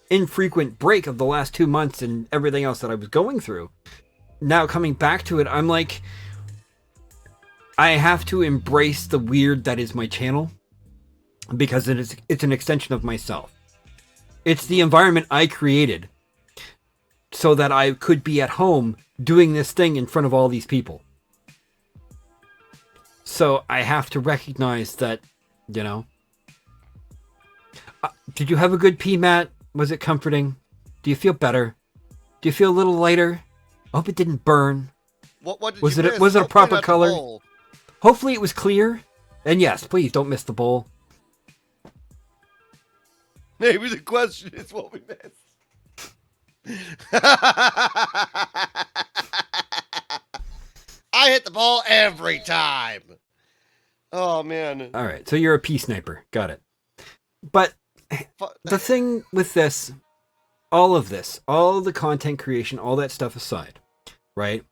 infrequent break of the last 2 months and everything else that I was going through, now coming back to it, I'm like, I have to embrace the weird that is my channel, because it's an extension of myself. It's the environment I created so that I could be at home doing this thing in front of all these people. So I have to recognize that, did you have a good pee, Matt? Was it comforting? Do you feel better? Do you feel a little lighter? I hope it didn't burn. What did was you it? miss? Was it a Hopefully proper not the color? bowl. Hopefully it was clear. And yes, please don't miss the bowl. Maybe the question is what we missed. I hit the ball every time. Oh, man. All right, so you're a pea sniper. Got it. But the thing with this, all the content creation, all that stuff aside, right?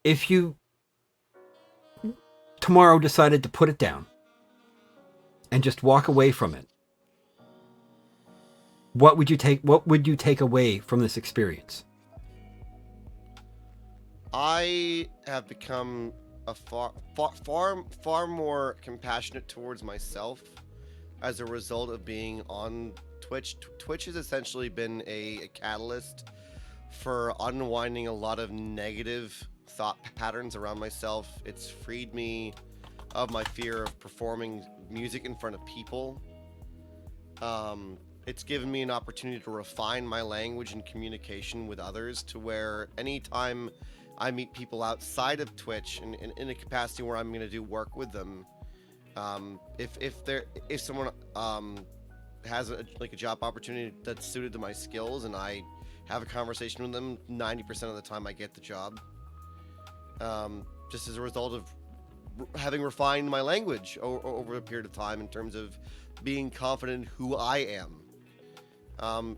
If you tomorrow decided to put it down and just walk away from it, what would you take away from this experience? I have become a far more compassionate towards myself as a result of being on Twitch. Twitch has essentially been a catalyst for unwinding a lot of negative thought patterns around myself. It's freed me of my fear of performing music in front of people. It's given me an opportunity to refine my language and communication with others, to where anytime I meet people outside of Twitch in a capacity where I'm going to do work with them, if someone has a job opportunity that's suited to my skills and I have a conversation with them, 90% of the time I get the job. Just as a result of having refined my language over a period of time in terms of being confident in who I am.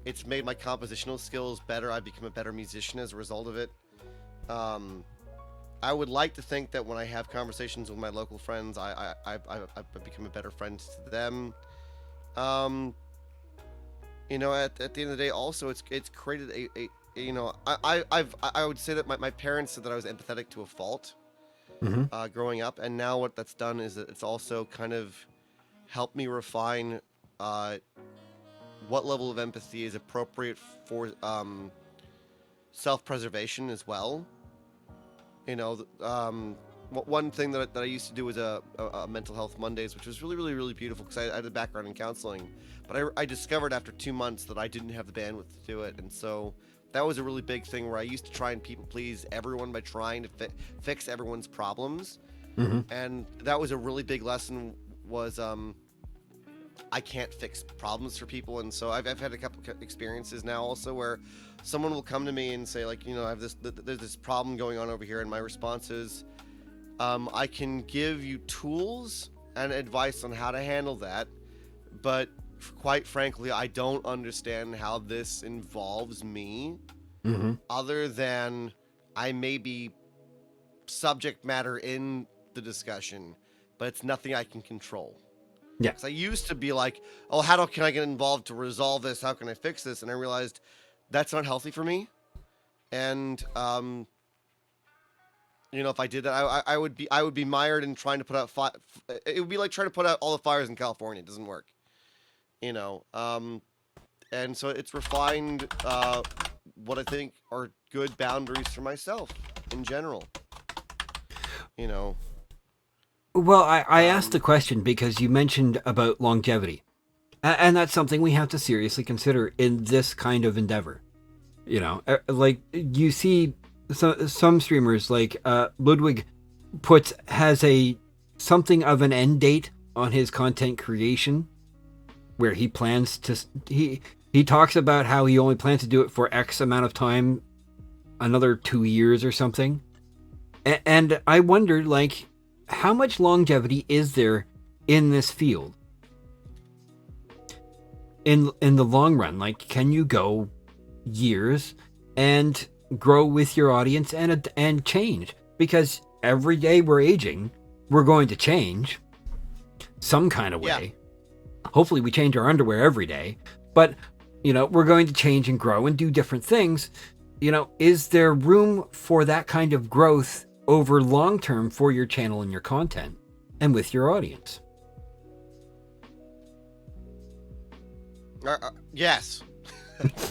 It's made my compositional skills better. I've become a better musician as a result of it. I would like to think that when I have conversations with my local friends, I've become a better friend to them. At the end of the day, also it's created I would say that my parents said that I was empathetic to a fault, growing up, and now what that's done is that it's also kind of helped me refine what level of empathy is appropriate for self-preservation as well. One thing that I used to do was a mental health Mondays, which was really, really, really beautiful, because I had a background in counseling. But I discovered after 2 months that I didn't have the bandwidth to do it. And so that was a really big thing, where I used to try and people please everyone by trying to fix everyone's problems. And that was a really big lesson, was I can't fix problems for people. And so I've had a couple experiences now also where someone will come to me and say, like, I have there's this problem going on over here, and my response is, I can give you tools and advice on how to handle that, but quite frankly, I don't understand how this involves me, other than I may be subject matter in the discussion, but it's nothing I can control. Yeah. Because I used to be like, oh, how can I get involved to resolve this? How can I fix this? And I realized that's not healthy for me. And You know, if I did that, I would be mired in trying to put out it would be like trying to put out all the fires in California. It doesn't work. You know, and so it's refined what I think are good boundaries for myself in general. You know. Well, I asked the question because you mentioned about longevity, and that's something we have to seriously consider in this kind of endeavor. You know, like you see some streamers like Ludwig has something of an end date on his content creation, where he plans to he talks about how he only plans to do it for X amount of time, another 2 years or something. And I wondered, like, how much longevity is there in this field? In the long run, like, can you go years and grow with your audience and change? Because every day we're aging, we're going to change some kind of way. Yeah. Hopefully we change our underwear every day, but you know, we're going to change and grow and do different things. You know, is there room for that kind of growth over long term for your channel and your content and with your audience? Yes.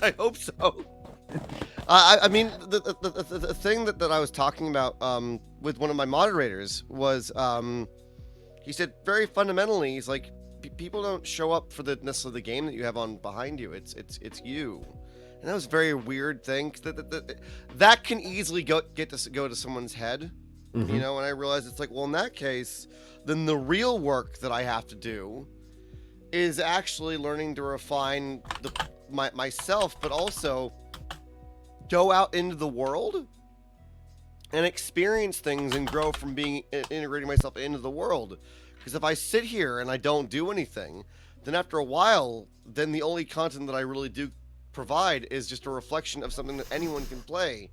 I hope so. I mean, the thing that I was talking about with one of my moderators was he said very fundamentally, he's like, people don't show up for necessarily the game that you have on behind you. It's you. And that was a very weird thing. That can easily go to someone's head, mm-hmm. You know. And I realized it's like, well, in that case, then the real work that I have to do is actually learning to refine myself, but also go out into the world and experience things and grow from integrating myself into the world. Because if I sit here and I don't do anything, then after a while, then the only content that I really do provide is just a reflection of something that anyone can play.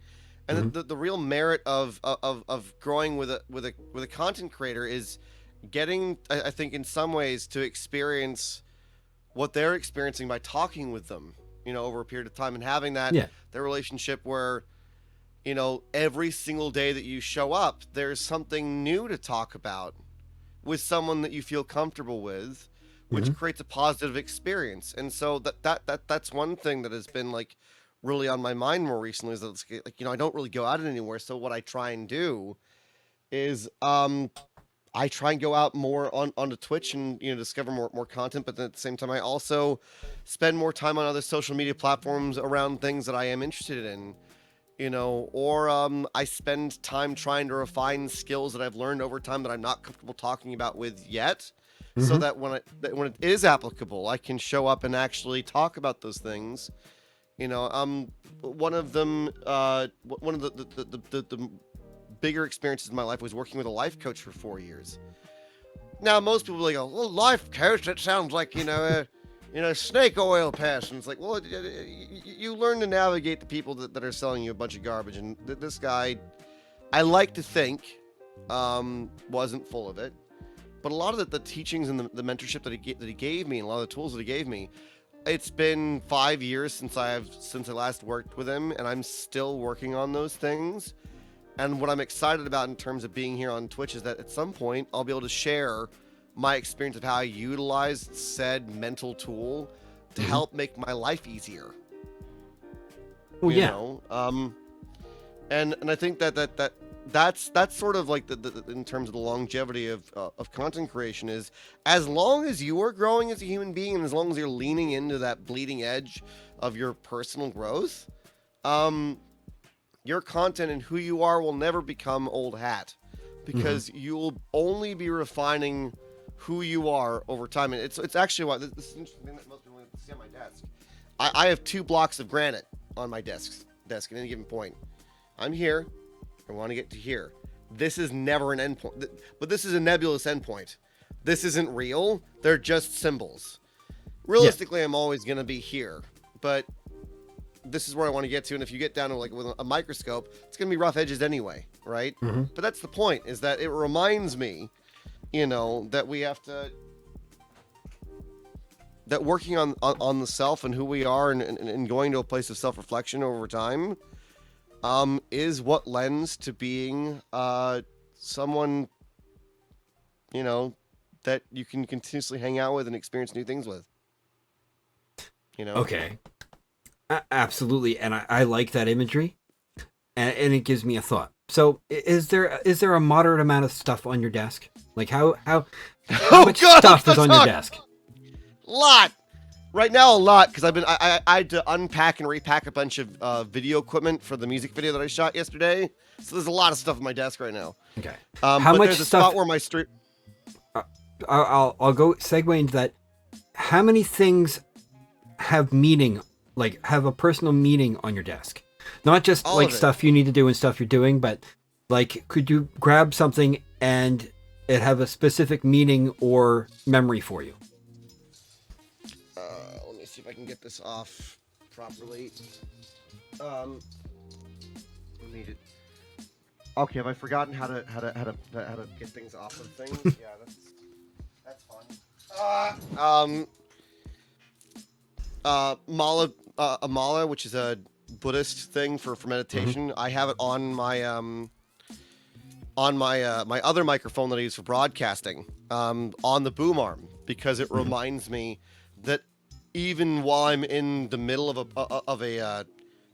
And mm-hmm. the real merit of growing with a content creator is getting, I think, in some ways, to experience what they're experiencing by talking with them, you know, over a period of time, and having that relationship where, you know, every single day that you show up, there's something new to talk about with someone that you feel comfortable with, which mm-hmm. creates a positive experience. And so that's one thing that has been like really on my mind more recently, is that it's like, you know, I don't really go out anywhere. So what I try and do is I try and go out more onto Twitch and, you know, discover more content, but then at the same time I also spend more time on other social media platforms around things that I am interested in. You know, or I spend time trying to refine skills that I've learned over time that I'm not comfortable talking about with yet, mm-hmm. so that when it is applicable, I can show up and actually talk about those things. You know, one of them, one of the bigger experiences in my life was working with a life coach for 4 years. Now, most people go, well, life coach, that sounds like, you know, snake oil pass. And it's like, well, you learn to navigate the people that are selling you a bunch of garbage. And this guy, I like to think, wasn't full of it. But a lot of the teachings and the mentorship that he gave me, and a lot of the tools that he gave me, it's been 5 years since I last worked with him, and I'm still working on those things. And what I'm excited about in terms of being here on Twitch is that at some point I'll be able to share my experience of how I utilized said mental tool to mm-hmm. help make my life easier. Well, you know? And I think that's sort of like the in terms of the longevity of content creation, is as long as you are growing as a human being, and as long as you're leaning into that bleeding edge of your personal growth, your content and who you are will never become old hat, because mm-hmm. you will only be refining who you are over time. And it's actually why this is interesting thing that most people see on my desk. I have 2 blocks of granite on my desk at any given point. I'm here. I want to get to here. This is never an endpoint, but this is a nebulous endpoint. This isn't real. They're just symbols. Realistically, I'm always going to be here, but this is where I want to get to. And if you get down to like with a microscope, it's going to be rough edges anyway, right? Mm-hmm. But that's the point, is that it reminds me, you know, that we have to, that working on the self and who we are, and going to a place of self-reflection over time is what lends to being someone, that you can continuously hang out with and experience new things with. Okay. Absolutely, and I like that imagery, and it gives me a thought. So, is there a moderate amount of stuff on your desk? Like how much stuff is on your desk? Lot. Right now, a lot, because I had to unpack and repack a bunch of video equipment for the music video that I shot yesterday. So there's a lot of stuff on my desk right now. Okay. How much there's a stuff? Spot where my street. I'll go segue into that. How many things have meaning? Like have a personal meaning on your desk, not just like stuff you need to do and stuff you're doing, but like could you grab something and it have a specific meaning or memory for you? Let me see if I can get this off properly. Need it. Okay, have I forgotten how to get things off of things? Yeah, that's fun. Mala, which is a Buddhist thing for meditation. Mm-hmm. I have it on my my other microphone that I use for broadcasting, on the boom arm, because it reminds me that even while I'm in the middle of a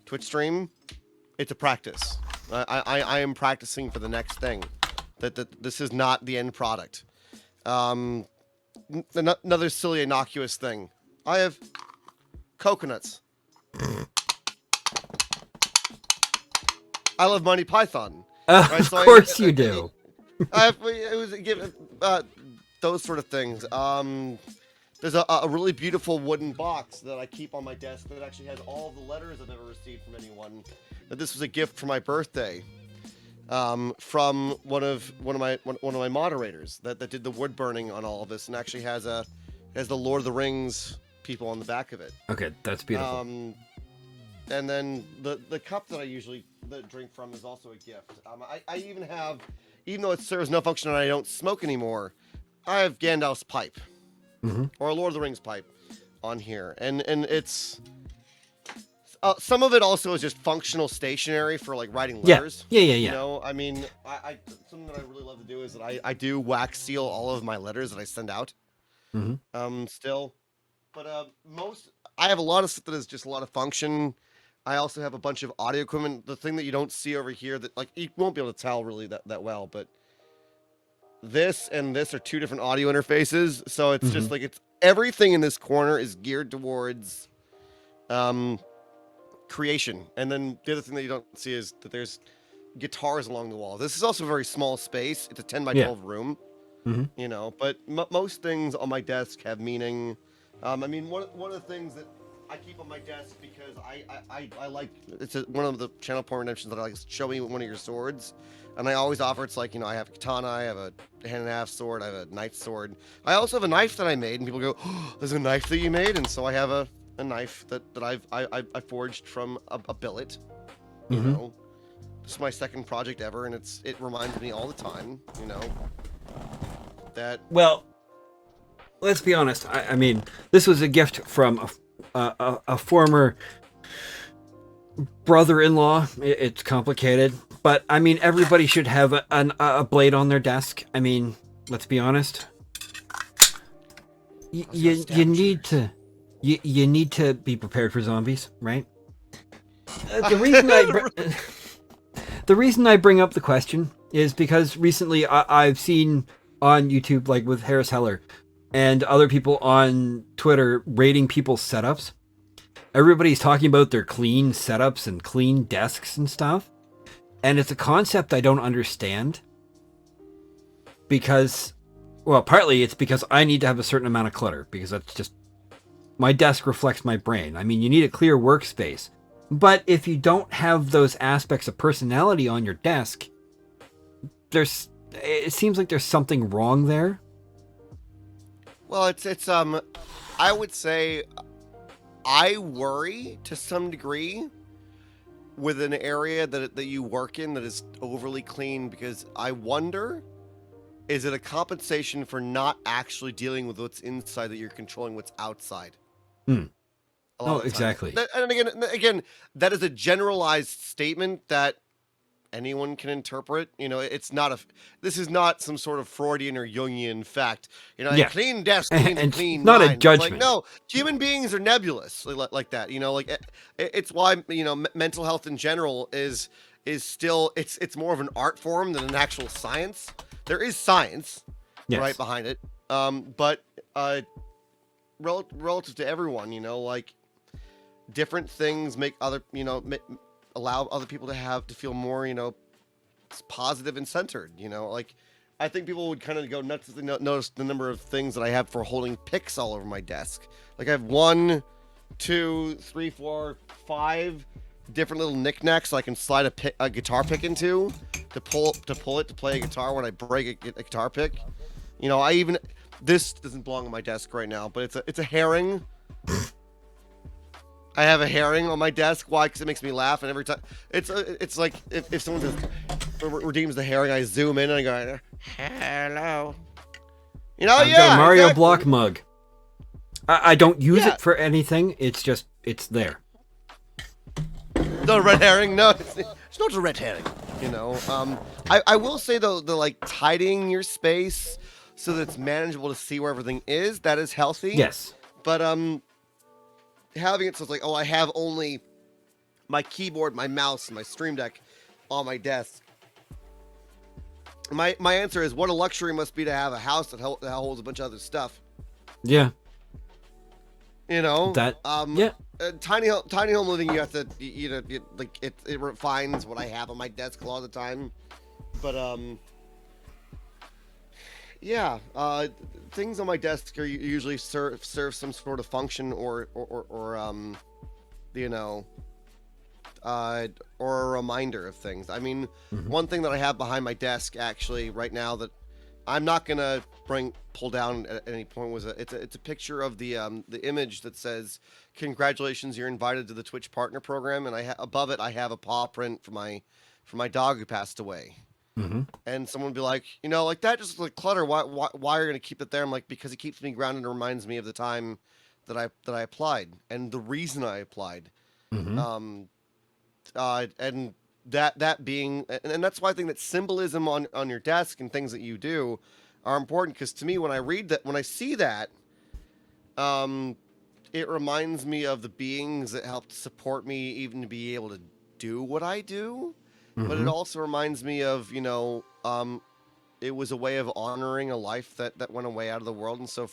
Twitch stream, it's a practice. I am practicing for the next thing. That this is not the end product. Another silly, innocuous thing. I have coconuts. I love Monty Python. Right? So of course you do. It was those sort of things. There's a really beautiful wooden box that I keep on my desk that actually has all the letters I've ever received from anyone. That this was a gift for my birthday, from one of my moderators that did the wood burning on all of this, and actually has the Lord of the Rings people on the back of it. Okay, that's beautiful. And then the cup that I usually drink from is also a gift. I even have, even though it serves no function and I don't smoke anymore, I have Gandalf's pipe, or a Lord of the Rings pipe on here, and it's some of it also is just functional stationery for like writing letters. Yeah. You know, I mean, I something that I really love to do is that I do wax seal all of my letters that I send out. Still, but I have a lot of stuff that is just a lot of function. I also have a bunch of audio equipment. The thing that you don't see over here that like you won't be able to tell really that well, but this and this are two different audio interfaces. So it's just like everything in this corner is geared towards creation. And then the other thing that you don't see is that there's guitars along the wall. This is also a very small space. It's a 10 by 12 room. You know, but most things on my desk have meaning. I mean, one of the things that I keep on my desk because I like, it's one of the channel point redemptions that I like, show me one of your swords, and I always offer, it's like, you know, I have a katana, I have a hand and a half sword, I have a knife sword. I also have a knife that I made, and people go, oh, there's a knife that you made, and so I have a knife that I forged from a billet. You know, this is my second project ever, and it reminds me all the time, you know. Well, let's be honest. I mean, this was a gift from a former brother-in-law. It's complicated, but I mean, everybody should have a blade on their desk. I mean, let's be honest. You need to be prepared for zombies, right? The reason I bring up the question is because recently I've seen on YouTube, like with Harris Heller and other people on Twitter, rating people's setups. Everybody's talking about their clean setups and clean desks and stuff. And it's a concept I don't understand. Because, well, partly it's because I need to have a certain amount of clutter. Because that's just, my desk reflects my brain. I mean, you need a clear workspace. But if you don't have those aspects of personality on your desk, it seems like there's something wrong there. Well, it's I would say I worry to some degree with an area that you work in that is overly clean, because I wonder, is it a compensation for not actually dealing with what's inside that you're controlling what's outside? A lot of the time. Exactly. And again, that is a generalized statement that anyone can interpret. It's not this is not some sort of Freudian or Jungian fact. A clean desk means a clean not mind. a judgment. It's like, no, human beings are nebulous like that. It's why mental health in general is still it's more of an art form than an actual science. There is science right behind it, but relative to everyone, like different things make other allow other people to feel more, positive and centered, like I think people would kind of go nuts if they notice the number of things that I have for holding picks all over my desk. Like I have 1, 2, 3, 4, 5 different little knickknacks so I can slide a guitar pick into to pull it to play a guitar when I break a guitar pick. This doesn't belong on my desk right now, but it's a herring. I have a herring on my desk. Why? Because it makes me laugh, and every time it's like if someone says redeems the herring, I zoom in and I go, hello. I've got a Mario Block mug. I don't use it for anything. It's just there. No red herring. No, it's not a red herring. I will say though, the like tidying your space so that it's manageable to see where everything is, that is healthy. Yes. But having it so it's like, I have only my keyboard, my mouse, and my Stream Deck on my desk. My answer is, what a luxury must be to have a house that holds a bunch of other stuff. Yeah. That. Yeah. Tiny home living, you have to, it refines what I have on my desk a lot of the time. But yeah, things on my desk are usually serve some sort of function or or a reminder of things. I mean, one thing that I have behind my desk actually right now that I'm not gonna pull down at any point was it's a picture of the image that says, "Congratulations, you're invited to the Twitch Partner Program," and above it I have a paw print for my dog who passed away. And someone would be like, like that just like clutter. Why are you gonna keep it there? I'm like, because it keeps me grounded and reminds me of the time that I applied and the reason I applied. And that being, and that's why I think that symbolism on your desk and things that you do are important. Because to me, when I see that, it reminds me of the beings that helped support me even to be able to do what I do. But it also reminds me of, it was a way of honoring a life that went away out of the world. And so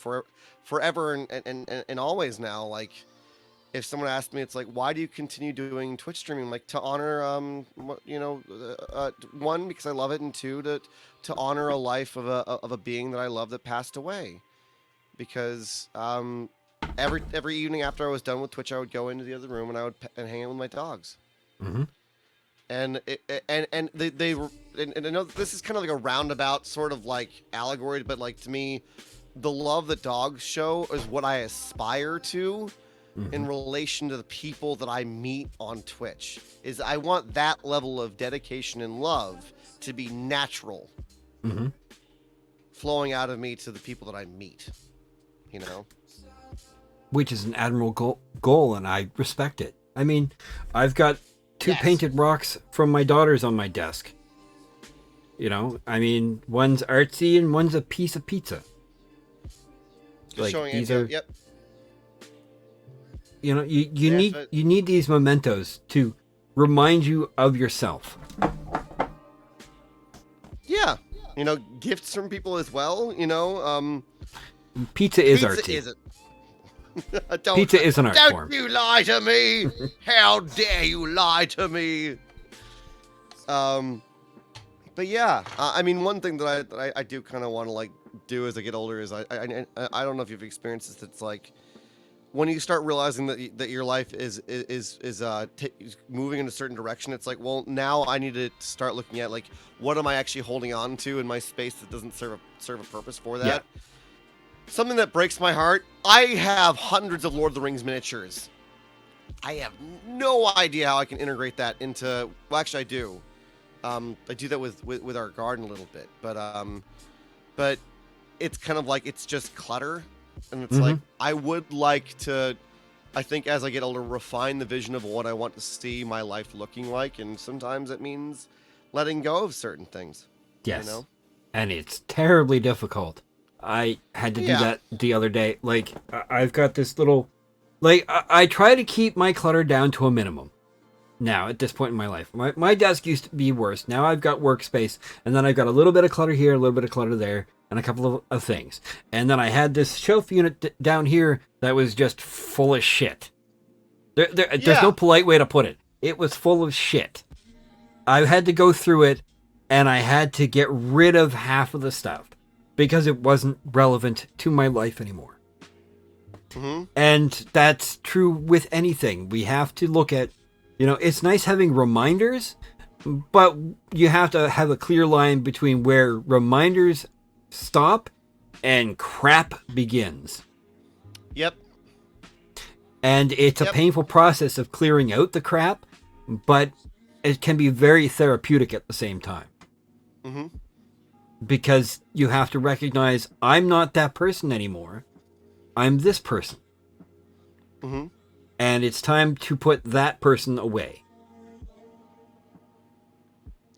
forever and always now, like, if someone asked me, it's like, why do you continue doing Twitch streaming? Like, to honor, one, because I love it, and two, to honor a life of a being that I love that passed away. Because every evening after I was done with Twitch, I would go into the other room and I would hang out with my dogs. And I know this is kind of like a roundabout sort of like allegory, but like to me, the love that dogs show is what I aspire to in relation to the people that I meet on Twitch. Is I want that level of dedication and love to be natural, flowing out of me to the people that I meet. Which is an admirable goal, and I respect it. I mean, I've got 2 painted rocks from my daughters on my desk. I mean, one's artsy and one's a piece of pizza. Just like, showing these are, yep. You need these mementos to remind you of yourself. Yeah. Gifts from people as well, Pizza is artsy. Isn't. Pizza is an art form. Don't you lie to me! How dare you lie to me! But yeah, I mean, one thing that I do kind of want to like do as I get older is I don't know if you've experienced this. It's like when you start realizing that your life is moving in a certain direction. It's like, well, now I need to start looking at like, what am I actually holding on to in my space that doesn't serve a purpose for that. Yeah. Something that breaks my heart, I have hundreds of Lord of the Rings miniatures. I have no idea how I can integrate that into, well, actually I do. I do that with our garden a little bit, but it's kind of like, it's just clutter. And it's like, I would like to I think as I get older, refine the vision of what I want to see my life looking like, and sometimes it means letting go of certain things. Yes. You know? And it's terribly difficult. I had to do that the other day. Like, I've got this little... Like, I try to keep my clutter down to a minimum now at this point in my life. My desk used to be worse. Now I've got workspace, and then I've got a little bit of clutter here, a little bit of clutter there, and a couple of things. And then I had this shelf unit down here that was just full of shit. There's no polite way to put it. It was full of shit. I had to go through it, and I had to get rid of half of the stuff because it wasn't relevant to my life anymore. Mm-hmm. And that's true with anything. We have to look at, it's nice having reminders, but you have to have a clear line between where reminders stop and crap begins. Yep. And it's a painful process of clearing out the crap, but it can be very therapeutic at the same time. Mm-hmm. Because you have to recognize, I'm not that person anymore. I'm this person. Mm-hmm. And it's time to put that person away.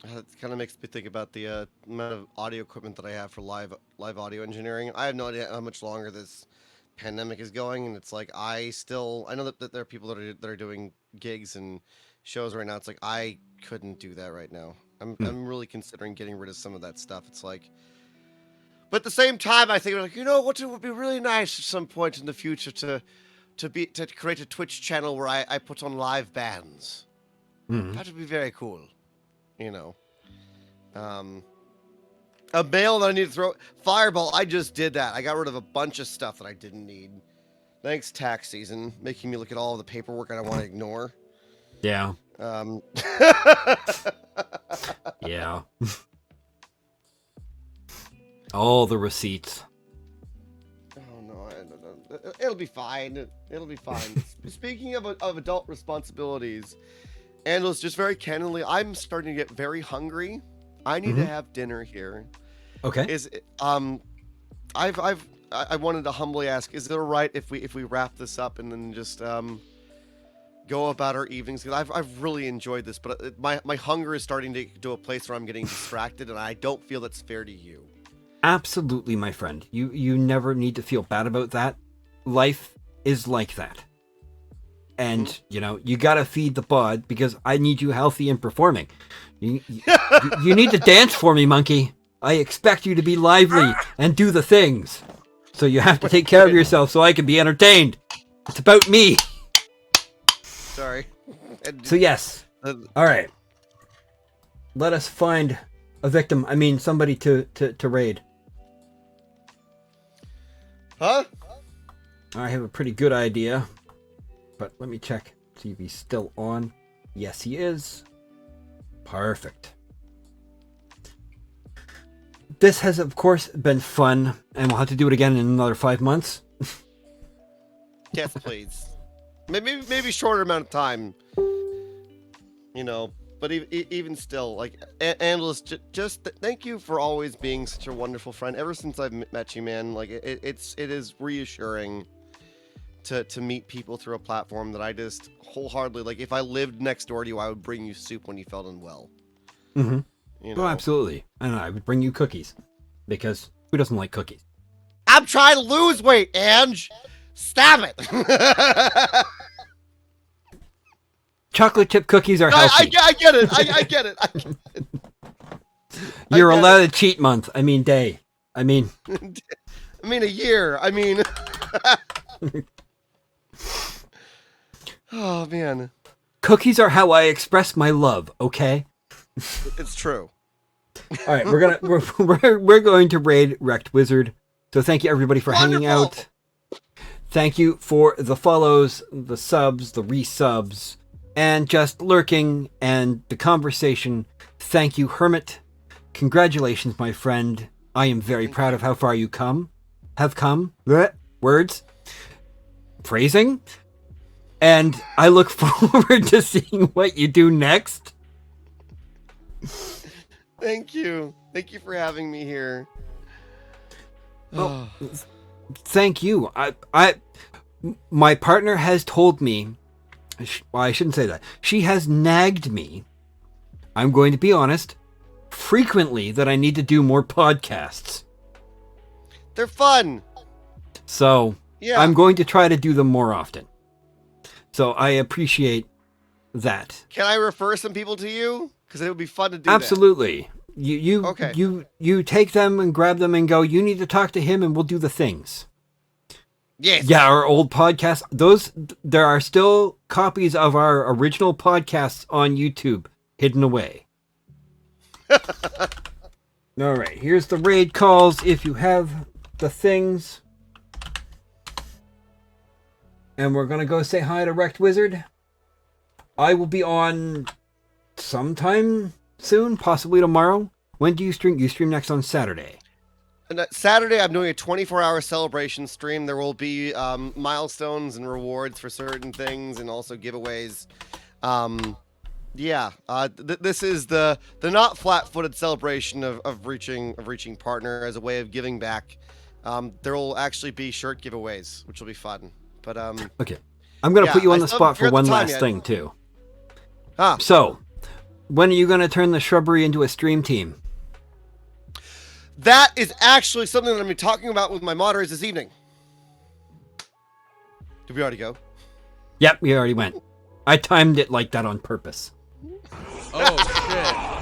That kind of makes me think about the amount of audio equipment that I have for live audio engineering. I have no idea how much longer this pandemic is going, and it's like I know that there are people that are doing gigs and shows right now. It's like I couldn't do that right now. I'm really considering getting rid of some of that stuff. It's like, but at the same time, I think like, what would be really nice at some point in the future to create a Twitch channel where I put on live bands. Mm-hmm. That would be very cool. A mail that I need to throw. Fireball, I just did that. I got rid of a bunch of stuff that I didn't need. Thanks, tax season, making me look at all the paperwork I don't want to ignore. Yeah. Yeah. All the receipts. Oh no, it'll be fine. It'll be fine. Speaking of adult responsibilities, Angelus, just very candidly, I'm starting to get very hungry. I need to have dinner here. Okay. I wanted to humbly ask, is it all right if we wrap this up and then just go about our evenings? Because I've really enjoyed this, but my hunger is starting to go to a place where I'm getting distracted, and I don't feel that's fair to you. Absolutely, my friend. You never need to feel bad about that. Life is like that. And, you gotta feed the bod because I need you healthy and performing. You need to dance for me, monkey. I expect you to be lively and do the things. So you have to take care of yourself so I can be entertained. It's about me. Sorry. So yes. All right. Let us find a victim. I mean, somebody to raid. Huh? I have a pretty good idea. But let me check. See if he's still on. Yes, he is. Perfect. This has, of course, been fun, and we'll have to do it again in another 5 months. Yes, please. Maybe shorter amount of time. But even still, like, Angelus, just thank you for always being such a wonderful friend. Ever since I've met you, man, like, it is reassuring to meet people through a platform that I just wholeheartedly, like, if I lived next door to you, I would bring you soup when you felt unwell. Mm-hmm. Oh, absolutely. And I would bring you cookies. Because who doesn't like cookies? I'm trying to lose weight, Ange! Stop it! Chocolate chip cookies are healthy. I get it. I get it. You're allowed a cheat month. I mean, day. I mean a year. Oh, man. Cookies are how I express my love, okay? It's true. All right, we're going to raid Wrecked Wizard. So thank you everybody for hanging out. Thank you for the follows, the subs, the resubs, and just lurking and the conversation. Thank you, Hermit. Congratulations, my friend. I am very proud of how far you have come. Words. Phrasing. And I look forward to seeing what you do next. Thank you. Thank you for having me here. Well, thank you. my partner has told me, well, I shouldn't say that. She has nagged me, I'm going to be honest, frequently that I need to do more podcasts. They're fun. So I'm going to try to do them more often. So I appreciate that. Can I refer some people to you? Because it would be fun to do. Absolutely. You take them and grab them and go, you need to talk to him and we'll do the things. Yes. Yeah, our old podcasts. There are still copies of our original podcasts on YouTube hidden away. All right, here's the raid calls if you have the things. And we're going to go say hi to Wrecked Wizard. I will be on sometime soon, possibly tomorrow. When do you stream? You stream next on Saturday. And Saturday, I'm doing a 24-hour celebration stream. There will be milestones and rewards for certain things, and also giveaways. This is the not flat-footed celebration of reaching partner as a way of giving back. There will actually be shirt giveaways, which will be fun. But okay, I'm gonna put you on the spot for one last thing too. So, when are you gonna turn the shrubbery into a stream team? That is actually something that I'm going to be talking about with my moderators this evening. Did we already go? Yep, we already went. I timed it like that on purpose. Oh, shit.